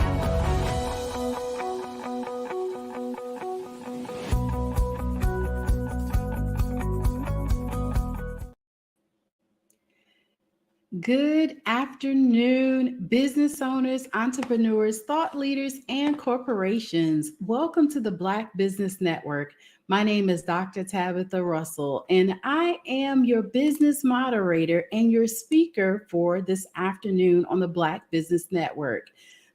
Good afternoon, business owners, entrepreneurs, thought leaders, and corporations. Welcome to the Black Business Network. My name is Dr. Tabitha Russell, and I am your business moderator and your speaker for this afternoon on the Black Business Network.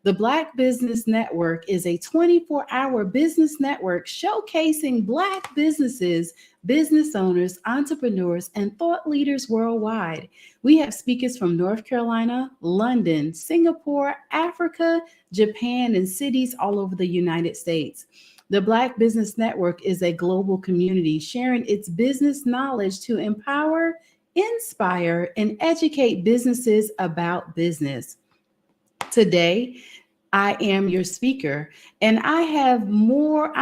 The Black Business Network is a 24-hour business network showcasing Black businesses, business owners, entrepreneurs, and thought leaders worldwide. We have speakers from North Carolina, London, Singapore, Africa, Japan, and cities all over the United States. The Black Business Network is a global community sharing its business knowledge to empower, inspire, and educate businesses about business. Today, I am your speaker, and I am more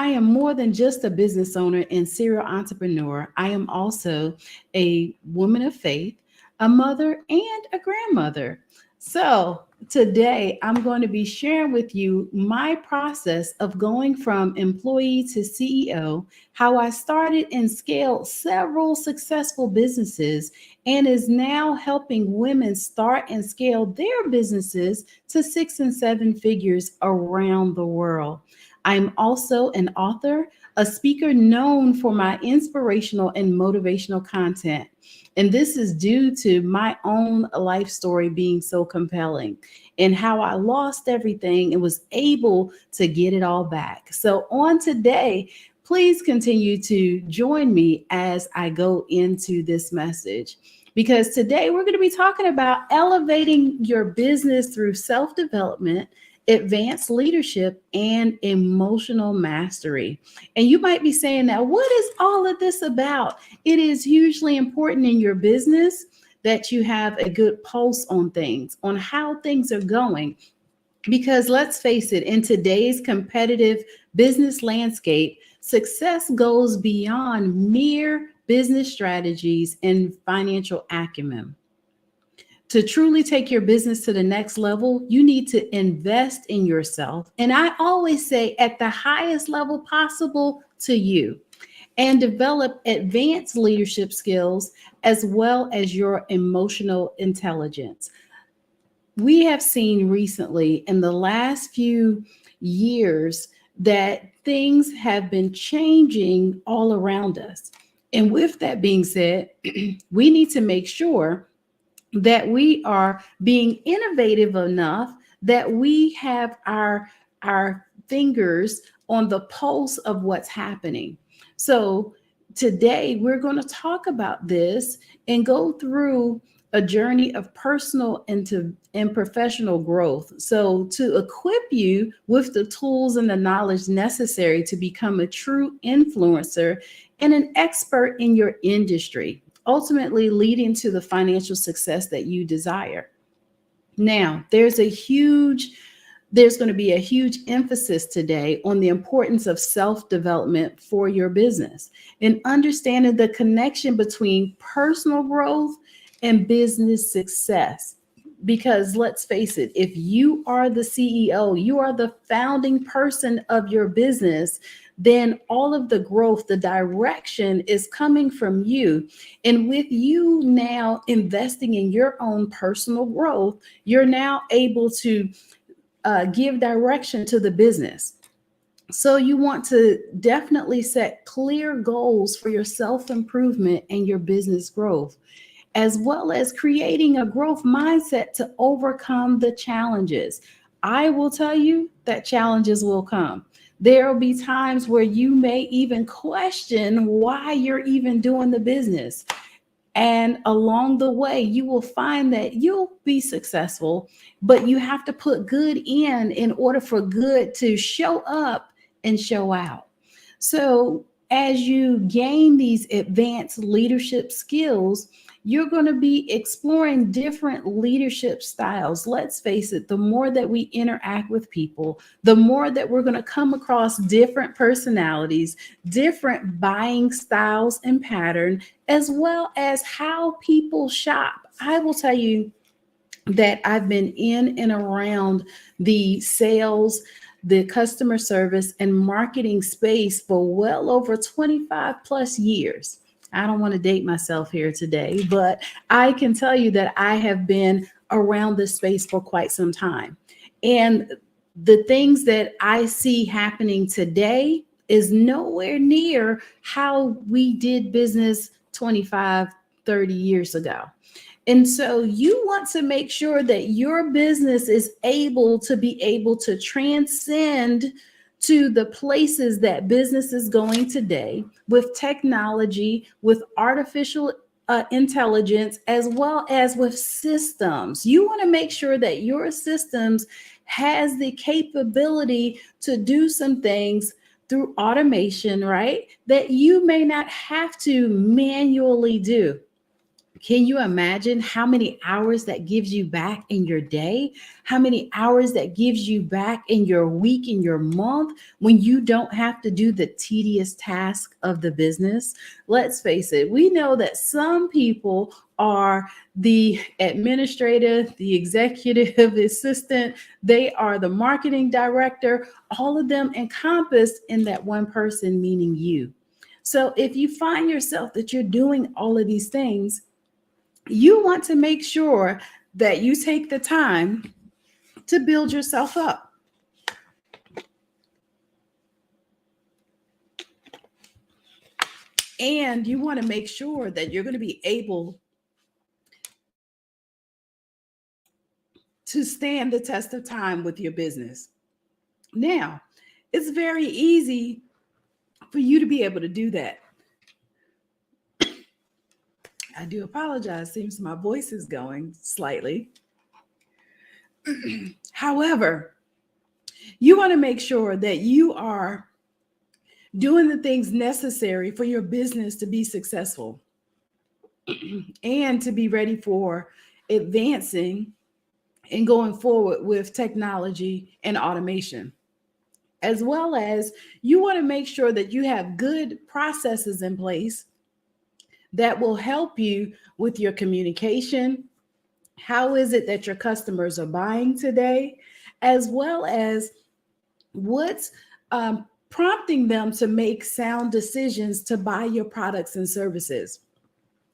than just a business owner and serial entrepreneur. I am also a woman of faith, a mother, and a grandmother. So today I'm going to be sharing with you my process of going from employee to CEO, how I started and scaled several successful businesses and is now helping women start and scale their businesses to 6 and 7 figures around the world. I'm also an author, a speaker known for my inspirational and motivational content. And this is due to my own life story being so compelling and how I lost everything and was able to get it all back. So on today, please continue to join me as I go into this message, because today we're going to be talking about elevating your business through self-development, advanced leadership, and emotional mastery. And you might be saying, now, what is all of this about? It is hugely important in your business that you have a good pulse on things, on how things are going. Because let's face it, in today's competitive business landscape, success goes beyond mere business strategies and financial acumen. To truly take your business to the next level, you need to invest in yourself. And I always say at the highest level possible to you, and develop advanced leadership skills as well as your emotional intelligence. We have seen recently in the last few years that things have been changing all around us. And with that being said, we need to make sure that we are being innovative enough that we have our fingers on the pulse of what's happening. So today we're going to talk about this and go through a journey of personal and professional growth. So to equip you with the tools and the knowledge necessary to become a true influencer and an expert in your industry, ultimately leading to the financial success that you desire. Now, there's going to be a huge emphasis today on the importance of self-development for your business and understanding the connection between personal growth and business success. Because let's face it, if you are the CEO, you are the founding person of your business, then all of the growth, the direction is coming from you. And with you now investing in your own personal growth, you're now able to give direction to the business. So you want to definitely set clear goals for your self-improvement and your business growth, as well as creating a growth mindset to overcome the challenges. I will tell you that challenges will come. There will be times where you may even question why you're even doing the business. And along the way, you will find that you'll be successful, but you have to put good in order for good to show up and show out. So as you gain these advanced leadership skills, you're going to be exploring different leadership styles. Let's face it, the more that we interact with people, the more that we're going to come across different personalities, different buying styles and pattern, as well as how people shop. I will tell you that I've been in and around the sales, the customer service, and marketing space for well over 25 plus years. I don't want to date myself here today, but I can tell you that I have been around this space for quite some time. And the things that I see happening today is nowhere near how we did business 25, 30 years ago. And so you want to make sure that your business is able to transcend to the places that business is going today with technology, with artificial intelligence, as well as with systems. You want to make sure that your systems has the capability to do some things through automation, right? That you may not have to manually do. Can you imagine how many hours that gives you back in your day? How many hours that gives you back in your week, in your month, when you don't have to do the tedious task of the business? Let's face it, we know that some people are the administrator, the executive assistant, they are the marketing director, all of them encompassed in that one person, meaning you. So if you find yourself that you're doing all of these things, you want to make sure that you take the time to build yourself up. And you want to make sure that you're going to be able to stand the test of time with your business. Now, it's very easy for you to be able to do that. I do apologize. Seems my voice is going slightly. However, you want to make sure that you are doing the things necessary for your business to be successful and to be ready for advancing and going forward with technology and automation. As well as you want to make sure that you have good processes in place that will help you with your communication. How is it that your customers are buying today? As well as what's prompting them to make sound decisions to buy your products and services.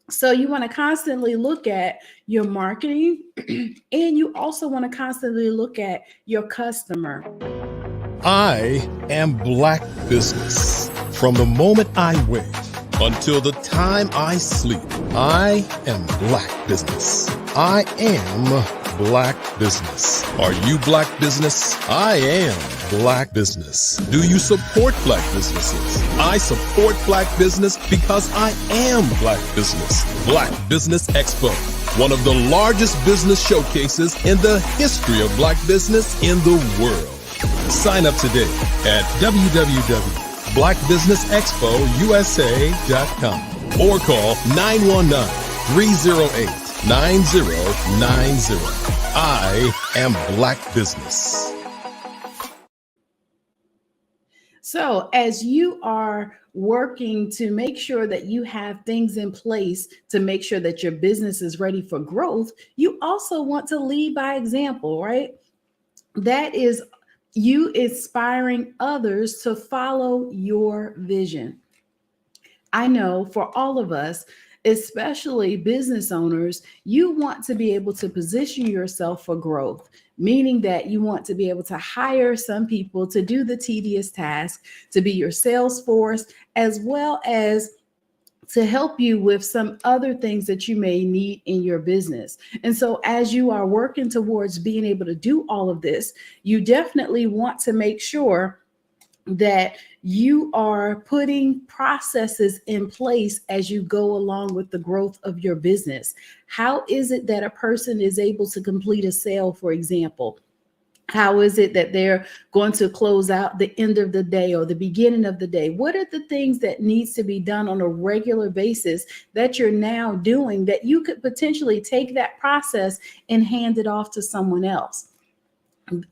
So you want to constantly look at your marketing and you also want to constantly look at your customer. I am Black Business. From the moment I wake until the time I sleep, I am Black Business. I am Black Business. Are you Black Business? I am Black Business. Do you support Black businesses? I support Black business because I am Black Business. Black Business Expo, one of the largest business showcases in the history of Black business in the world. Sign up today at www.blackbusinessexpousa.com or call 919-308-9090. I am Black Business. So as you are working to make sure that you have things in place to make sure that your business is ready for growth, you also want to lead by example, right? That is you inspiring others to follow your vision. I know for all of us, especially business owners, you want to be able to position yourself for growth, meaning that you want to be able to hire some people to do the tedious task, to be your sales force, as well as to help you with some other things that you may need in your business. And so as you are working towards being able to do all of this, you definitely want to make sure that you are putting processes in place as you go along with the growth of your business. How is it that a person is able to complete a sale, for example? How is it that they're going to close out the end of the day or the beginning of the day? What are the things that needs to be done on a regular basis that you're now doing that you could potentially take that process and hand it off to someone else?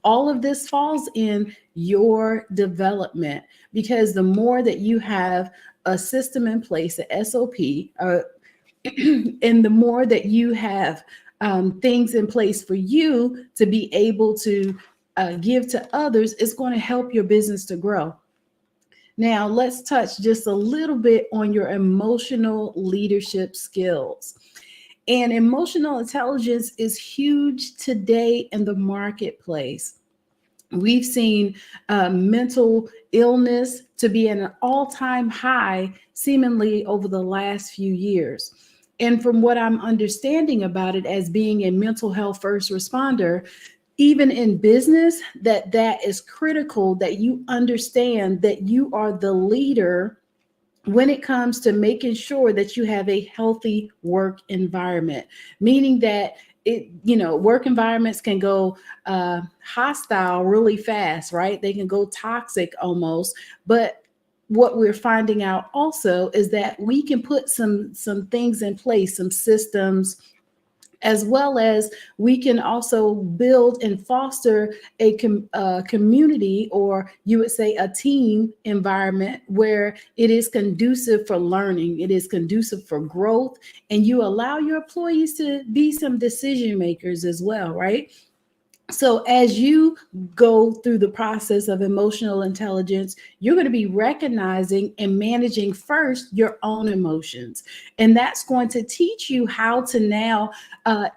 All of this falls in your development, because the more that you have a system in place, a SOP, and the more that you have things in place for you to be able to give to others, it's going to help your business to grow. Now, let's touch just a little bit on your emotional leadership skills. And emotional intelligence is huge today in the marketplace. We've seen mental illness to be at an all-time high, seemingly over the last few years. And from what I'm understanding about it, as being a mental health first responder, even in business, that is critical, that you understand that you are the leader when it comes to making sure that you have a healthy work environment, meaning that work environments can go hostile really fast, right? They can go toxic almost. But what we're finding out also is that we can put some things in place, some systems, as well as we can also build and foster a community, or you would say a team environment, where it is conducive for learning, it is conducive for growth, and you allow your employees to be some decision makers as well, right? So as you go through the process of emotional intelligence, you're going to be recognizing and managing first your own emotions. And that's going to teach you how to now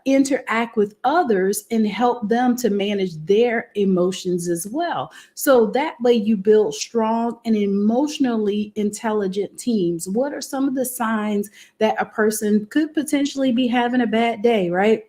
interact with others and help them to manage their emotions as well. So that way you build strong and emotionally intelligent teams. What are some of the signs that a person could potentially be having a bad day, right?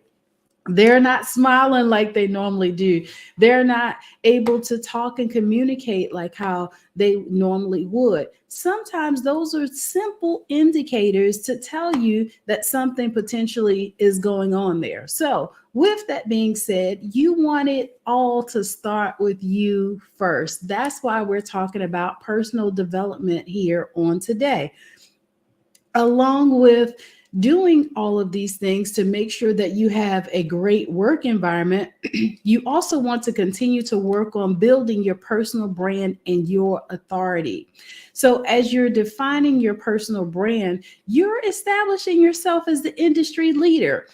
They're not smiling like they normally do. They're not able to talk and communicate like how they normally would. Sometimes those are simple indicators to tell you that something potentially is going on there. So with that being said, you want it all to start with you first. That's why we're talking about personal development here on today. Along with doing all of these things to make sure that you have a great work environment, you also want to continue to work on building your personal brand and your authority. So as you're defining your personal brand, you're establishing yourself as the industry leader.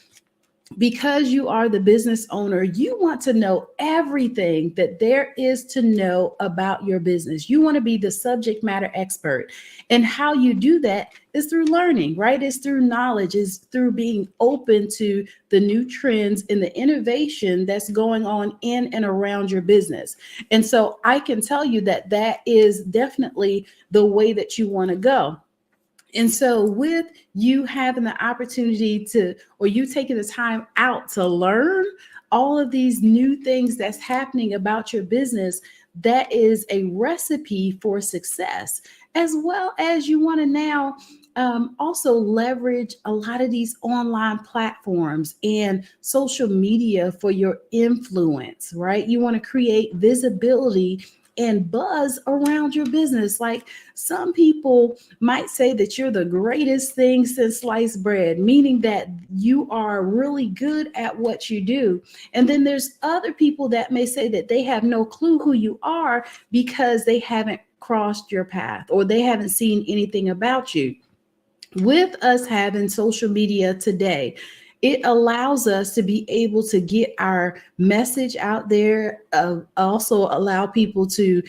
Because you are the business owner, you want to know everything that there is to know about your business. You want to be the subject matter expert. And how you do that is through learning, right? It's through knowledge, it's through being open to the new trends and the innovation that's going on in and around your business. And so I can tell you that that is definitely the way that you want to go. And so with you having the opportunity to, or you taking the time out to learn all of these new things that's happening about your business, that is a recipe for success, as well as you want to now also leverage a lot of these online platforms and social media for your influence, right? You want to create visibility and buzz around your business. Like, some people might say that you're the greatest thing since sliced bread, meaning that you are really good at what you do. And then there's other people that may say that they have no clue who you are because they haven't crossed your path or they haven't seen anything about you. With us having social media today, it allows us to be able to get our message out there, also allow people to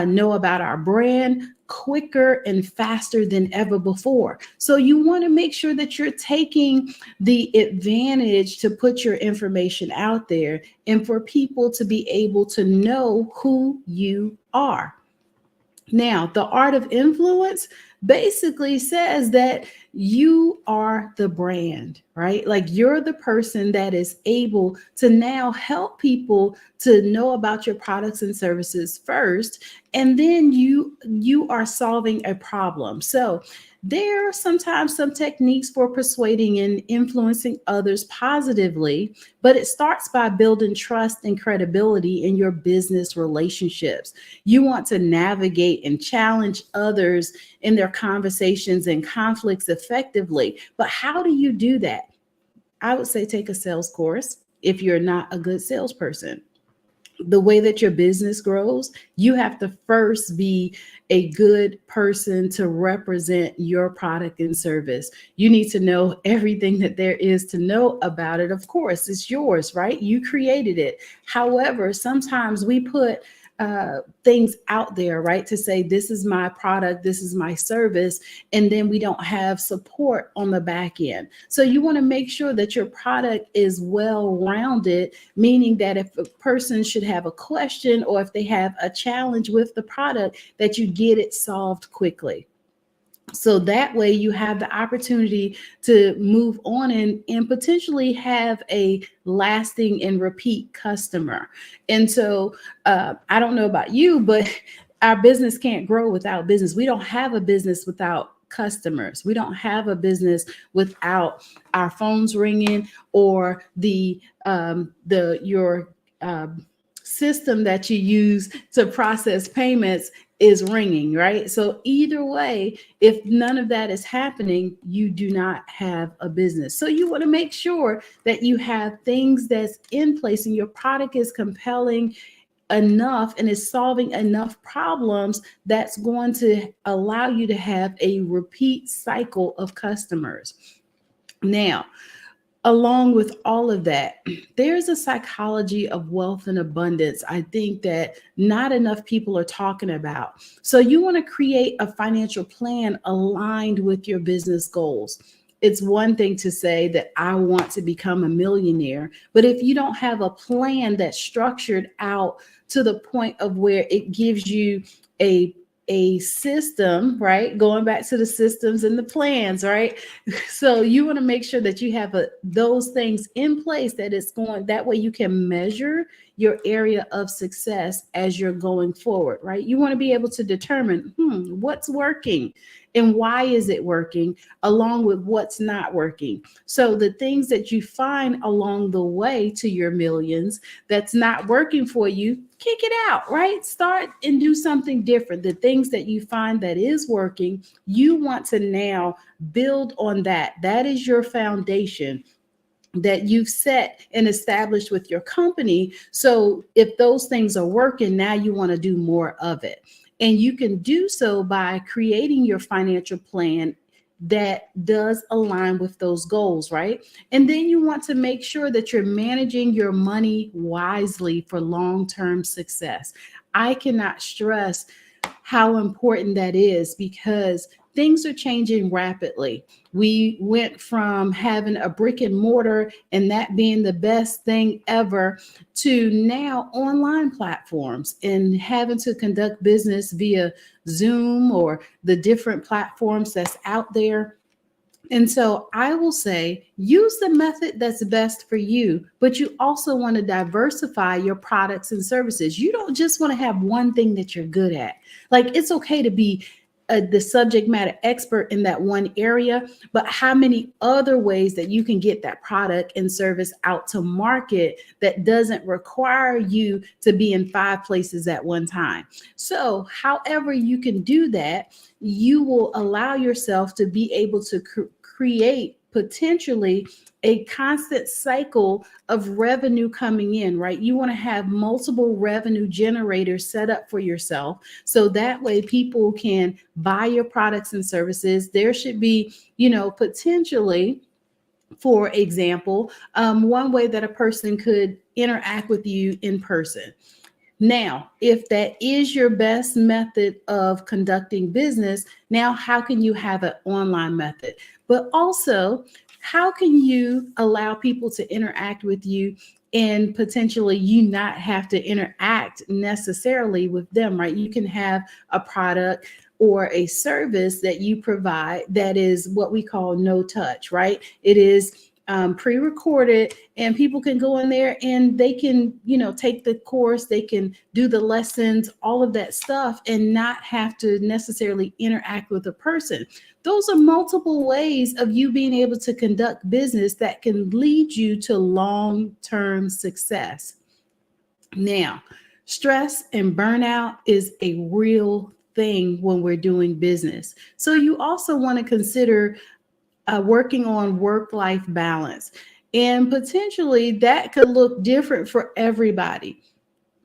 know about our brand, quicker and faster than ever before. So you want to make sure that you're taking the advantage to put your information out there and for people to be able to know who you are. Now, the art of influence basically says that you are the brand, right? Like you're the person that is able to now help people to know about your products and services first, and then you are solving a problem. So there are sometimes some techniques for persuading and influencing others positively, but it starts by building trust and credibility in your business relationships. You want to navigate and challenge others in their conversations and conflicts effectively. But how do you do that? I would say take a sales course if you're not a good salesperson. The way that your business grows, you have to first be a good person to represent your product and service. You need to know everything that there is to know about it. Of course, it's yours, right? You created it. However, sometimes we put things out there, right? To say, this is my product, this is my service, and then we don't have support on the back end. So you want to make sure that your product is well-rounded, meaning that if a person should have a question or if they have a challenge with the product, that you get it solved quickly. So that way you have the opportunity to move on and potentially have a lasting and repeat customer. And so I don't know about you, but our business can't grow without business. We don't have a business without customers. We don't have a business without our phones ringing or your system that you use to process payments is ringing, right? So either way, if none of that is happening, you do not have a business. So you want to make sure that you have things that's in place and your product is compelling enough and is solving enough problems that's going to allow you to have a repeat cycle of customers. Now, along with all of that, there's a psychology of wealth and abundance, I think, that not enough people are talking about. So you want to create a financial plan aligned with your business goals. It's one thing to say that I want to become a millionaire, but if you don't have a plan that's structured out to the point of where it gives you a system, right? Going back to the systems and the plans, right? So you want to make sure that you have those things in place that way you can measure your area of success as you're going forward, right? You want to be able to determine what's working and why is it working, along with what's not working. So the things that you find along the way to your millions that's not working for you, kick it out, right? Start and do something different. The things that you find that is working, you want to now build on that. That is your foundation that you've set and established with your company. So if those things are working, now you want to do more of it. And you can do so by creating your financial plan that does align with those goals, right? And then you want to make sure that you're managing your money wisely for long-term success. I cannot stress how important that is because things are changing rapidly. We went from having a brick and mortar and that being the best thing ever to now online platforms and having to conduct business via Zoom or the different platforms that's out there. And so I will say, use the method that's best for you, but you also want to diversify your products and services. You don't just want to have one thing that you're good at. Like, it's okay to be the subject matter expert in that one area, but how many other ways that you can get that product and service out to market that doesn't require you to be in 5 places at one time. So however you can do that, you will allow yourself to be able to create potentially a constant cycle of revenue coming in, right? You want to have multiple revenue generators set up for yourself. So that way people can buy your products and services. There should be, potentially, for example, one way that a person could interact with you in person. Now, if that is your best method of conducting business, now how can you have an online method? But also, how can you allow people to interact with you and potentially you not have to interact necessarily with them, right? You can have a product or a service that you provide that is what we call no touch, right? It is pre-recorded, and people can go in there and they can, take the course, they can do the lessons, all of that stuff, and not have to necessarily interact with a person. Those are multiple ways of you being able to conduct business that can lead you to long-term success. Now, stress and burnout is a real thing when we're doing business. So you also want to consider working on work-life balance. And potentially that could look different for everybody,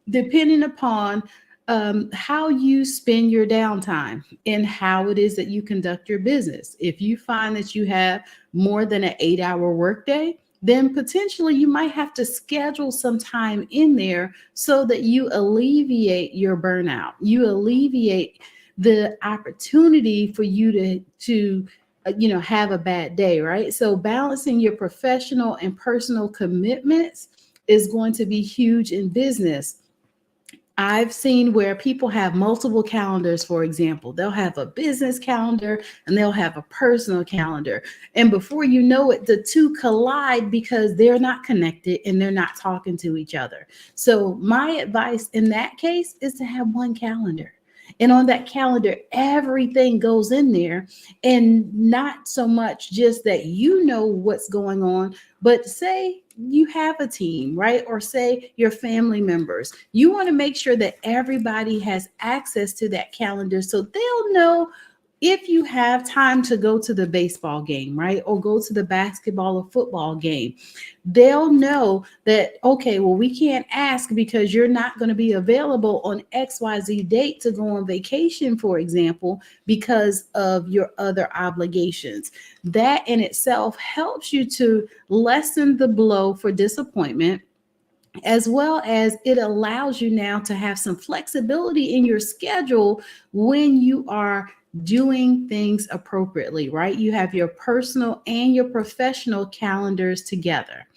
depending upon how you spend your downtime and how it is that you conduct your business. If you find that you have more than an 8-hour workday, then potentially you might have to schedule some time in there so that you alleviate your burnout. You alleviate the opportunity for you to have a bad day, right? So balancing your professional and personal commitments is going to be huge in business. I've seen where people have multiple calendars, for example. They'll have a business calendar and they'll have a personal calendar. And before you know it, the two collide because they're not connected and they're not talking to each other. So my advice in that case is to have one calendar. And on that calendar, everything goes in there, and not so much just that you know what's going on, but say you have a team, right? Or say your family members. You want to make sure that everybody has access to that calendar so they'll know if you have time to go to the baseball game, right? Or go to the basketball or football game. They'll know that, okay, well, we can't ask because you're not going to be available on XYZ date to go on vacation, for example, because of your other obligations. That in itself helps you to lessen the blow for disappointment, as well as it allows you now to have some flexibility in your schedule when you are doing things appropriately, right? You have your personal and your professional calendars together.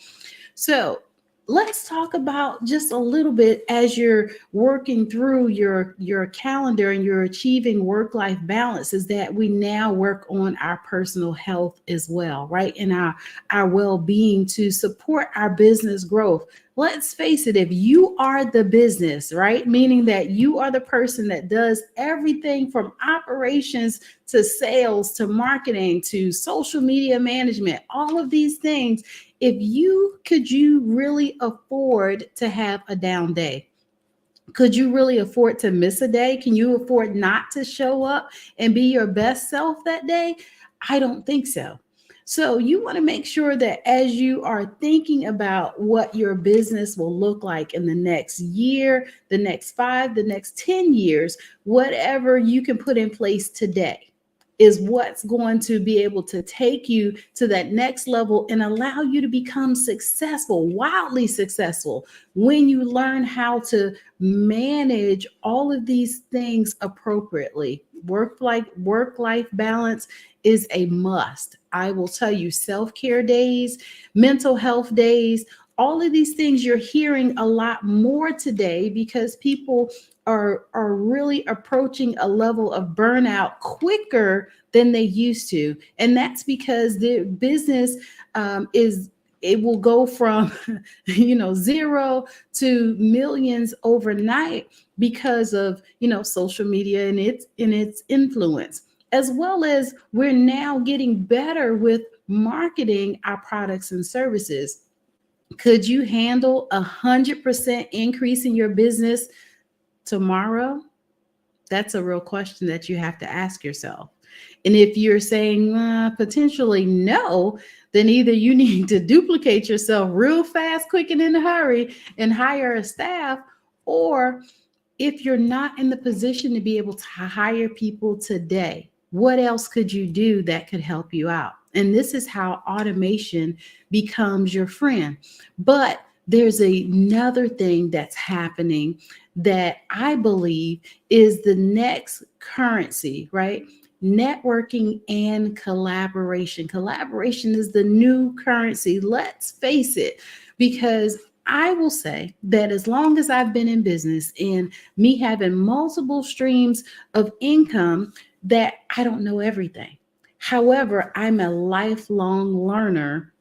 So let's talk about just a little bit as you're working through your calendar and you're achieving work-life balance, is that we now work on our personal health as well, right? And our well-being to support our business growth. Let's face it, if you are the business, right? Meaning that you are the person that does everything from operations to sales to marketing to social media management, all of these things. Could you really afford to have a down day? Could you really afford to miss a day? Can you afford not to show up and be your best self that day? I don't think so. So you want to make sure that as you are thinking about what your business will look like in the next year, the next 5, the next 10 years, whatever you can put in place today is what's going to be able to take you to that next level and allow you to become successful, wildly successful, when you learn how to manage all of these things appropriately. Work-life balance is a must. I will tell you, self-care days, mental health days, all of these things you're hearing a lot more today because people are really approaching a level of burnout quicker than they used to. And that's because the business it will go from, 0 to millions overnight because of, social media and its influence, as well as we're now getting better with marketing our products and services. Could you handle 100% increase in your business tomorrow? That's a real question that you have to ask yourself. And if you're saying potentially no, then either you need to duplicate yourself real fast, quick, and in a hurry and hire a staff, or if you're not in the position to be able to hire people today, what else could you do that could help you out? And this is how automation becomes your friend. But there's another thing that's happening that I believe is the next currency, right? Networking and collaboration. Collaboration is the new currency. Let's face it, because I will say that as long as I've been in business and me having multiple streams of income, that I don't know everything. However, I'm a lifelong learner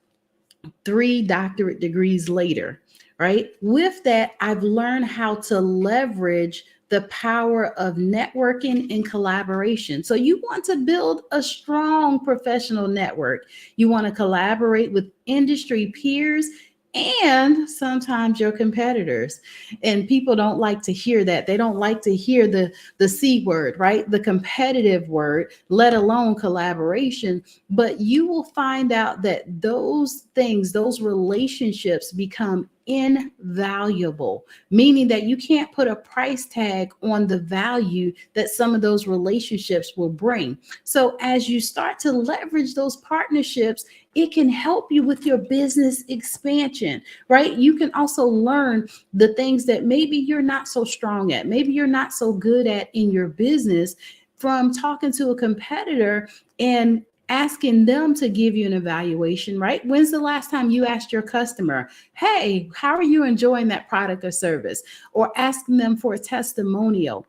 3 doctorate degrees later, right? With that, I've learned how to leverage the power of networking and collaboration. So you want to build a strong professional network. You want to collaborate with industry peers and sometimes your competitors. And people don't like to hear that. They don't like to hear the C word, right? The competitive word, let alone collaboration. But you will find out that those things, those relationships become invaluable, meaning that you can't put a price tag on the value that some of those relationships will bring. So as you start to leverage those partnerships, it can help you with your business expansion, right? You can also learn the things that maybe you're not so strong at, maybe you're not so good at in your business from talking to a competitor and asking them to give you an evaluation, right? When's the last time you asked your customer, hey, how are you enjoying that product or service? Or asking them for a testimonial,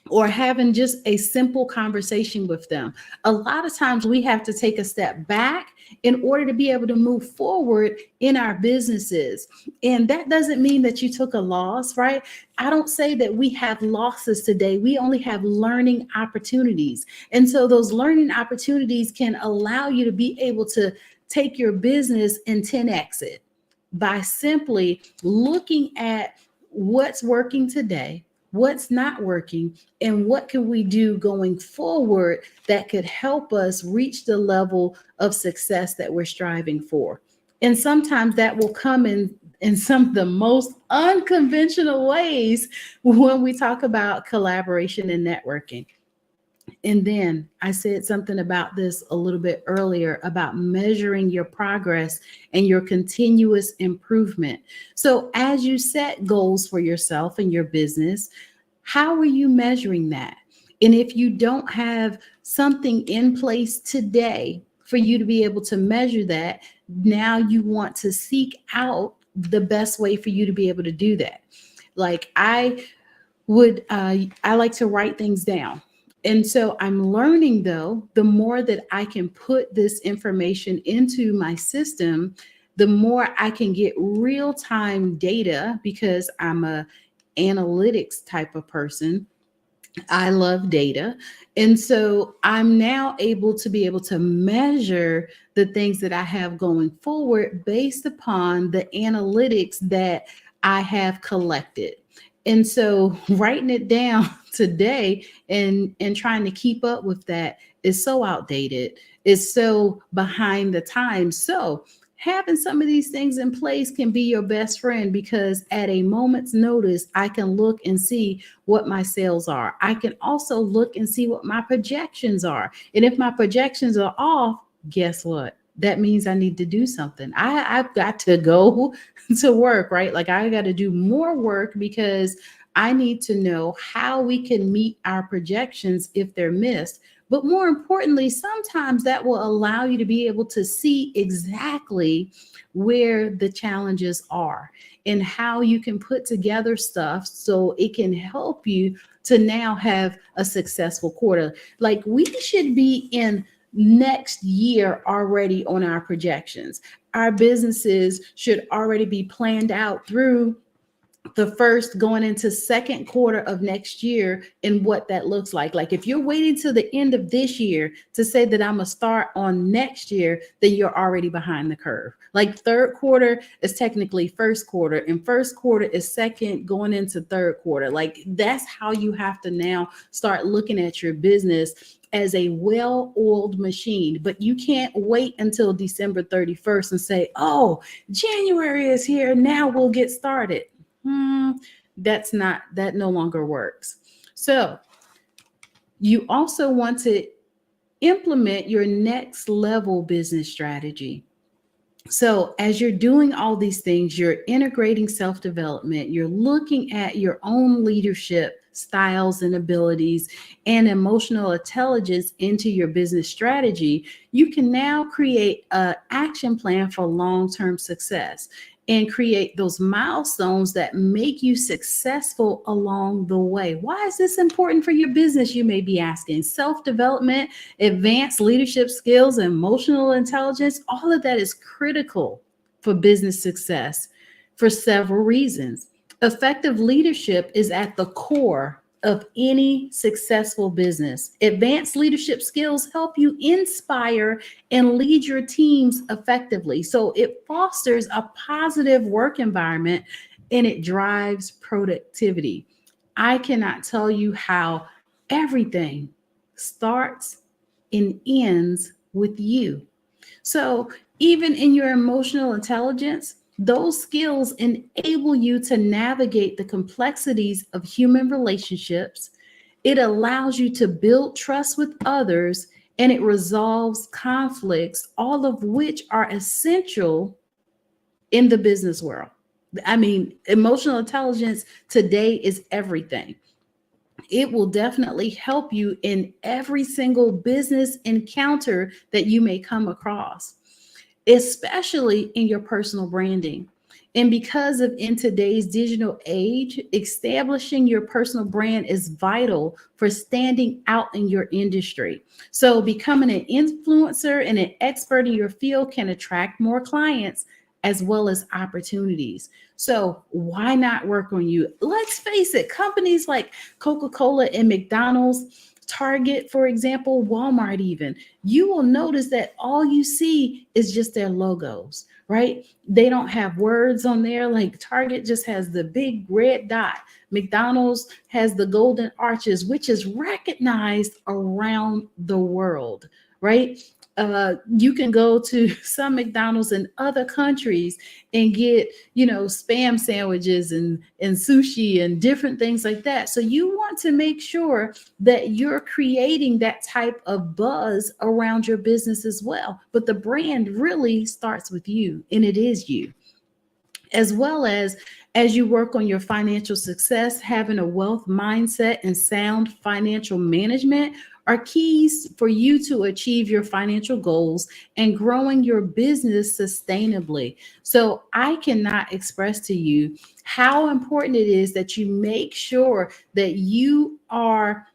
or having just a simple conversation with them. A lot of times we have to take a step back in order to be able to move forward in our businesses. And that doesn't mean that you took a loss, right? I don't say that we have losses today. We only have learning opportunities. And so those learning opportunities can allow you to be able to take your business and 10x it by simply looking at what's working today, what's not working, and what can we do going forward that could help us reach the level of success that we're striving for. And sometimes that will come in some of the most unconventional ways when we talk about collaboration and networking. And then I said something about this a little bit earlier about measuring your progress and your continuous improvement. So as you set goals for yourself and your business, how are you measuring that? And if you don't have something in place today for you to be able to measure that, now you want to seek out the best way for you to be able to do that. Like I like to write things down. And so I'm learning, though, the more that I can put this information into my system, the more I can get real-time data, because I'm a analytics type of person. I love data. And so I'm now able to measure the things that I have going forward based upon the analytics that I have collected. And so writing it down today and trying to keep up with that is so outdated. It's so behind the times. So having some of these things in place can be your best friend, because at a moment's notice, I can look and see what my sales are. I can also look and see what my projections are. And if my projections are off, guess what? That means I need to do something. I've got to go to work, right? Like I got to do more work, because I need to know how we can meet our projections if they're missed. But more importantly, sometimes that will allow you to be able to see exactly where the challenges are and how you can put together stuff so it can help you to now have a successful quarter. Like we should be in next year already on our projections. Our businesses should already be planned out through the first going into second quarter of next year and what that looks like. Like if you're waiting till the end of this year to say that I'm gonna start on next year, then you're already behind the curve. Like third quarter is technically first quarter, and first quarter is second going into third quarter. Like that's how you have to now start looking at your business as a well-oiled machine. But you can't wait until December 31st and say, oh, January is here, now we'll get started. That no longer works. So you also want to implement your next level business strategy. So, as you're doing all these things, you're integrating self development, you're looking at your own leadership styles and abilities and emotional intelligence into your business strategy. You can now create an action plan for long term success and create those milestones that make you successful along the way. Why is this important for your business? You may be asking. Self development, advanced leadership skills, emotional intelligence, all of that is critical for business success for several reasons. Effective leadership is at the core of any successful business. Advanced leadership skills help you inspire and lead your teams effectively. So it fosters a positive work environment and it drives productivity. I cannot tell you how everything starts and ends with you. So even in your emotional intelligence, those skills enable you to navigate the complexities of human relationships. It allows you to build trust with others and it resolves conflicts, all of which are essential in the business world. I mean, emotional intelligence today is everything. It will definitely help you in every single business encounter that you may come across, especially in your personal branding. And because of in today's digital age, establishing your personal brand is vital for standing out in your industry. So becoming an influencer and an expert in your field can attract more clients as well as opportunities. So why not work on you? Let's face it, companies like Coca-Cola and McDonald's, Target, for example, Walmart even, you will notice that all you see is just their logos, right? They don't have words on there. Like Target just has the big red dot. McDonald's has the golden arches, which is recognized around the world, right? You can go to some McDonald's in other countries and get, spam sandwiches and sushi and different things like that. So you want to make sure that you're creating that type of buzz around your business as well. But the brand really starts with you, and it is you. As well as you work on your financial success, having a wealth mindset and sound financial management are keys for you to achieve your financial goals and growing your business sustainably. So I cannot express to you how important it is that you make sure that you are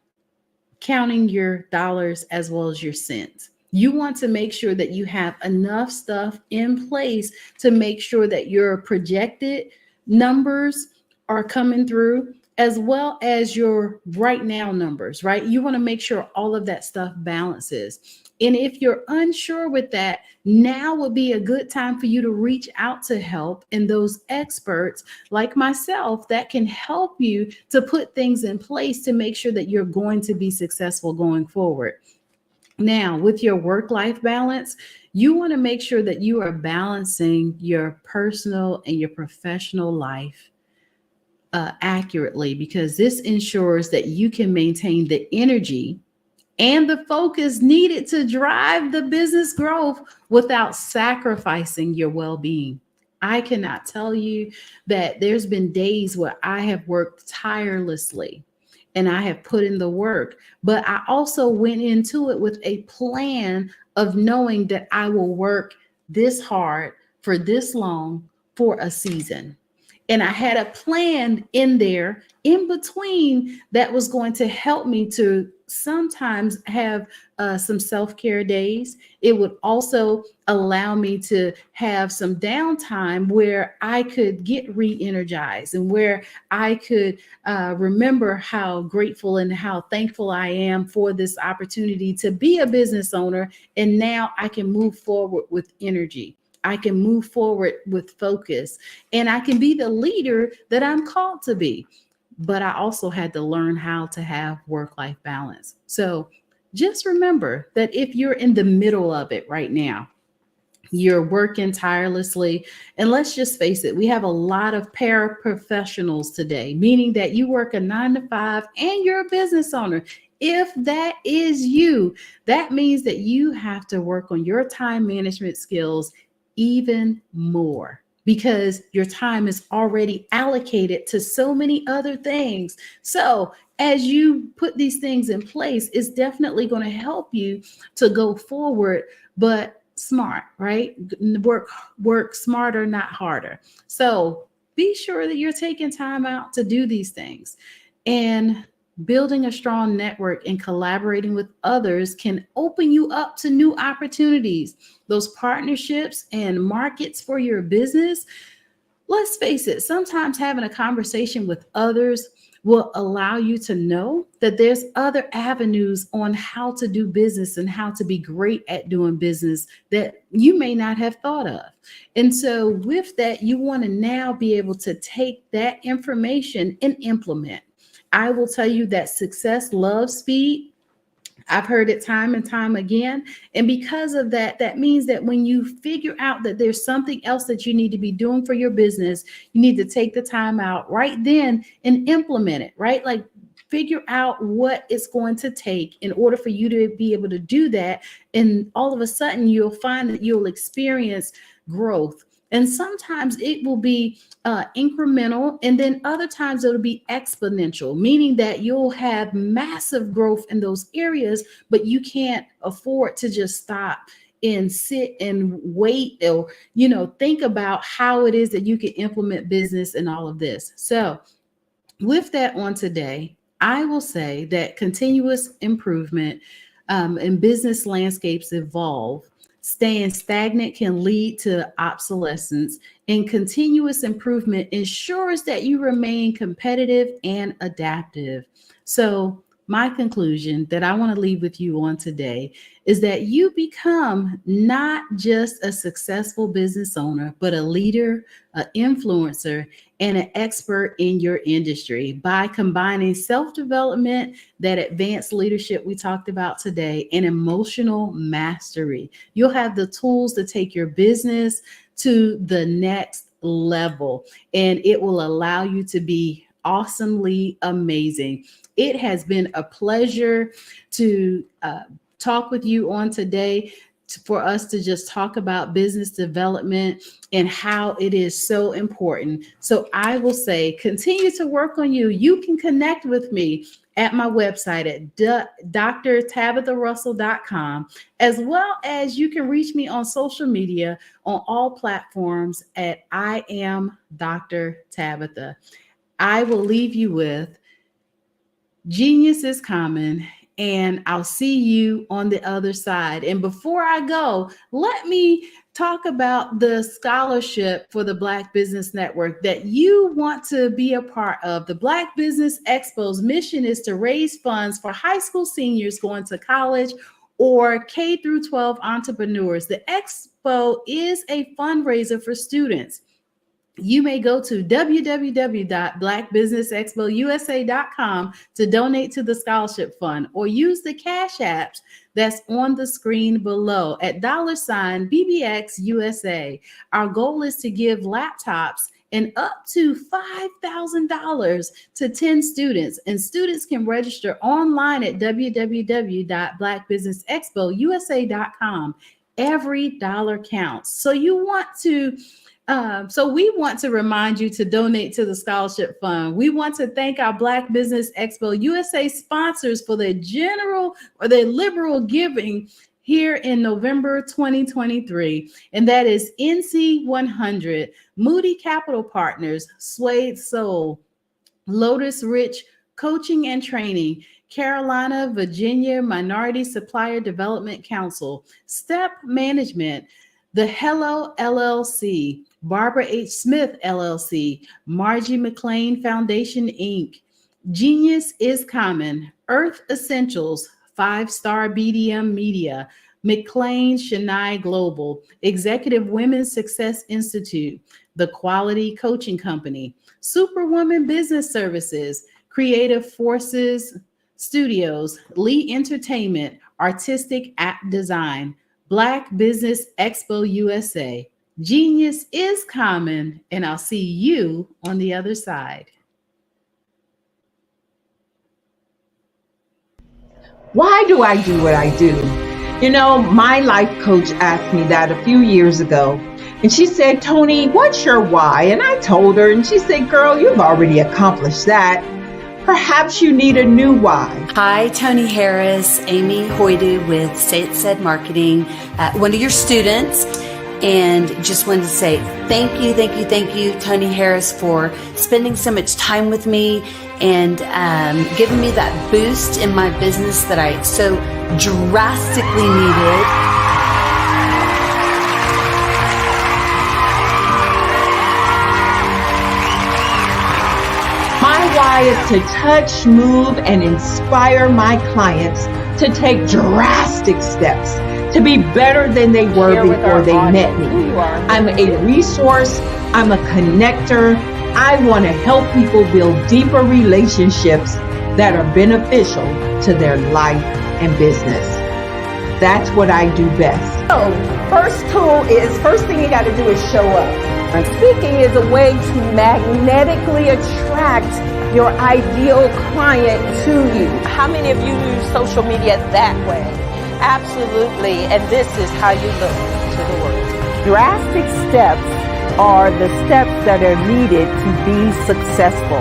counting your dollars as well as your cents. You want to make sure that you have enough stuff in place to make sure that your projected numbers are coming through, as well as your right now numbers, right? You want to make sure all of that stuff balances. And if you're unsure with that, now would be a good time for you to reach out to help and those experts like myself that can help you to put things in place to make sure that you're going to be successful going forward. Now, with your work-life balance, you want to make sure that you are balancing your personal and your professional life accurately, because this ensures that you can maintain the energy and the focus needed to drive the business growth without sacrificing your well-being. I cannot tell you that there's been days where I have worked tirelessly and I have put in the work, but I also went into it with a plan of knowing that I will work this hard for this long for a season. And I had a plan in there in between that was going to help me to sometimes have some self-care days. It would also allow me to have some downtime where I could get re-energized and where I could remember how grateful and how thankful I am for this opportunity to be a business owner. And now I can move forward with energy. I can move forward with focus, and I can be the leader that I'm called to be. But I also had to learn how to have work-life balance. So just remember that if you're in the middle of it right now, you're working tirelessly, and let's just face it, we have a lot of paraprofessionals today, meaning that you work a 9-to-5 and you're a business owner. If that is you, that means that you have to work on your time management skills even more, because your time is already allocated to so many other things. So as you put these things in place, it's definitely going to help you to go forward, but smart, right? Work smarter, not harder. So be sure that you're taking time out to do these things. And building a strong network and collaborating with others can open you up to new opportunities, those partnerships and markets for your business. Let's face it, sometimes having a conversation with others will allow you to know that there's other avenues on how to do business and how to be great at doing business that you may not have thought of. And so with that, you want to now be able to take that information and implement. I will tell you that success loves speed. I've heard it time and time again. And because of that, that means that when you figure out that there's something else that you need to be doing for your business, you need to take the time out right then and implement it, right? Like figure out what it's going to take in order for you to be able to do that. And all of a sudden, you'll find that you'll experience growth. And sometimes it will be incremental, and then other times it'll be exponential, meaning that you'll have massive growth in those areas, but you can't afford to just stop and sit and wait or, think about how it is that you can implement business and all of this. So with that on today, I will say that continuous improvement and business landscapes evolve. Staying stagnant can lead to obsolescence, and continuous improvement ensures that you remain competitive and adaptive. So my conclusion that I want to leave with you on today is that you become not just a successful business owner, but a leader, an influencer, and an expert in your industry by combining self-development, that advanced leadership we talked about today, and emotional mastery. You'll have the tools to take your business to the next level, and it will allow you to be awesomely amazing. It has been a pleasure to talk with you on today, for us to just talk about business development and how it is so important. So I will say, continue to work on you. You can connect with me at my website at drtabitharussell.com, as well as you can reach me on social media on all platforms at I am Dr. Tabitha. I will leave you with genius is common, and I'll see you on the other side. And before I go, let me talk about the scholarship for the Black Business Network that you want to be a part of. The Black Business Expo's mission is to raise funds for high school seniors going to college or K through 12 entrepreneurs. The expo is a fundraiser for students. You may go to www.blackbusinessexpousa.com to donate to the scholarship fund, or use the cash apps that's on the screen below at $BBXUSA. Our goal is to give laptops and up to $5,000 to 10 students, and students can register online at www.blackbusinessexpousa.com. Every dollar counts. So we want to remind you to donate to the scholarship fund. We want to thank our Black Business Expo USA sponsors for their liberal giving here in November 2023. And that is NC 100, Moody Capital Partners, Suede Soul, Lotus Rich Coaching and Training, Carolina, Virginia Minority Supplier Development Council, Step Management, The Hello LLC, Barbara H. Smith LLC, Margie McLean Foundation Inc., Genius is Common, Earth Essentials, 5-Star BDM Media, McLean Shania Global, Executive Women's Success Institute, The Quality Coaching Company, Superwoman Business Services, Creative Forces Studios, Lee Entertainment, Artistic App Design, Black Business Expo USA. Genius is common, and I'll see you on the other side. Why do I do what I do? My life coach asked me that a few years ago, And she said, Tony, what's your why? And I told her, and she said, girl, you've already accomplished that. Perhaps you need a new why. Hi, Tony Harris, Amy Hoydu with Say It Said Marketing, one of your students. And just wanted to say thank you, Tony Harris, for spending so much time with me and giving me that boost in my business that I so drastically needed. My why is to touch, move, and inspire my clients to take drastic steps to be better than they were before they met me. I'm a resource. I'm a connector. I want to help people build deeper relationships that are beneficial to their life and business. That's what I do best. So, first thing you got to do is show up. And speaking is a way to magnetically attract your ideal client to you. How many of you use social media that way? Absolutely, and this is how you look to the world. Drastic steps are the steps that are needed to be successful.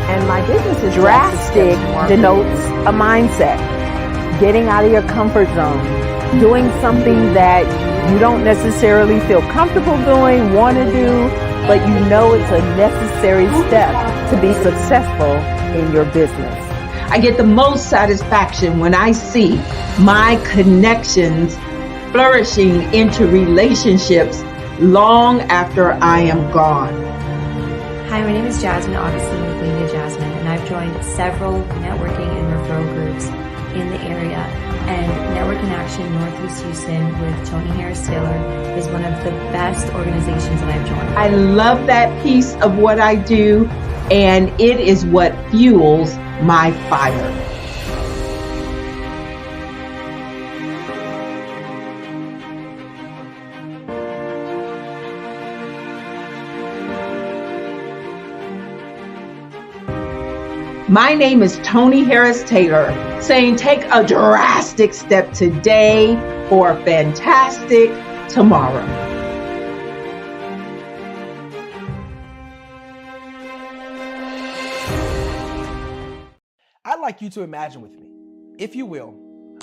And my business is drastic denotes a mindset. Getting out of your comfort zone. Doing something that you don't necessarily feel comfortable doing, want to do, but you know it's a necessary step to be successful in your business. I get the most satisfaction when I see my connections flourishing into relationships long after I am gone. Hi, my name is Jasmine Augustine with Media Jasmine, and I've joined several networking and referral groups in the area. And Network in Action Northeast Houston with Tony Harris Taylor is one of the best organizations that I've joined. I love that piece of what I do, and it is what fuels my fire. My name is Tony Harris Taylor, saying take a drastic step today for a fantastic tomorrow. I'd like you to imagine with me, if you will,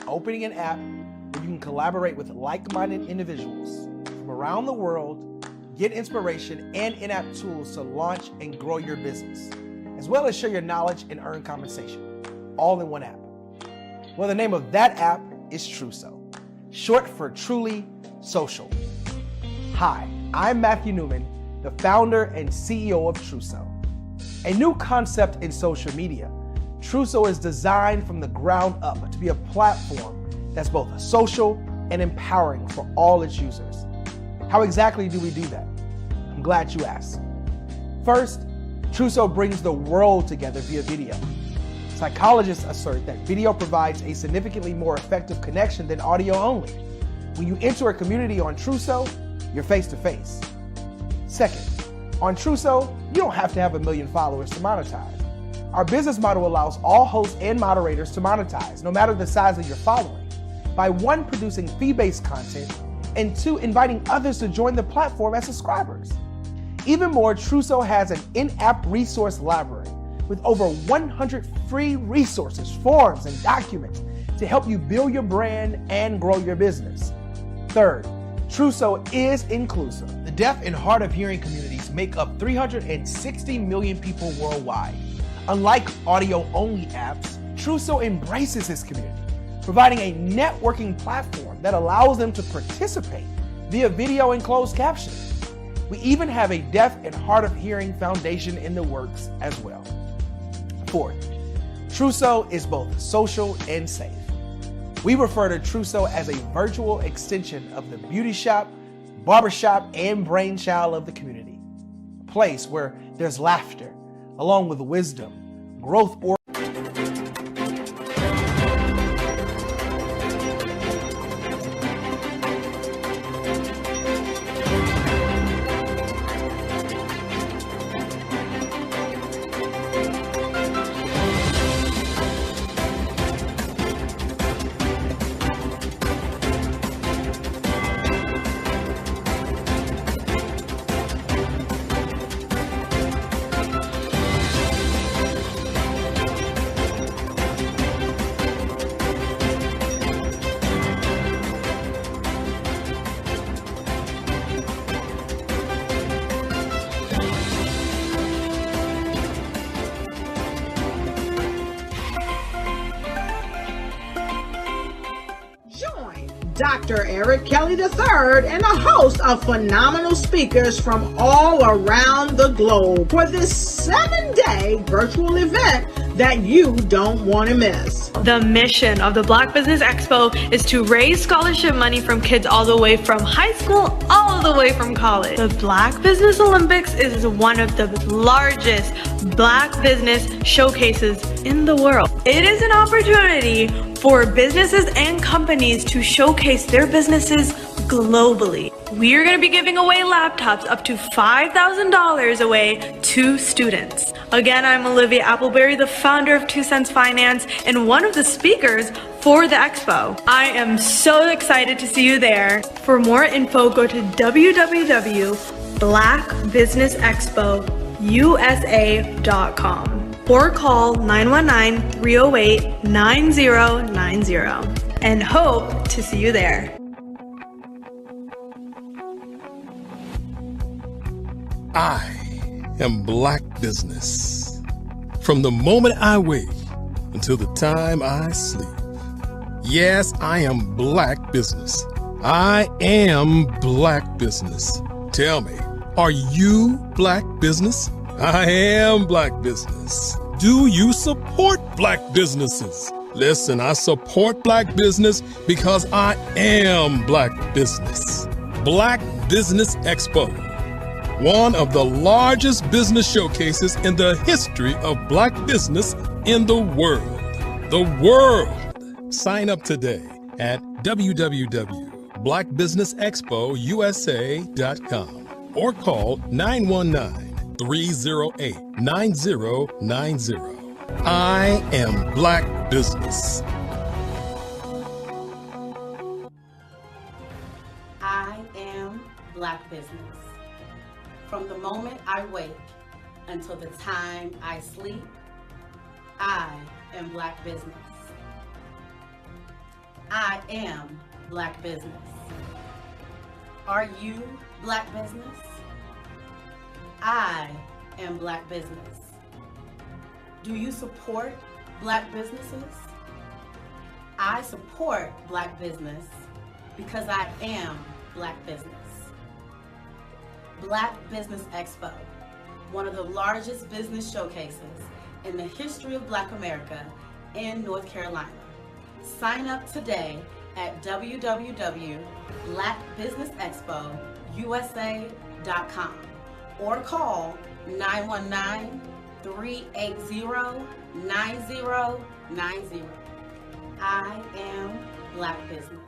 opening an app where you can collaborate with like-minded individuals from around the world, get inspiration and in-app tools to launch and grow your business, as well as share your knowledge and earn compensation, all in one app. Well, the name of that app is Truso, short for Truly Social. Hi, I'm Matthew Newman, the founder and CEO of Truso. A new concept in social media, Truso is designed from the ground up to be a platform that's both social and empowering for all its users. How exactly do we do that? I'm glad you asked. First, Truso brings the world together via video. Psychologists assert that video provides a significantly more effective connection than audio only. When you enter a community on Truso, you're face to face. Second, on Truso, you don't have to have 1 million followers to monetize. Our business model allows all hosts and moderators to monetize, no matter the size of your following, by 1, producing fee-based content, and 2, inviting others to join the platform as subscribers. Even more, Truso has an in-app resource library with over 100 free resources, forms, and documents to help you build your brand and grow your business. Third, Truso is inclusive. The deaf and hard of hearing communities make up 360 million people worldwide. Unlike audio-only apps, Truso embraces this community, providing a networking platform that allows them to participate via video and closed captioning. We even have a deaf and hard of hearing foundation in the works as well. Fourth, Truso is both social and safe. We refer to Truso as a virtual extension of the beauty shop, barbershop, and brainchild of the community. A place where there's laughter, along with wisdom, growth, or Dr. Eric Kelly III, and a host of phenomenal speakers from all around the globe for this 7-day virtual event that you don't want to miss. The mission of the Black Business Expo is to raise scholarship money from kids all the way from high school, all the way from college. The Black Business Olympics is one of the largest Black business showcases in the world. It is an opportunity for businesses and companies to showcase their businesses globally. We are going to be giving away laptops up to $5,000 away to students. Again, I'm Olivia Appleberry, the founder of 2 Cents Finance and one of the speakers for the expo. I am so excited to see you there. For more info, go to www.blackbusinessexpousa.com or call 919-308-9090 and hope to see you there. I am Black Business. From the moment I wake until the time I sleep. Yes, I am Black Business. I am Black Business. Tell me, are you Black Business? I am Black Business. Do you support Black businesses? Listen, I support Black business because I am Black Business. Black Business Expo, one of the largest business showcases in the history of Black business in the world. The world! Sign up today at www.blackbusinessexpousa.com or call 919-308-9090. I am Black Business. I am Black Business. From the moment I wake until the time I sleep, I am Black Business. I am Black Business. Are you Black Business? I am Black Business. Do you support Black businesses? I support Black business because I am Black business. Black Business Expo, one of the largest business showcases in the history of Black America in North Carolina. Sign up today at www.blackbusinessexpousa.com or call 919-380-9090. I am Black Business.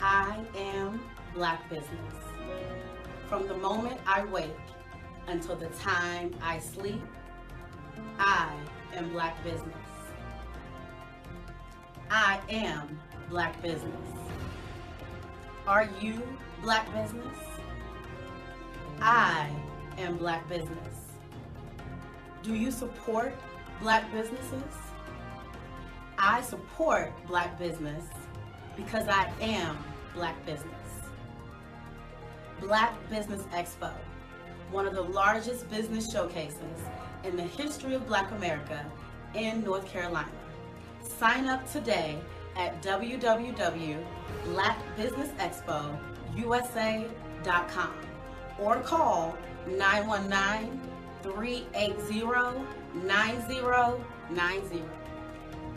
I am Black Business. From the moment I wake until the time I sleep, I am Black Business. I am Black Business. Are you Black Business? I am Black Business. Do you support Black businesses? I support Black business because I am Black business. Black Business Expo, one of the largest business showcases in the history of Black America in North Carolina. Sign up today at www.blackbusinessexpousa.com or call 919-380-9090.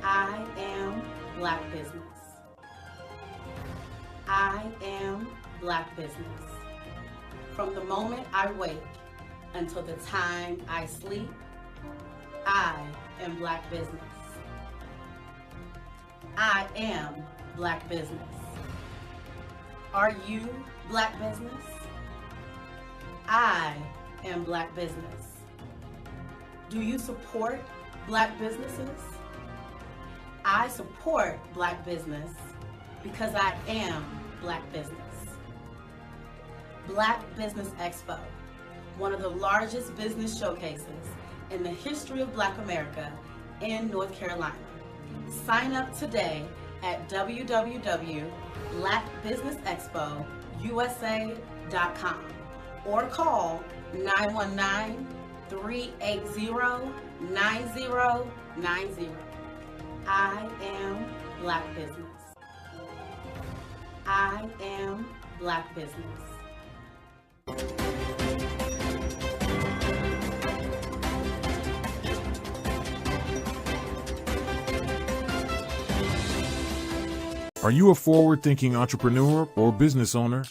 I am Black Business. I am Black Business. From the moment I wake until the time I sleep, I am Black Business. I am Black Business. Are you Black Business? I am Black Business. Do you support Black businesses? I support Black business because I am Black business. Black Business Expo, one of the largest business showcases in the history of Black America in North Carolina. Sign up today at www.blackbusinessexpousa.com or call 919-380-9090. I am Black Business. I am Black Business. Are you a forward-thinking entrepreneur or business owner?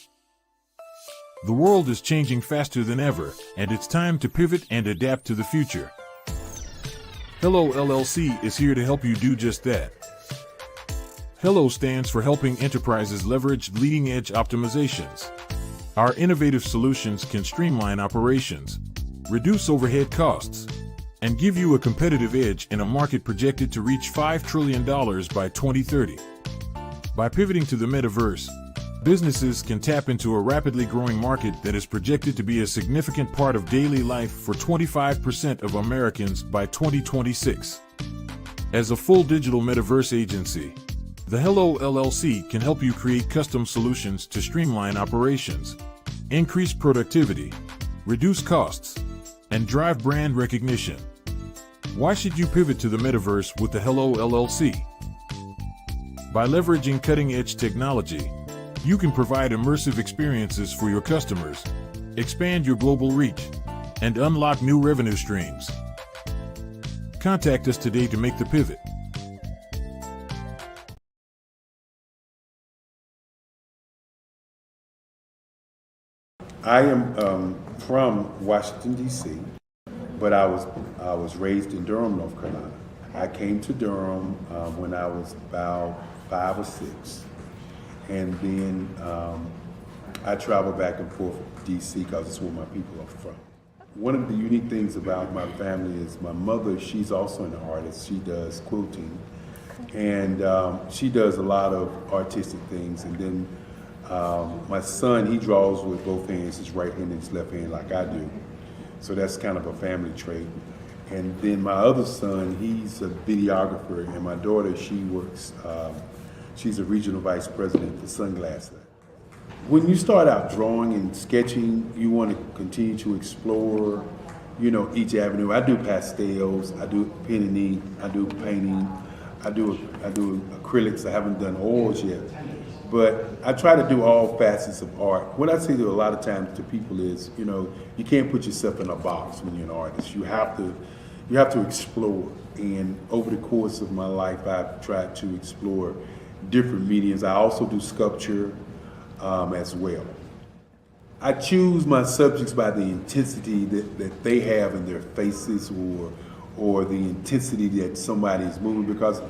The world is changing faster than ever, and it's time to pivot and adapt to the future. Hello LLC is here to help you do just that. Hello stands for helping enterprises leverage leading-edge optimizations. Our innovative solutions can streamline operations, reduce overhead costs, and give you a competitive edge in a market projected to reach $5 trillion by 2030. By pivoting to the metaverse, businesses can tap into a rapidly growing market that is projected to be a significant part of daily life for 25% of Americans by 2026. As a full digital metaverse agency, the Hello LLC can help you create custom solutions to streamline operations, increase productivity, reduce costs, and drive brand recognition. Why should you pivot to the metaverse with the Hello LLC? By leveraging cutting-edge technology, you can provide immersive experiences for your customers, expand your global reach, and unlock new revenue streams. Contact us today to make the pivot. I am from Washington, D.C., but I was raised in Durham, North Carolina. I came to Durham when I was about 5 or 6. And then I travel back and forth to D.C. because it's where my people are from. One of the unique things about my family is my mother, she's also an artist. She does quilting. And she does a lot of artistic things. And then my son, he draws with both hands, his right hand and his left hand like I do. So that's kind of a family trait. And then my other son, he's a videographer. And my daughter, she works, she's a regional vice president for Sunglass. When you start out drawing and sketching, you want to continue to explore, you know, each avenue. I do pastels, I do pen and ink, I do painting, I do acrylics. I haven't done oils yet, but I try to do all facets of art. What I say to a lot of times to people is, you know, you can't put yourself in a box when you're an artist. You have to explore. And over the course of my life, I've tried to explore different mediums. I also do sculpture as well. I choose my subjects by the intensity that they have in their faces or the intensity that somebody is moving, because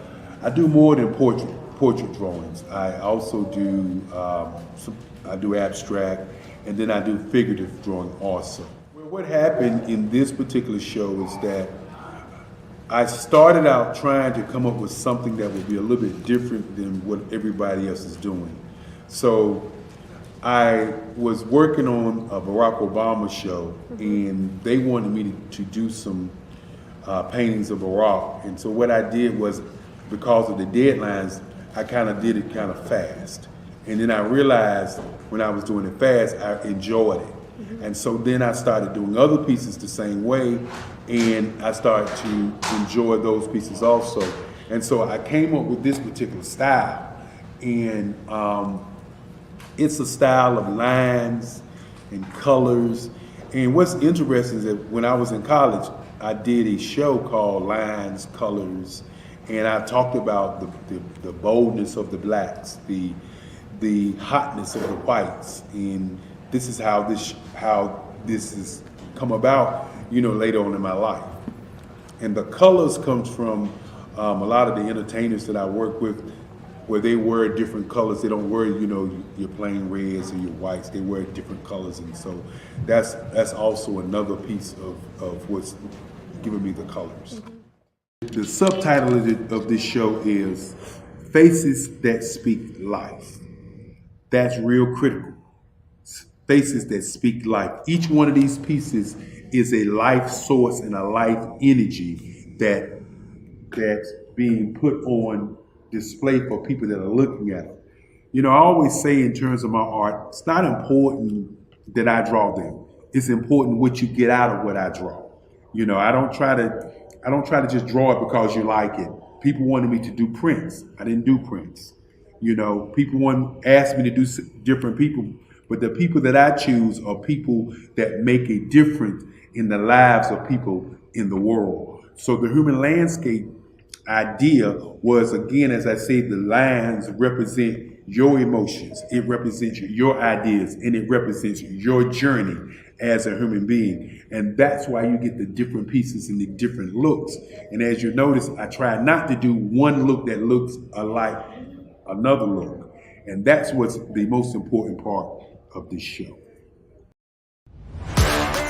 I do more than portrait drawings. I also do I do abstract, and then I do figurative drawing also. Well, what happened in this particular show is that I started out trying to come up with something that would be a little bit different than what everybody else is doing. So I was working on a Barack Obama show, and they wanted me to do some paintings of Barack. And so what I did was, because of the deadlines, I kind of did it kind of fast. And then I realized when I was doing it fast, I enjoyed it. And so then I started doing other pieces the same way, and I started to enjoy those pieces also. And so I came up with this particular style, and it's a style of lines and colors. And what's interesting is that when I was in college, I did a show called Lines, Colors, and I talked about the boldness of the blacks, the hotness of the whites, and this is how this has come about, you know, later on in my life. And the colors comes from a lot of the entertainers that I work with, where they wear different colors. They don't wear, you know, your plain reds or your whites. They wear different colors, and so that's also another piece of what's giving me the colors. The subtitle of this show is Faces That Speak Life. That's real critical. Faces that speak life. Each one of these pieces is a life source and a life energy that's being put on display for people that are looking at it. You know, I always say in terms of my art, it's not important that I draw them. It's important what you get out of what I draw. You know, I don't try to just draw it because you like it. People wanted me to do prints. I didn't do prints. You know, people want to ask me to do different people, but the people that I choose are people that make a difference in the lives of people in the world. So the human landscape idea was, again, as I say, the lines represent your emotions, it represents your ideas, and it represents your journey as a human being. And that's why you get the different pieces and the different looks. And as you notice, I try not to do one look that looks alike another look. And that's what's the most important part of this show.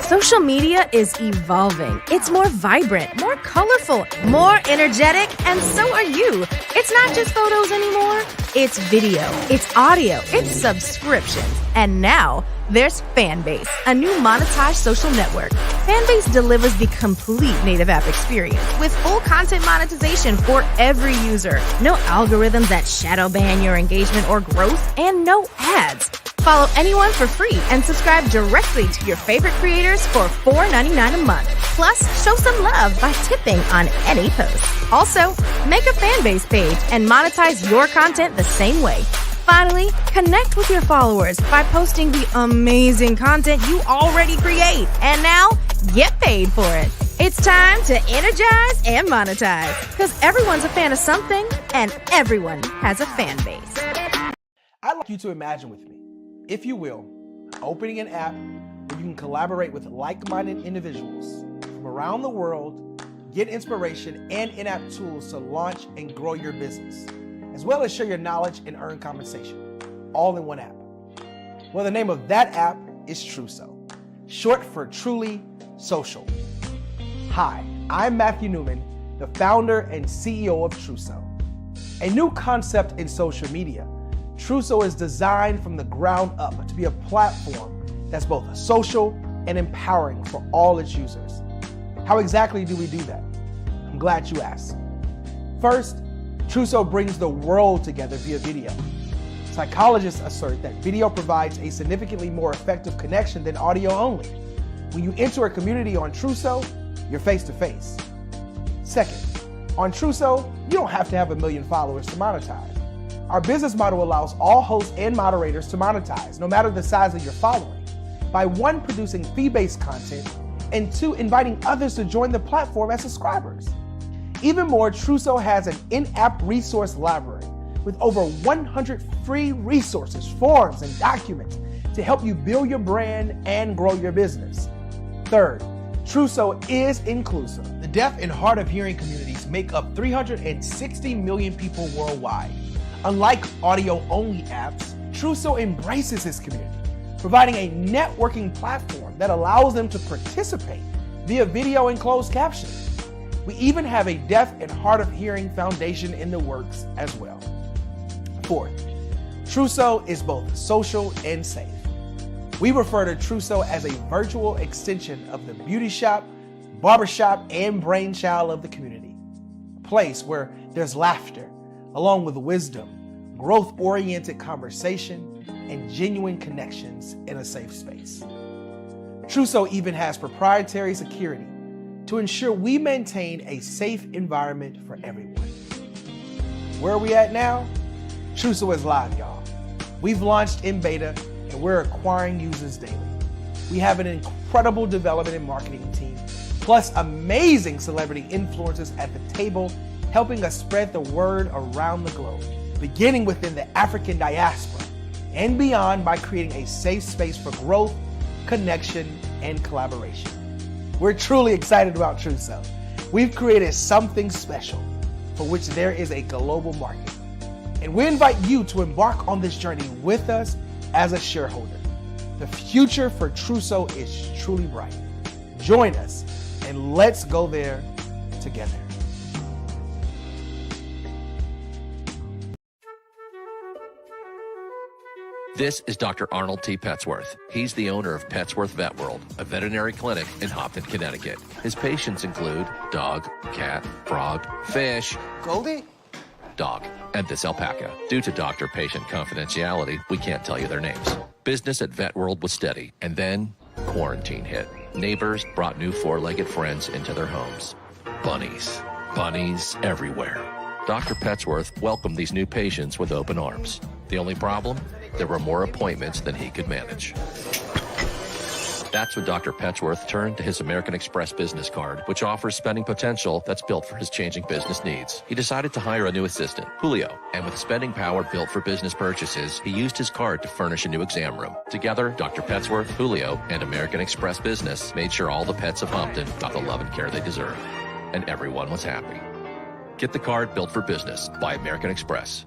Social media is evolving. It's more vibrant, more colorful, more energetic, and so are you. It's not just photos anymore. It's video, it's audio, it's subscriptions. And now there's Fanbase, a new monetized social network. Fanbase delivers the complete native app experience with full content monetization for every user. No algorithms that shadow ban your engagement or growth, and no ads. Follow anyone for free and subscribe directly to your favorite creators for $4.99 a month. Plus, show some love by tipping on any post. Also, make a Fanbase page and monetize your content the same way. Finally, connect with your followers by posting the amazing content you already create. And now, get paid for it. It's time to energize and monetize, because everyone's a fan of something and everyone has a fan base. I'd like you to imagine with me, if you will, opening an app where you can collaborate with like-minded individuals from around the world, get inspiration and in-app tools to launch and grow your business, as well as share your knowledge and earn compensation, all in one app. Well, the name of that app is Truso, short for Truly Social. Hi, I'm Matthew Newman, the founder and CEO of Truso. A new concept in social media, Truso is designed from the ground up to be a platform that's both social and empowering for all its users. How exactly do we do that? I'm glad you asked. First, Truso brings the world together via video. Psychologists assert that video provides a significantly more effective connection than audio only. When you enter a community on Truso, you're face to face. Second, on Truso, you don't have to have 1 million followers to monetize. Our business model allows all hosts and moderators to monetize, no matter the size of your following, by 1, producing fee-based content, and 2, inviting others to join the platform as subscribers. Even more, Truso has an in-app resource library with over 100 free resources, forms, and documents to help you build your brand and grow your business. Third, Truso is inclusive. The deaf and hard of hearing communities make up 360 million people worldwide. Unlike audio-only apps, Truso embraces its community, providing a networking platform that allows them to participate via video and closed captioning. We even have a deaf and hard of hearing foundation in the works as well. Fourth, Truso is both social and safe. We refer to Truso as a virtual extension of the beauty shop, barbershop, and brainchild of the community. A place where there's laughter, along with wisdom, growth-oriented conversation, and genuine connections in a safe space. Truso even has proprietary security to ensure we maintain a safe environment for everyone. Where are we at now? Truso is live, y'all. We've launched in beta and we're acquiring users daily. We have an incredible development and marketing team, plus amazing celebrity influencers at the table, helping us spread the word around the globe, beginning within the African diaspora and beyond by creating a safe space for growth, connection, and collaboration. We're truly excited about Truso. We've created something special for which there is a global market. And we invite you to embark on this journey with us as a shareholder. The future for Truso is truly bright. Join us and let's go there together. This is Dr. Arnold T. Petsworth. He's the owner of Petsworth Vet World, a veterinary clinic in Hopton, Connecticut. His patients include dog, cat, frog, fish, Goldie, dog, and this alpaca. Due to doctor-patient confidentiality, we can't tell you their names. Business at Vet World was steady, and then quarantine hit. Neighbors brought new four-legged friends into their homes. Bunnies. Bunnies everywhere. Dr. Petsworth welcomed these new patients with open arms. The only problem? There were more appointments than he could manage. That's when Dr. Petsworth turned to his American Express business card, which offers spending potential that's built for his changing business needs. He decided to hire a new assistant, Julio, and with spending power built for business purchases, he used his card to furnish a new exam room. Together, Dr. Petsworth, Julio, and American Express Business made sure all the pets of Humpton got the love and care they deserve. And everyone was happy. Get the card built for business by American Express.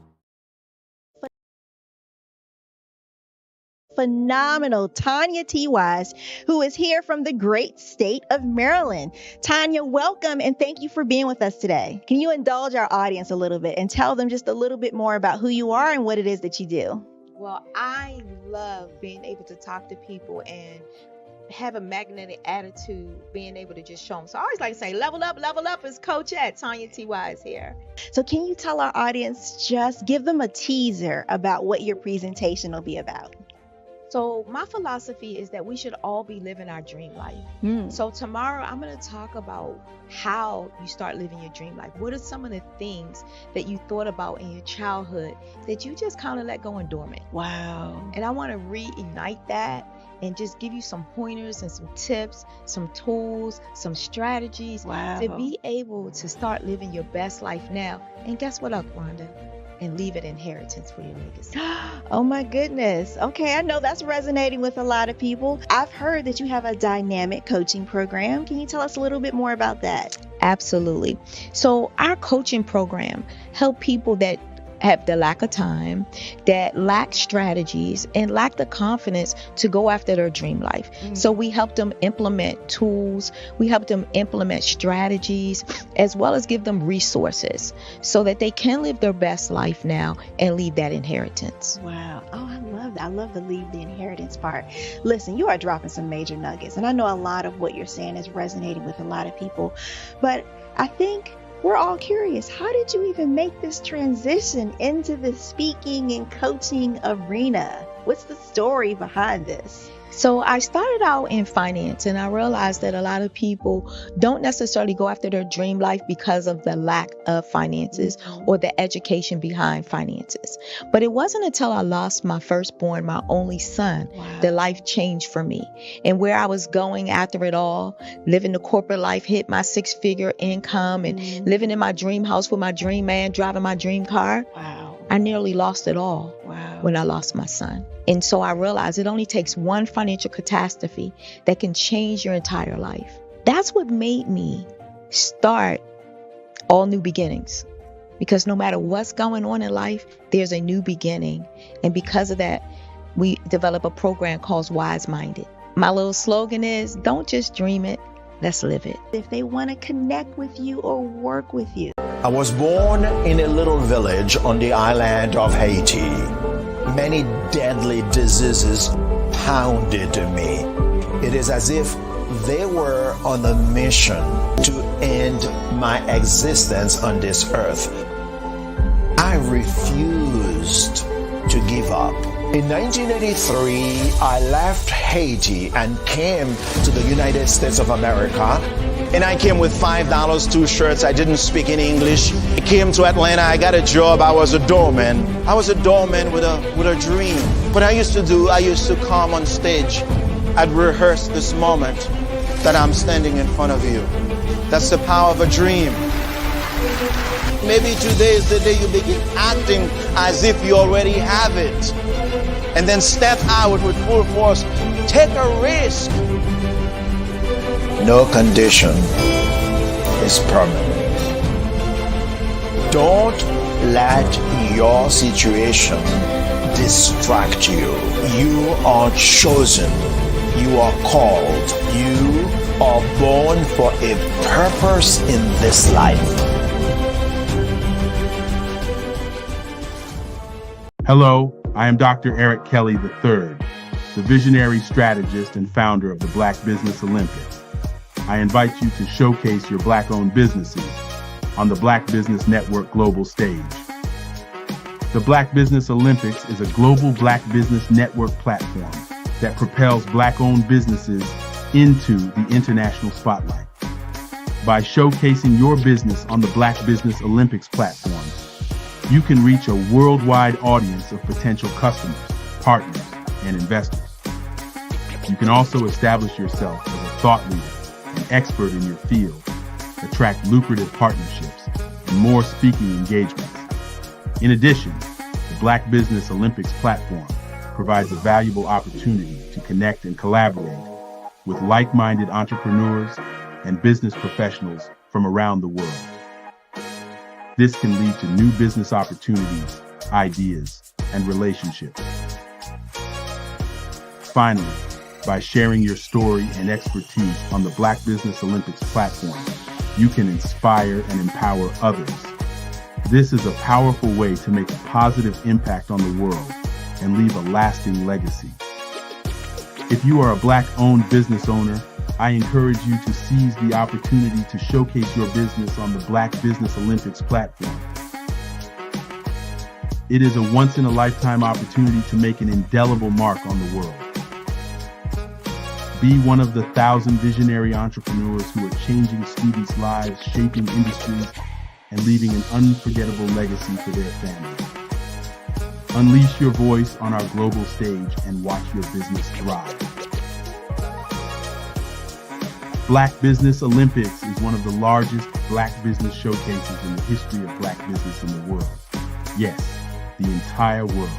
Phenomenal Tanya T. Wise, who is here from the great state of Maryland. Tanya, welcome and thank you for being with us today. Can you indulge our audience a little bit and tell them just a little bit more about who you are and what it is that you do? Well, I love being able to talk to people and have a magnetic attitude, being able to just show them. So I always like to say, level up is Coach at Tanya T. Wise here. So can you tell our audience, just give them a teaser about what your presentation will be about? So my philosophy is that we should all be living our dream life. So tomorrow I'm going to talk about how you start living your dream life. What are some of the things that you thought about in your childhood that you just kind of let go and dormant? Wow. And I want to reignite that and just give you some pointers and some tips, some tools, some strategies to be able to start living your best life now. And guess what, Rhonda? And leave an inheritance for your legacy. Oh my goodness. Okay, I know that's resonating with a lot of people. I've heard that you have a dynamic coaching program. Can you tell us a little bit more about that? Absolutely. So our coaching program help people that have the lack of time, that lack strategies, and lack the confidence to go after their dream life. So we help them implement tools, we help them implement strategies, as well as give them resources so that they can live their best life now and leave that inheritance. Wow. Oh, I love that. I love the leave the inheritance part. Listen, you are dropping some major nuggets, and I know a lot of what you're saying is resonating with a lot of people, but I think we're all curious. How did you even make this transition into the speaking and coaching arena? What's the story behind this? So I started out in finance, and I realized that a lot of people don't necessarily go after their dream life because of the lack of finances or the education behind finances. But it wasn't until I lost my firstborn, my only son, that life changed for me. And where I was going after it all, living the corporate life, hit my 6-figure income and living in my dream house with my dream man, driving my dream car. I nearly lost it all when I lost my son. And so I realized it only takes one financial catastrophe that can change your entire life. That's what made me start All New Beginnings. Because no matter what's going on in life, there's a new beginning. And because of that, we develop a program called Wise Minded. My little slogan is, don't just dream it, let's live it. If they want to connect with you or work with you. I was born in a little village on the island of Haiti. Many deadly diseases pounded me. It is as if they were on a mission to end my existence on this earth. I refused to give up. In 1983, I left Haiti and came to the United States of America. And I came with $5, 2 shirts. I didn't speak any English. I came to Atlanta. I got a job. I was a doorman. I was a doorman with a dream. What I used to come on stage. I'd rehearse this moment that I'm standing in front of you. That's the power of a dream. Maybe today is the day you begin acting as if you already have it. And then step out with full force. Take a risk. No condition is permanent. Don't let your situation distract you. You are chosen. You are called. You are born for a purpose in this life. Hello, I am Dr. Eric Kelly III, the visionary strategist and founder of the Black Business Olympics. I invite you to showcase your Black-owned businesses on the Black Business Network global stage. The Black Business Olympics is a global Black Business Network platform that propels Black-owned businesses into the international spotlight. By showcasing your business on the Black Business Olympics platform, you can reach a worldwide audience of potential customers, partners, and investors. You can also establish yourself as a thought leader, an expert in your field, attract lucrative partnerships, and more speaking engagements. In addition, the Black Business Olympics platform provides a valuable opportunity to connect and collaborate with like-minded entrepreneurs and business professionals from around the world. This can lead to new business opportunities, ideas, and relationships. Finally, by sharing your story and expertise on the Black Business Olympics platform, you can inspire and empower others. This is a powerful way to make a positive impact on the world and leave a lasting legacy. If you are a Black-owned business owner, I encourage you to seize the opportunity to showcase your business on the Black Business Olympics platform. It is a once-in-a-lifetime opportunity to make an indelible mark on the world. Be one of the 1,000 visionary entrepreneurs who are changing students' lives, shaping industries, and leaving an unforgettable legacy for their families. Unleash your voice on our global stage and watch your business thrive. Black Business Olympics is one of the largest Black business showcases in the history of Black business in the world. Yes, the entire world.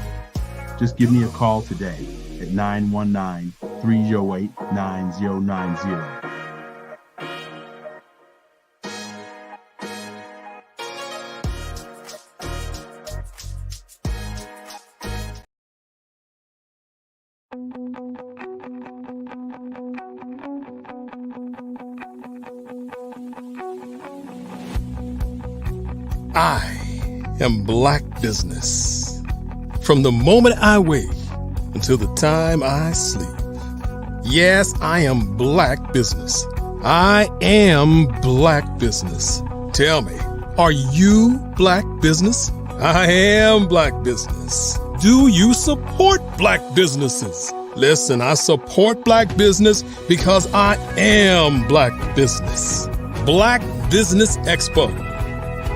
Just give me a call today at 919-308-9090. I am Black Business. From the moment I wake until the time I sleep. Yes, I am Black Business. I am Black Business. Tell me, are you Black Business? I am Black Business. Do you support Black businesses? Listen, I support Black business because I am Black Business. Black Business Expo,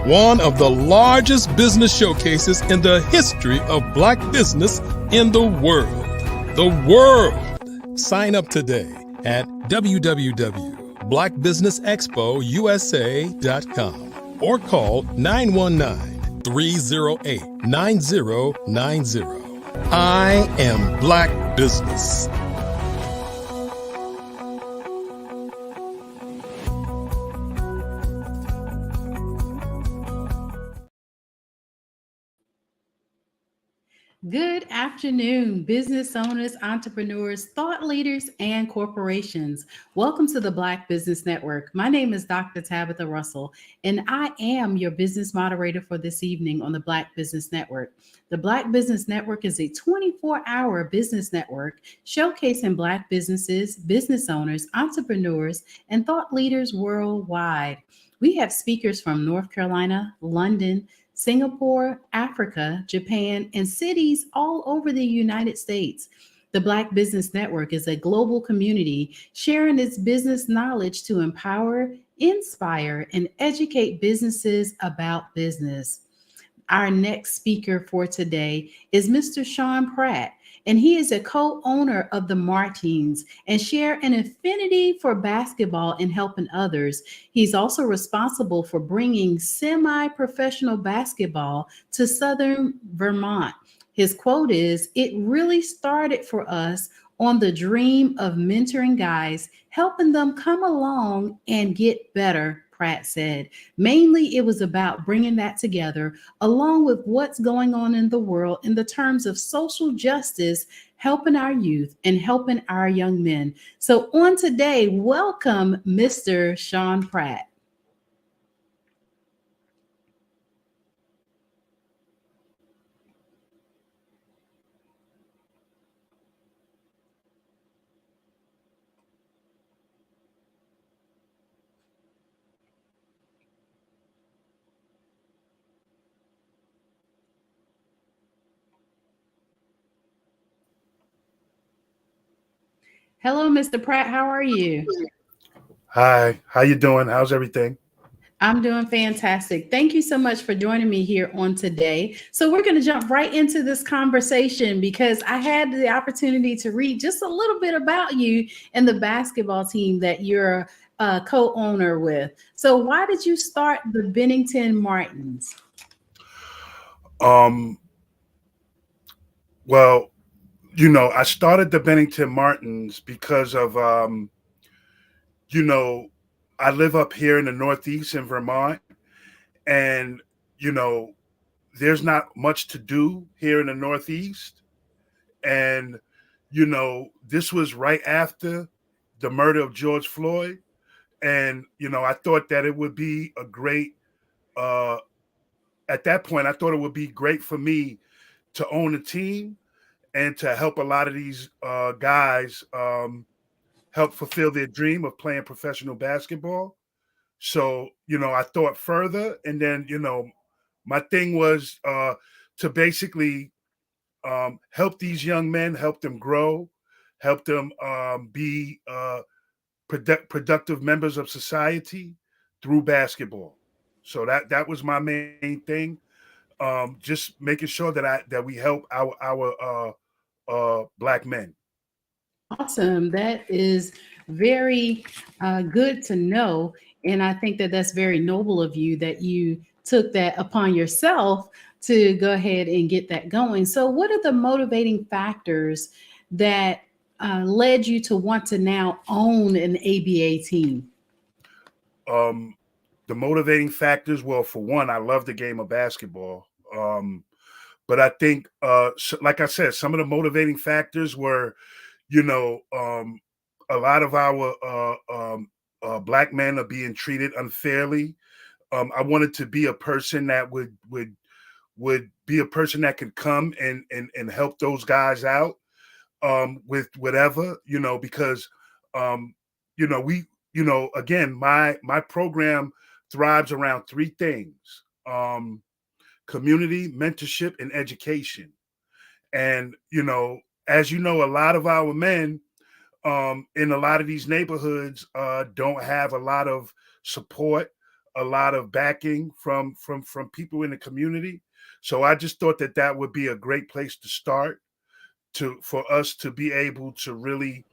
one of the largest business showcases in the history of Black business in the world. The world! Sign up today at www.blackbusinessexpousa.com or call 919-308-9090. I am Black Business. Good afternoon, business owners, entrepreneurs, thought leaders, and corporations. Welcome to the Black Business Network. My name is Dr. Tabitha Russell, and I am your business moderator for this evening on the Black Business Network. The Black Business Network is a 24-hour business network showcasing Black businesses, business owners, entrepreneurs, and thought leaders worldwide. We have speakers from North Carolina, London, Singapore, Africa, Japan, and cities all over the United States. The Black Business Network is a global community sharing its business knowledge to empower, inspire, and educate businesses about business. Our next speaker for today is Mr. Sean Pratt, and he is a co-owner of the Martins and share an affinity for basketball and helping others. He's also responsible for bringing semi-professional basketball to Southern Vermont. His quote is, "It really started for us on the dream of mentoring guys, helping them come along and get better," Pratt said. Mainly, it was about bringing that together, along with what's going on in the world in the terms of social justice, helping our youth and helping our young men. So on today, welcome, Mr. Sean Pratt. Hello, Mr. Pratt. How are you? Hi, how you doing? How's everything? I'm doing fantastic. Thank you so much for joining me here on today. So we're going to jump right into this conversation because I had the opportunity to read just a little bit about you and the basketball team that you're a co-owner with. So why did you start the Bennington Martins? Well, I started the Bennington Martins because of, I live up here in the Northeast in Vermont, and, you know, there's not much to do here in the Northeast. And, this was right after the murder of George Floyd. And, I thought that it would be a great, uh, at that point, I thought it would be great for me to own a team and to help a lot of these guys help fulfill their dream of playing professional basketball. So, I thought further, and then, my thing was to basically help these young men, help them grow, help them be productive members of society through basketball. So that was my main thing. Just making sure that we help our Black men. Awesome. That is very good to know. And I think that that's very noble of you that you took that upon yourself to go ahead and get that going. So, what are the motivating factors that led you to want to now own an ABA team? The motivating factors, well, for one, I love the game of basketball. But I think, like I said, some of the motivating factors were, a lot of our Black men are being treated unfairly. I wanted to be a person that would be a person that could come and help those guys out with whatever, because we, again, my program thrives around three things: community, mentorship, and education. And as you know, a lot of our men in a lot of these neighborhoods don't have a lot of support, a lot of backing from people in the community. So I just thought that would be a great place to start for us to be able to really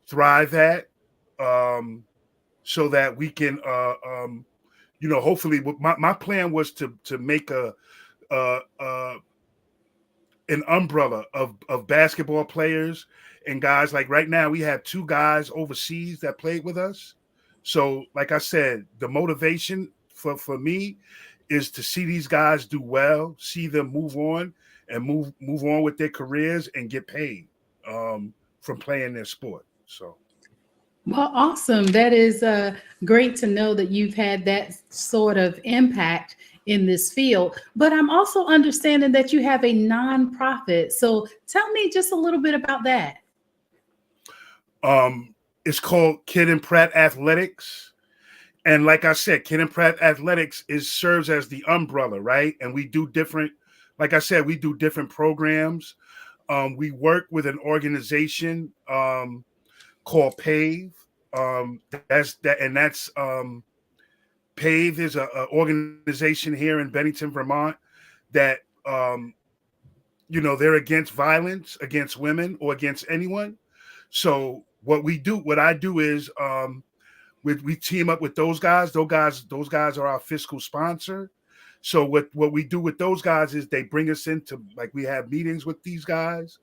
thrive at, so that we can hopefully my plan was to make uh, uh, an umbrella of basketball players and guys. Like right now, we have two guys overseas that played with us. So, like I said, the motivation for me is to see these guys do well, see them move on and move on with their careers and get paid from playing their sport. So. Well, awesome. That is great to know that you've had that sort of impact in this field. But I'm also understanding that you have a nonprofit. So tell me just a little bit about that. It's called Kid and Pratt Athletics. And like I said, Kid and Pratt Athletics serves as the umbrella, right? And we do different, like I said, we do different programs. We work with an organization called PAVE. That's PAVE is a organization here in Bennington, Vermont, that they're against violence against women or against anyone. So what I do is we team up with those guys. Those guys are our fiscal sponsor. So what we do with those guys is they bring us into, like, we have meetings with these guys.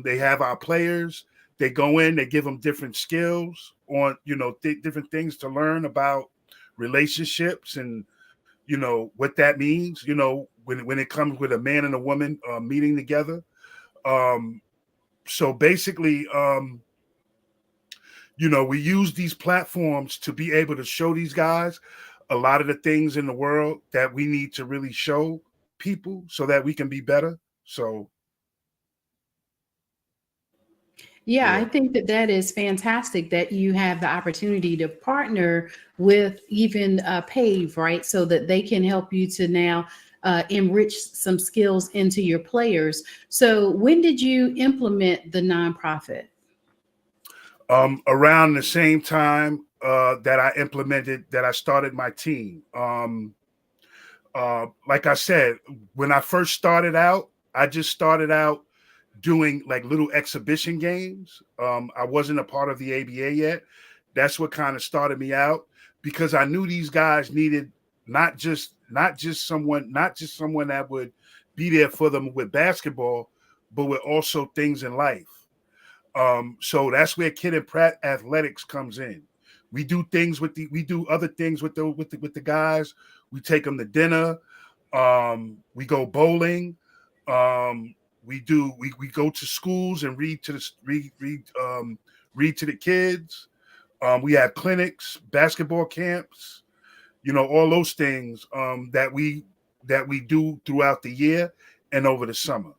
They have our players. They go in, they give them different skills on, different things to learn about relationships and, what that means, when it comes with a man and a woman meeting together. So basically, we use these platforms to be able to show these guys a lot of the things in the world that we need to really show people so that we can be better. So. Yeah, I think that is fantastic that you have the opportunity to partner with even PAVE, right? So that they can help you to now enrich some skills into your players. So when did you implement the nonprofit? Around the same time that I started my team. Like I said, when I first started out, I just started out doing like little exhibition games. I wasn't a part of the ABA yet. That's what kind of started me out, because I knew these guys needed not just someone that would be there for them with basketball, but with also things in life. So that's where Kid and Pratt Athletics comes in. We do other things with the guys. We take them to dinner. We go bowling. We go to schools and read to the kids. We have clinics, basketball camps, all those things that we do throughout the year and over the summer.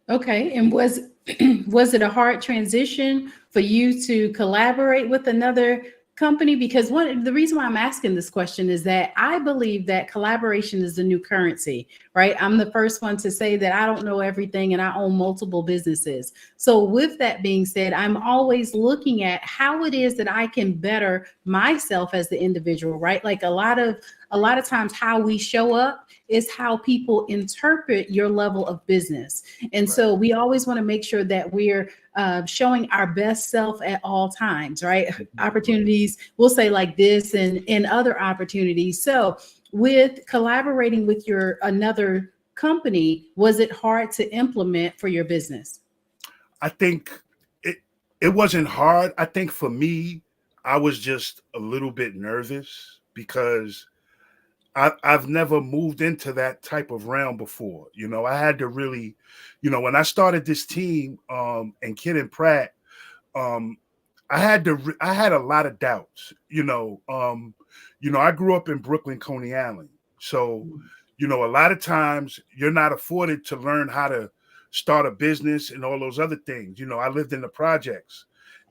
Okay. And was it a hard transition for you to collaborate with another company? Because the reason why I'm asking this question is that I believe that collaboration is the new currency, right? I'm the first one to say that I don't know everything and I own multiple businesses. So with that being said, I'm always looking at how it is that I can better myself as the individual, right? Like a lot of times how we show up is how people interpret your level of business. And so we always want to make sure that we're showing our best self at all times, right? Opportunities, we'll say like this and other opportunities. So with collaborating with another company, was it hard to implement for your business? I think it wasn't hard. I think for me, I was just a little bit nervous because I've never moved into that type of realm before. I had to really, when I started this team and Kid and Pratt, I had a lot of doubts. I grew up in Brooklyn, Coney Island, so a lot of times you're not afforded to learn how to start a business and all those other things. I lived in the projects,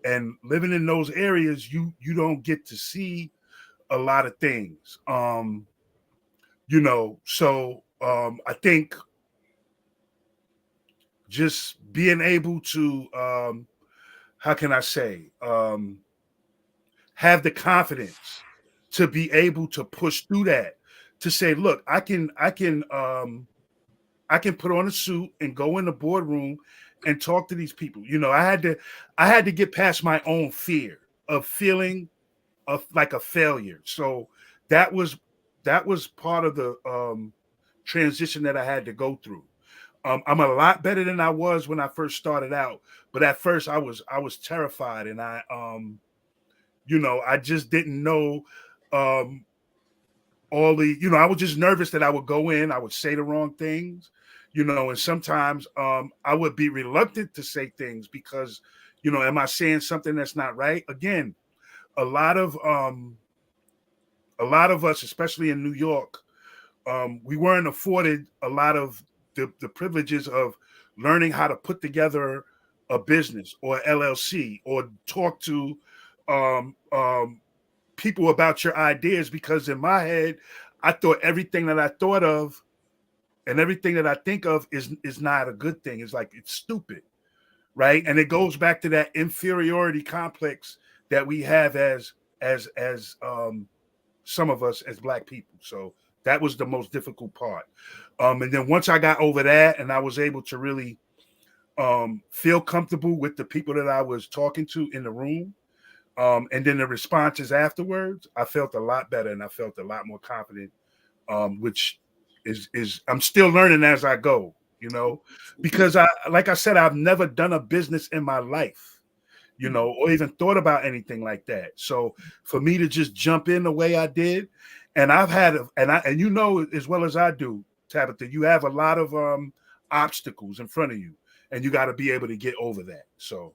and living in those areas, you don't get to see a lot of things. So I think just being able to, how can I say, have the confidence to be able to push through that, to say, look, I can put on a suit and go in the boardroom and talk to these people. I had to get past my own fear of feeling like a failure. So that was part of the transition that I had to go through. I'm a lot better than I was when I first started out, but at first I was terrified, and I just didn't know all the, I was just nervous that I would go in, I would say the wrong things, and sometimes I would be reluctant to say things because, am I saying something that's not right? Again, a lot of us, especially in New York, we weren't afforded a lot of the privileges of learning how to put together a business or LLC or talk to people about your ideas, because in my head, I thought everything that I thought of and everything that I think of is not a good thing. It's like, it's stupid, right? And it goes back to that inferiority complex that we have as some of us as Black people. So that was the most difficult part. And then once I got over that and I was able to really feel comfortable with the people that I was talking to in the room, and then the responses afterwards, I felt a lot better and I felt a lot more confident, which is I'm still learning as I go, because like I said, I've never done a business in my life, or even thought about anything like that. So for me to just jump in the way I did, and I've had, and as well as I do, Tabitha, you have a lot of obstacles in front of you, and you got to be able to get over that. So.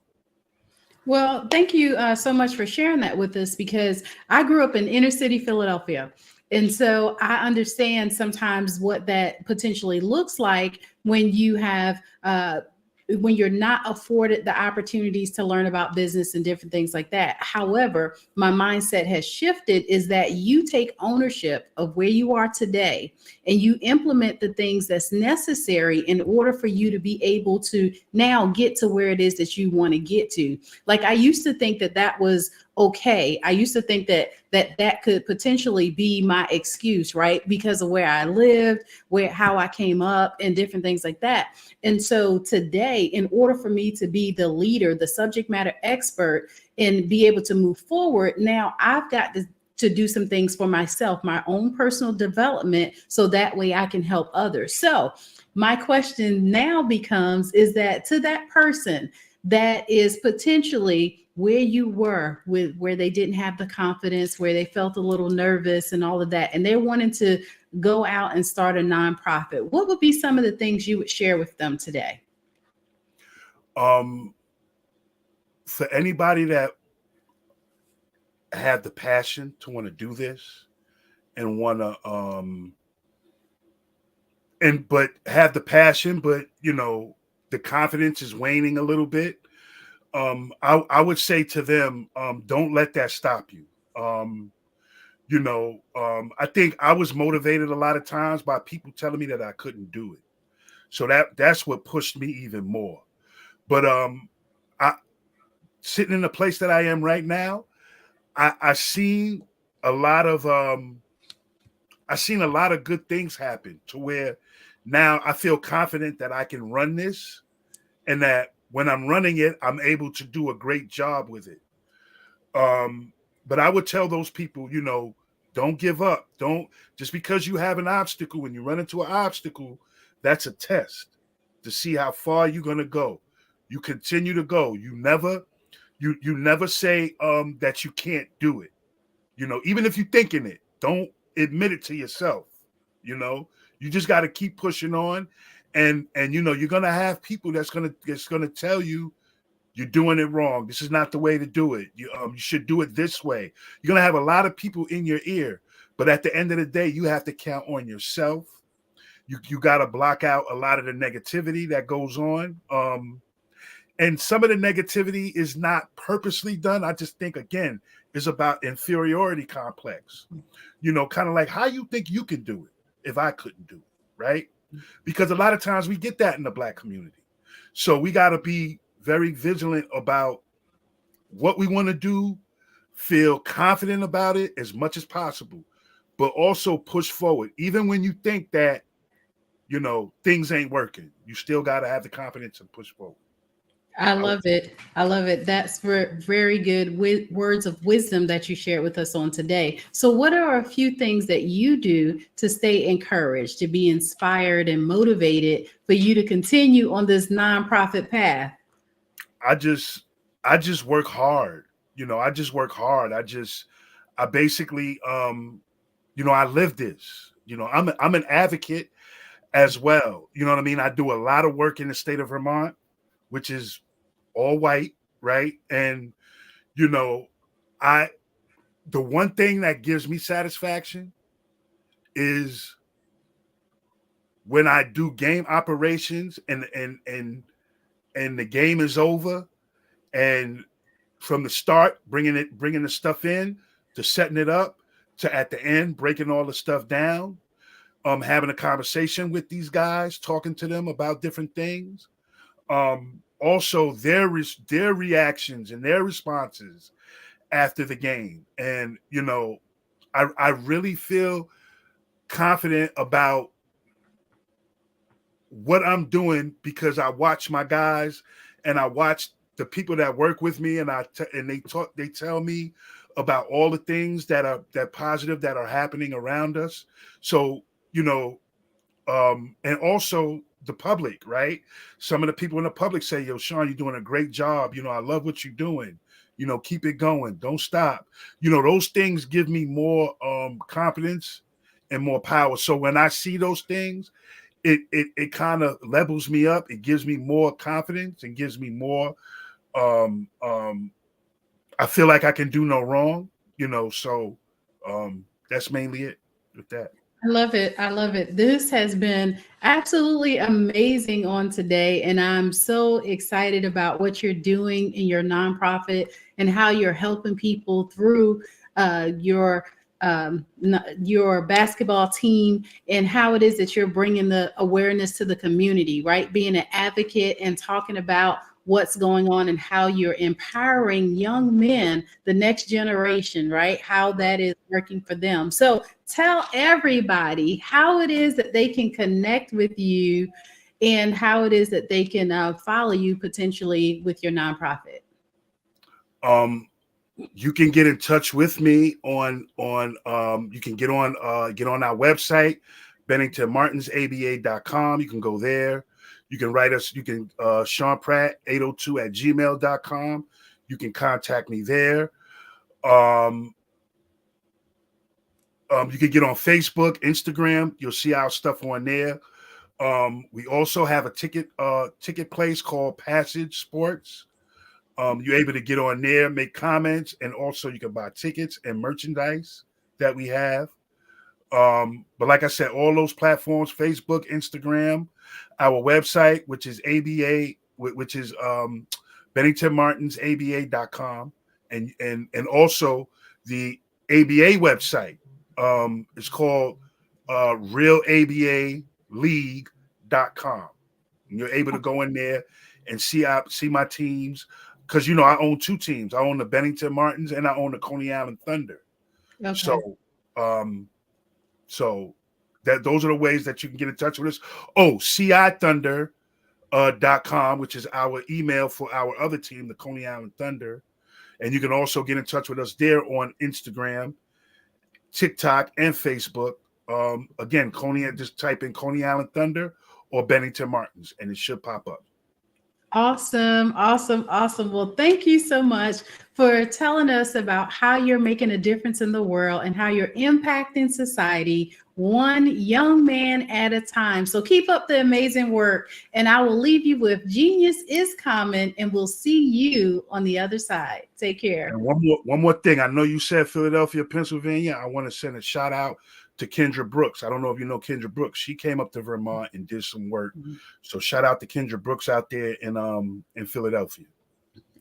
Well, thank you so much for sharing that with us, because I grew up in inner city Philadelphia. And so I understand sometimes what that potentially looks like when you have when you're not afforded the opportunities to learn about business and different things like that. However, my mindset has shifted is that you take ownership of where you are today and you implement the things that's necessary in order for you to be able to now get to where it is that you want to get to. Like I used to think that that was okay. I used to think that could potentially be my excuse, right? Because of where I lived, how I came up and different things like that. And so today, in order for me to be the leader, the subject matter expert, and be able to move forward, now I've got to do some things for myself, my own personal development, so that way I can help others. So my question now becomes, is that to that person that is potentially where you were with where they didn't have the confidence, where they felt a little nervous and all of that, and they're wanting to go out and start a nonprofit, what would be some of the things you would share with them today? For anybody that had the passion to want to do this and want to but have the passion, but the confidence is waning a little bit, I would say to them, don't let that stop you. I think I was motivated a lot of times by people telling me that I couldn't do it. So that's what pushed me even more. But I sitting in the place that I am right now, I seen a lot of good things happen to where now I feel confident that I can run this, and that when I'm running it, I'm able to do a great job with it. But I would tell those people, don't give up. Don't, just because you have an obstacle, when you run into an obstacle, that's a test to see how far you're going to go. You continue to go. You never say that you can't do it. Even if you're thinking it, don't admit it to yourself. You just got to keep pushing on, and you're going to have people that's going to tell you you're doing it wrong. This is not the way to do it. You should do it this way. You're going to have a lot of people in your ear, but at the end of the day, you have to count on yourself. You got to block out a lot of the negativity that goes on. And some of the negativity is not purposely done. I just think, again, it's about inferiority complex. Kind of like, how you think you can do it if I couldn't do it, right? Because a lot of times we get that in the Black community. So we got to be very vigilant about what we want to do, feel confident about it as much as possible, but also push forward. Even when you think that, things ain't working, you still got to have the confidence to push forward. I love it. I love it. That's very good words of wisdom that you shared with us on today. So what are a few things that you do to stay encouraged, to be inspired and motivated for you to continue on this nonprofit path? I just work hard. I just work hard. I basically, I live this. I'm an advocate as well. You know what I mean? I do a lot of work in the state of Vermont, which is all white, right? And the one thing that gives me satisfaction is when I do game operations and the game is over, and from the start, bringing the stuff in, to setting it up, to at the end breaking all the stuff down, having a conversation with these guys, talking to them about different things. Also their reactions and their responses after the game. And, I really feel confident about what I'm doing because I watch my guys and I watch the people that work with me, and they tell me about all the things that positive that are happening around us. So, and also the public, right? Some of the people in the public say, yo, Sean, you're doing a great job. I love what you're doing. Keep it going. Don't stop. Those things give me more confidence and more power. So when I see those things, it kind of levels me up. It gives me more confidence and gives me more, I feel like I can do no wrong, so that's mainly it with that. I love it. I love it. This has been absolutely amazing on today. And I'm so excited about what you're doing in your nonprofit and how you're helping people through your basketball team, and how it is that you're bringing the awareness to the community, right? Being an advocate and talking about what's going on and how you're empowering young men, the next generation, right? How that is working for them. So tell everybody how it is that they can connect with you and how it is that they can follow you potentially with your nonprofit. You can get in touch with me on you can get on our website, BenningtonMartinsABA.com. You can go there. You can write us. You can Sean Pratt 802@gmail.com. You can contact me there. You can get on Facebook, Instagram. You'll see our stuff on there. We also have a ticket place called Passage Sports. You're able to get on there, make comments, and also you can buy tickets and merchandise that we have. But like I said, all those platforms, Facebook, Instagram, our website, which is ABA, which is BenningtonMartinsABA.com, and also the ABA website. It's called RealABALeague.com. And you're able to go in there and see my teams, because I own two teams. I own the Bennington Martins and I own the Coney Island Thunder. Okay. So those are the ways that you can get in touch with us. Oh, CIThunder.com, which is our email for our other team, the Coney Island Thunder. And you can also get in touch with us there on Instagram, TikTok, and Facebook. Again, just type in Coney Island Thunder or Bennington Martins, and it should pop up. Awesome. Well, thank you so much for telling us about how you're making a difference in the world and how you're impacting society one young man at a time. So keep up the amazing work, and I will leave you with Genius is Common, and we'll see you on the other side. Take care. And one more thing. I know you said Philadelphia, Pennsylvania. I want to send a shout out to Kendra Brooks. I don't know if you know Kendra Brooks. She came up to Vermont and did some work. Mm-hmm. So shout out to Kendra Brooks out there in Philadelphia.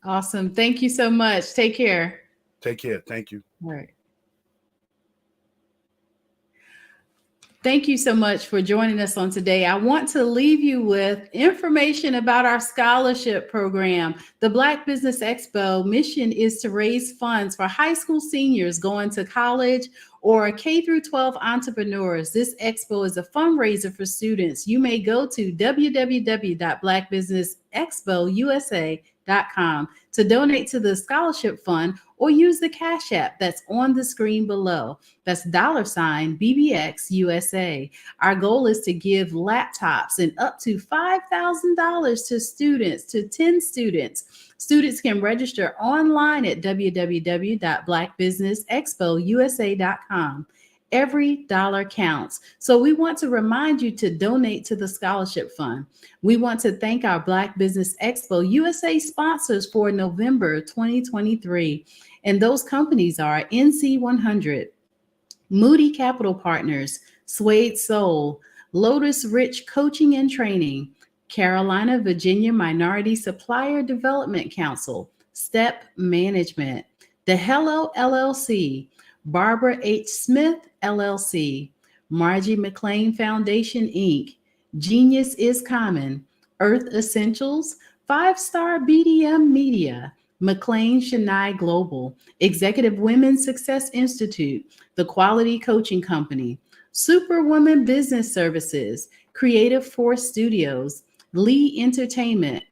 Awesome. Thank you so much. Take care. Take care. Thank you. All right. Thank you so much for joining us on today. I want to leave you with information about our scholarship program. The Black Business Expo mission is to raise funds for high school seniors going to college or K-12 entrepreneurs. This expo is a fundraiser for students. You may go to www.blackbusinessexpousa.com to donate to the scholarship fund, or use the Cash App that's on the screen below. That's $BBXUSA. Our goal is to give laptops and up to $5,000 to students, to 10 students. Students can register online at www.blackbusinessexpousa.com. Every dollar counts. So we want to remind you to donate to the scholarship fund. We want to thank our Black Business Expo USA sponsors for November 2023. And those companies are NC100, Moody Capital Partners, Suede Soul, Lotus Rich Coaching and Training, Carolina, Virginia Minority Supplier Development Council, Step Management, The Hello LLC, Barbara H. Smith LLC, Margie McLean Foundation Inc., Genius is Common, Earth Essentials, 5-Star BDM Media, McLean Shania Global, Executive Women's Success Institute, The Quality Coaching Company, Superwoman Business Services, Creative Force Studios, Lee Entertainment,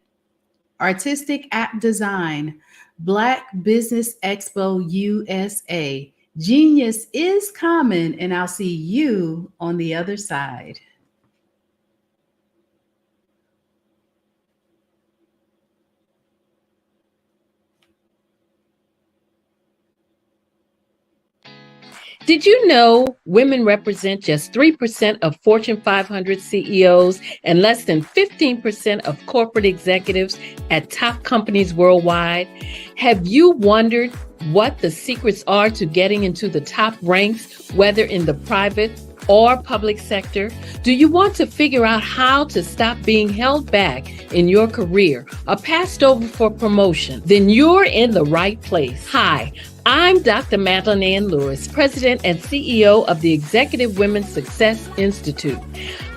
Artistic App Design, Black Business Expo USA. Genius is common, and I'll see you on the other side. Did you know women represent just 3% of Fortune 500 CEOs and less than 15% of corporate executives at top companies worldwide? Have you wondered what the secrets are to getting into the top ranks, whether in the private or public sector? Do you want to figure out how to stop being held back in your career or passed over for promotion? Then you're in the right place. Hi, I'm Dr. Madeline Ann Lewis, President and CEO of the Executive Women's Success Institute.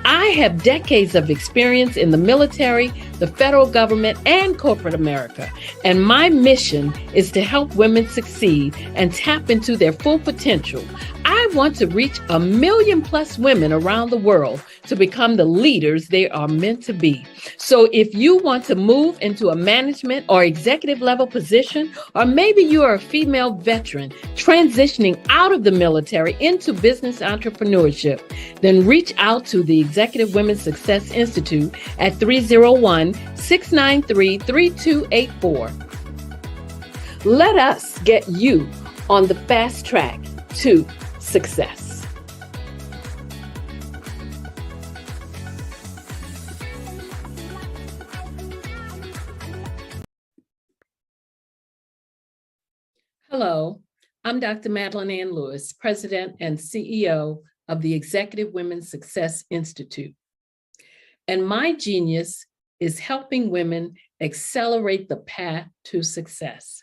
I have decades of experience in the military, the federal government, and corporate America, and my mission is to help women succeed and tap into their full potential. I want to reach 1 million plus women around the world to become the leaders they are meant to be. So if you want to move into a management or executive level position, or maybe you are a female veteran transitioning out of the military into business entrepreneurship, then reach out to the Executive Women's Success Institute at 301-693-3284. Let us get you on the fast track to success. Hello, I'm Dr. Madeline Ann Lewis, President and CEO of the Executive Women's Success Institute. And my genius is helping women accelerate the path to success.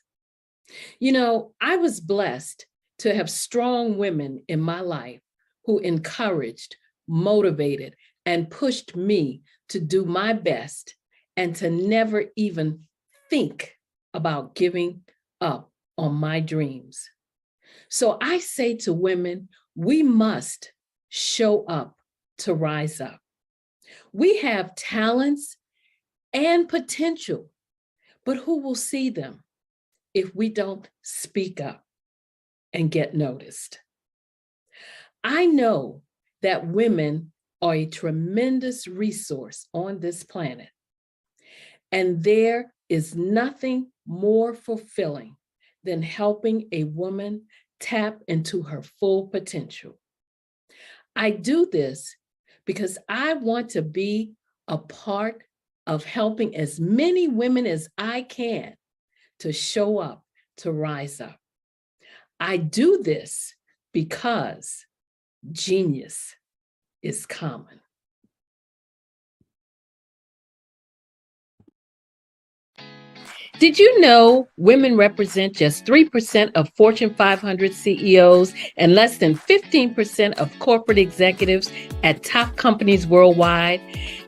You know, I was blessed to have strong women in my life who encouraged, motivated, and pushed me to do my best and to never even think about giving up on my dreams. So I say to women, we must show up to rise up. We have talents and potential, but who will see them if we don't speak up and get noticed? I know that women are a tremendous resource on this planet, and there is nothing more fulfilling than helping a woman tap into her full potential. I do this because I want to be a part of helping as many women as I can to show up, to rise up. I do this because genius is common. Did you know women represent just 3% of Fortune 500 CEOs and less than 15% of corporate executives at top companies worldwide?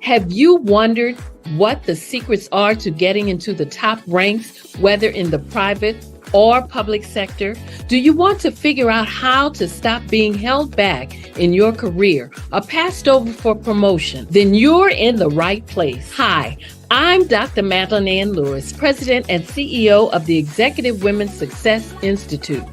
Have you wondered what the secrets are to getting into the top ranks, whether in the private or public sector? Do you want to figure out how to stop being held back in your career or passed over for promotion? Then you're in the right place. Hi, I'm Dr. Madeline Ann Lewis, President and CEO of the Executive Women's Success Institute.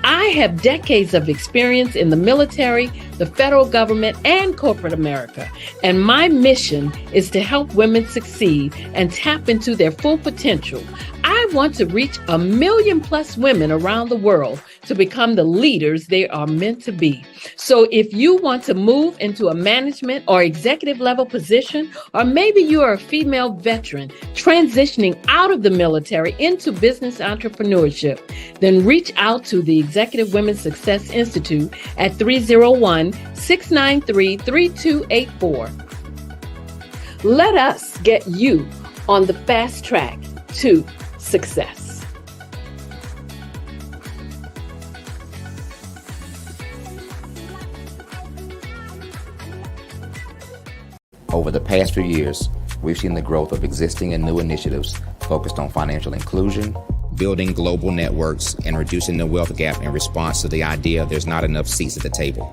I have decades of experience in the military, the federal government, and corporate America, and my mission is to help women succeed and tap into their full potential. I want to reach 1 million plus women around the world to become the leaders they are meant to be. So if you want to move into a management or executive level position, or maybe you are a female veteran transitioning out of the military into business entrepreneurship, then reach out to the Executive Women's Success Institute at 301-693-3284. Let us get you on the fast track to success. Over the past few years, we've seen the growth of existing and new initiatives focused on financial inclusion, building global networks, and reducing the wealth gap in response to the idea there's not enough seats at the table.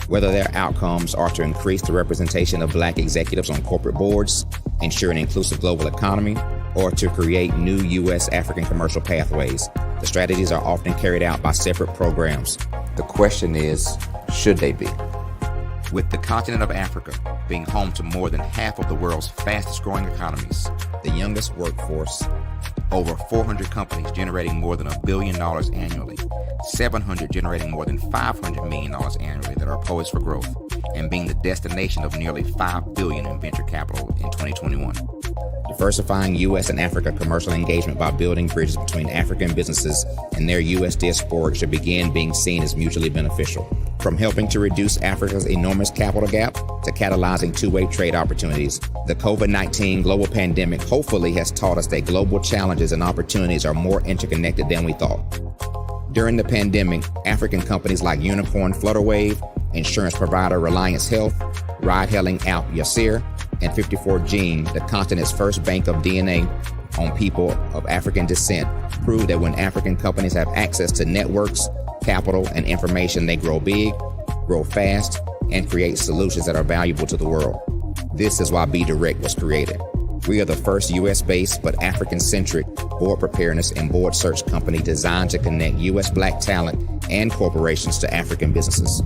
Whether their outcomes are to increase the representation of Black executives on corporate boards, ensure an inclusive global economy, or to create new U.S. African commercial pathways, the strategies are often carried out by separate programs. The question is, should they be? With the continent of Africa being home to more than half of the world's fastest growing economies, the youngest workforce, over 400 companies generating more than $1 billion annually, 700 generating more than $500 million annually that are poised for growth, and being the destination of nearly $5 billion in venture capital in 2021. The diversifying U.S. and Africa commercial engagement by building bridges between African businesses and their U.S. diaspora should begin being seen as mutually beneficial. From helping to reduce Africa's enormous capital gap to catalyzing two-way trade opportunities, the COVID-19 global pandemic hopefully has taught us that global challenges and opportunities are more interconnected than we thought. During the pandemic, African companies like Unicorn Flutterwave, insurance provider Reliance Health, ride-hailing app Yasir, and 54Gene, the continent's first bank of DNA on people of African descent, proved that when African companies have access to networks, capital, and information, they grow big, grow fast, and create solutions that are valuable to the world. This is why Be Direct was created. We are the first U.S.-based but African-centric board preparedness and board search company designed to connect U.S. Black talent and corporations to African businesses.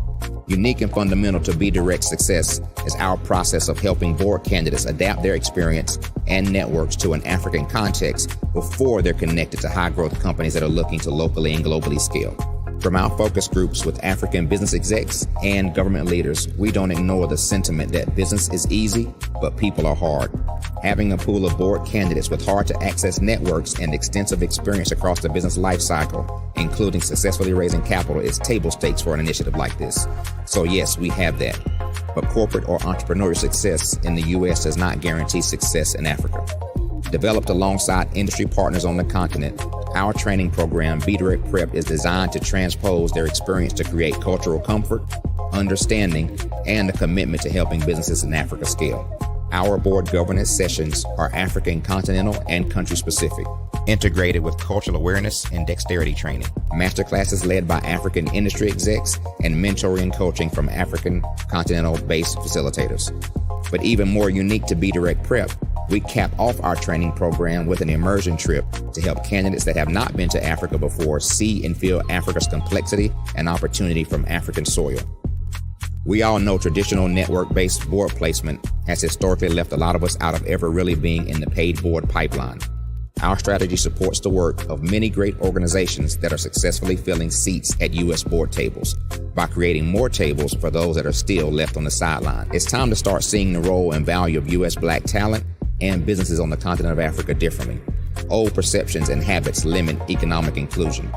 Unique and fundamental to Be Direct's success is our process of helping board candidates adapt their experience and networks to an African context before they're connected to high-growth companies that are looking to locally and globally scale. From our focus groups with African business execs and government leaders, we don't ignore the sentiment that business is easy, but people are hard. Having a pool of board candidates with hard-to-access networks and extensive experience across the business life cycle, including successfully raising capital, is table stakes for an initiative like this. So yes, we have that. But corporate or entrepreneurial success in the U.S. does not guarantee success in Africa. Developed alongside industry partners on the continent, our training program, Be Direct Prep, is designed to transpose their experience to create cultural comfort, understanding, and a commitment to helping businesses in Africa scale. Our board governance sessions are African, continental, and country-specific, integrated with cultural awareness and dexterity training, masterclasses led by African industry execs, and mentoring and coaching from African continental-based facilitators. But even more unique to Be Direct Prep, we cap off our training program with an immersion trip to help candidates that have not been to Africa before see and feel Africa's complexity and opportunity from African soil. We all know traditional network-based board placement has historically left a lot of us out of ever really being in the paid board pipeline. Our strategy supports the work of many great organizations that are successfully filling seats at U.S. board tables by creating more tables for those that are still left on the sideline. It's time to start seeing the role and value of U.S. Black talent and businesses on the continent of Africa differently. Old perceptions and habits limit economic inclusion.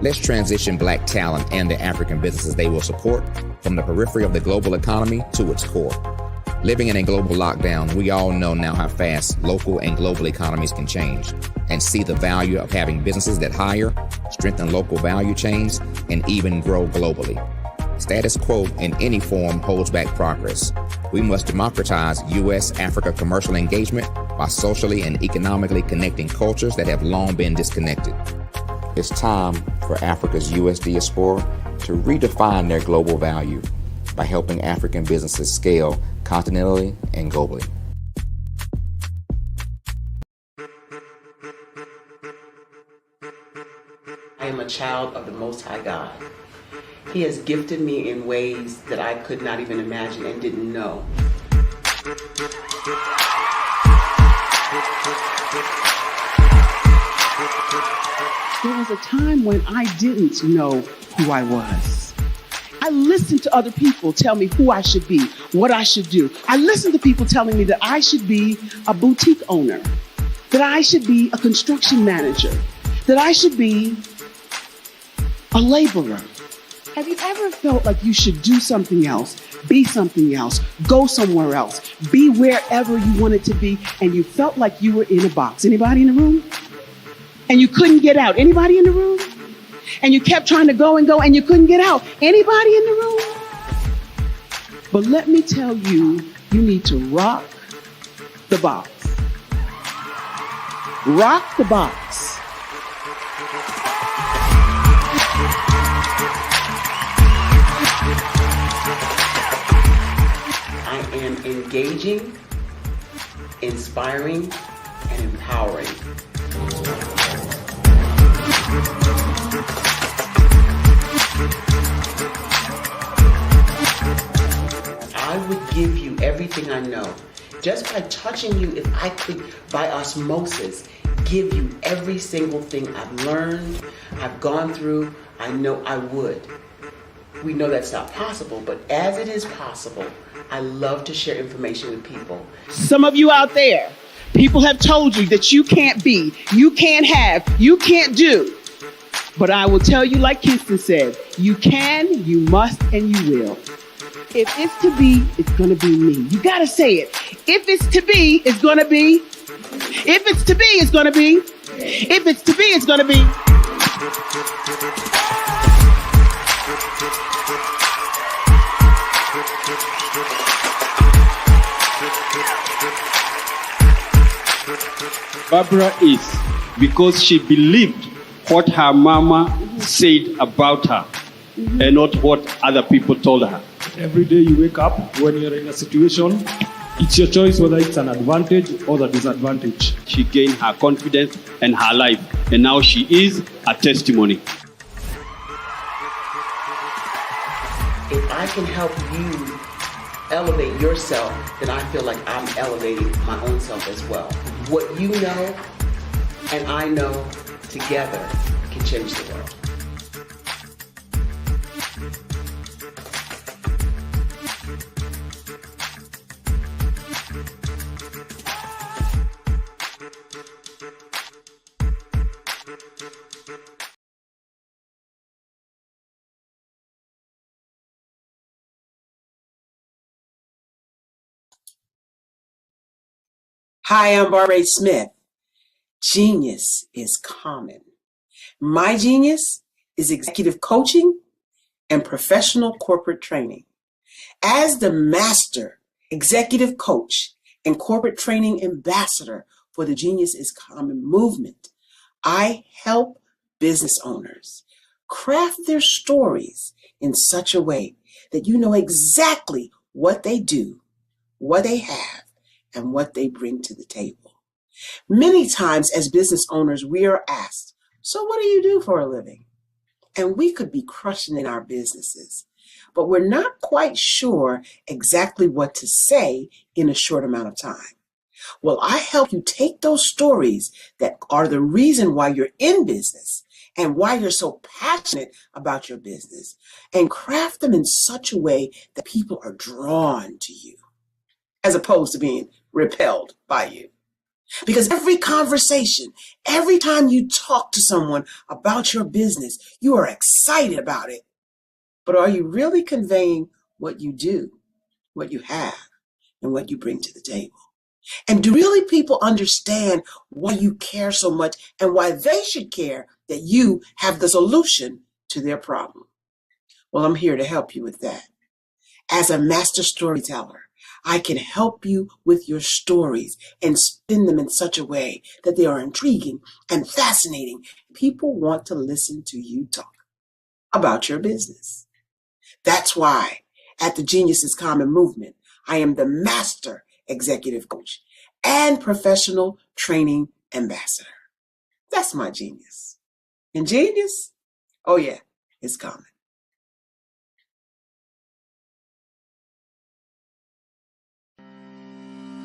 Let's transition Black talent and the African businesses they will support from the periphery of the global economy to its core. Living in a global lockdown, we all know now how fast local and global economies can change, and see the value of having businesses that hire, strengthen local value chains, and even grow globally. Status quo in any form holds back progress. We must democratize U.S.-Africa commercial engagement by socially and economically connecting cultures that have long been disconnected. It's time for Africa's U.S. diaspora to redefine their global value by helping African businesses scale continentally and globally. I am a child of the Most High God. He has gifted me in ways that I could not even imagine and didn't know. There was a time when I didn't know who I was. I listened to other people tell me who I should be, what I should do. I listened to people telling me that I should be a boutique owner, that I should be a construction manager, that I should be a laborer. Have you ever felt like you should do something else, be something else, go somewhere else, be wherever you wanted to be, and you felt like you were in a box? Anybody in the room? And you couldn't get out. Anybody in the room? And you kept trying to go and you couldn't get out. Anybody in the room? But let me tell you, you need to rock the box. Rock the box. I am engaging, inspiring, and empowering. I would give you everything I know. Just by touching you, if I could, by osmosis, give you every single thing I've learned, I've gone through, I know I would. We know that's not possible, but as it is possible, I love to share information with people. Some of you out there People have told you that you can't be, you can't have, you can't do. But I will tell you, like Kinston said, you can, you must, and you will. If it's to be, it's going to be me. You got to say it. If it's to be, it's going to be. If it's to be, it's going to be. If it's to be, it's going to be. Barbara is because she believed what her mama said about her and not what other people told her. Every day you wake up, when you're in a situation, it's your choice whether it's an advantage or the disadvantage. She gained her confidence and her life, and now she is a testimony. If I can help you elevate yourself, then I feel like I'm elevating my own self as well. What you know and I know together can change the world. Hi, I'm Barbara Smith. Genius is common. My genius is executive coaching and professional corporate training. As the master executive coach and corporate training ambassador for the Genius is Common movement, I help business owners craft their stories in such a way that you know exactly what they do, what they have, and what they bring to the table. Many times as business owners, we are asked, so what do you do for a living? And we could be crushing in our businesses, but we're not quite sure exactly what to say in a short amount of time. Well, I help you take those stories that are the reason why you're in business and why you're so passionate about your business and craft them in such a way that people are drawn to you, as opposed to being repelled by you. Because every conversation, every time you talk to someone about your business, you are excited about it. But are you really conveying what you do, what you have, and what you bring to the table? And do really people understand why you care so much and why they should care that you have the solution to their problem? Well, I'm here to help you with that. As a master storyteller, I can help you with your stories and spin them in such a way that they are intriguing and fascinating. People want to listen to you talk about your business. That's why at the Genius is Common movement, I am the master executive coach and professional training ambassador. That's my genius. And genius? Oh yeah, it's common.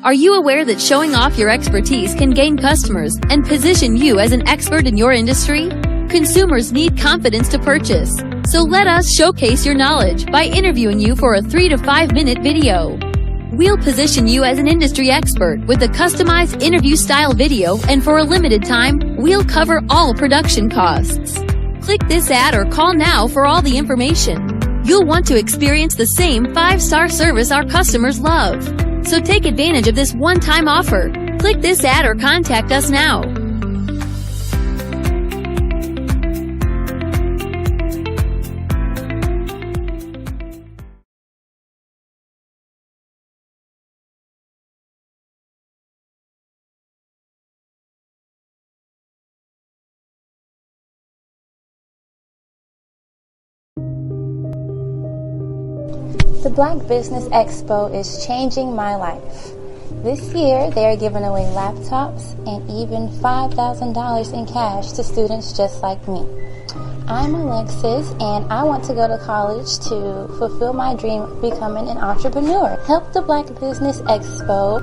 Are you aware that showing off your expertise can gain customers and position you as an expert in your industry? Consumers need confidence to purchase, so let us showcase your knowledge by interviewing you for a 3 to 5 minute video. We'll position you as an industry expert with a customized interview style video, and for a limited time, we'll cover all production costs. Click this ad or call now for all the information. You'll want to experience the same 5-star service our customers love. So take advantage of this one-time offer. Click this ad or contact us now. The Black Business Expo is changing my life. This year, they are giving away laptops and even $5,000 in cash to students just like me. I'm Alexis, and I want to go to college to fulfill my dream of becoming an entrepreneur. Help the Black Business Expo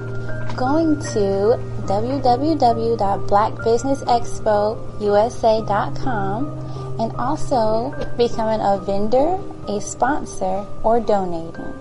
going to www.blackbusinessexpousa.com and also becoming a vendor, a sponsor, or donating.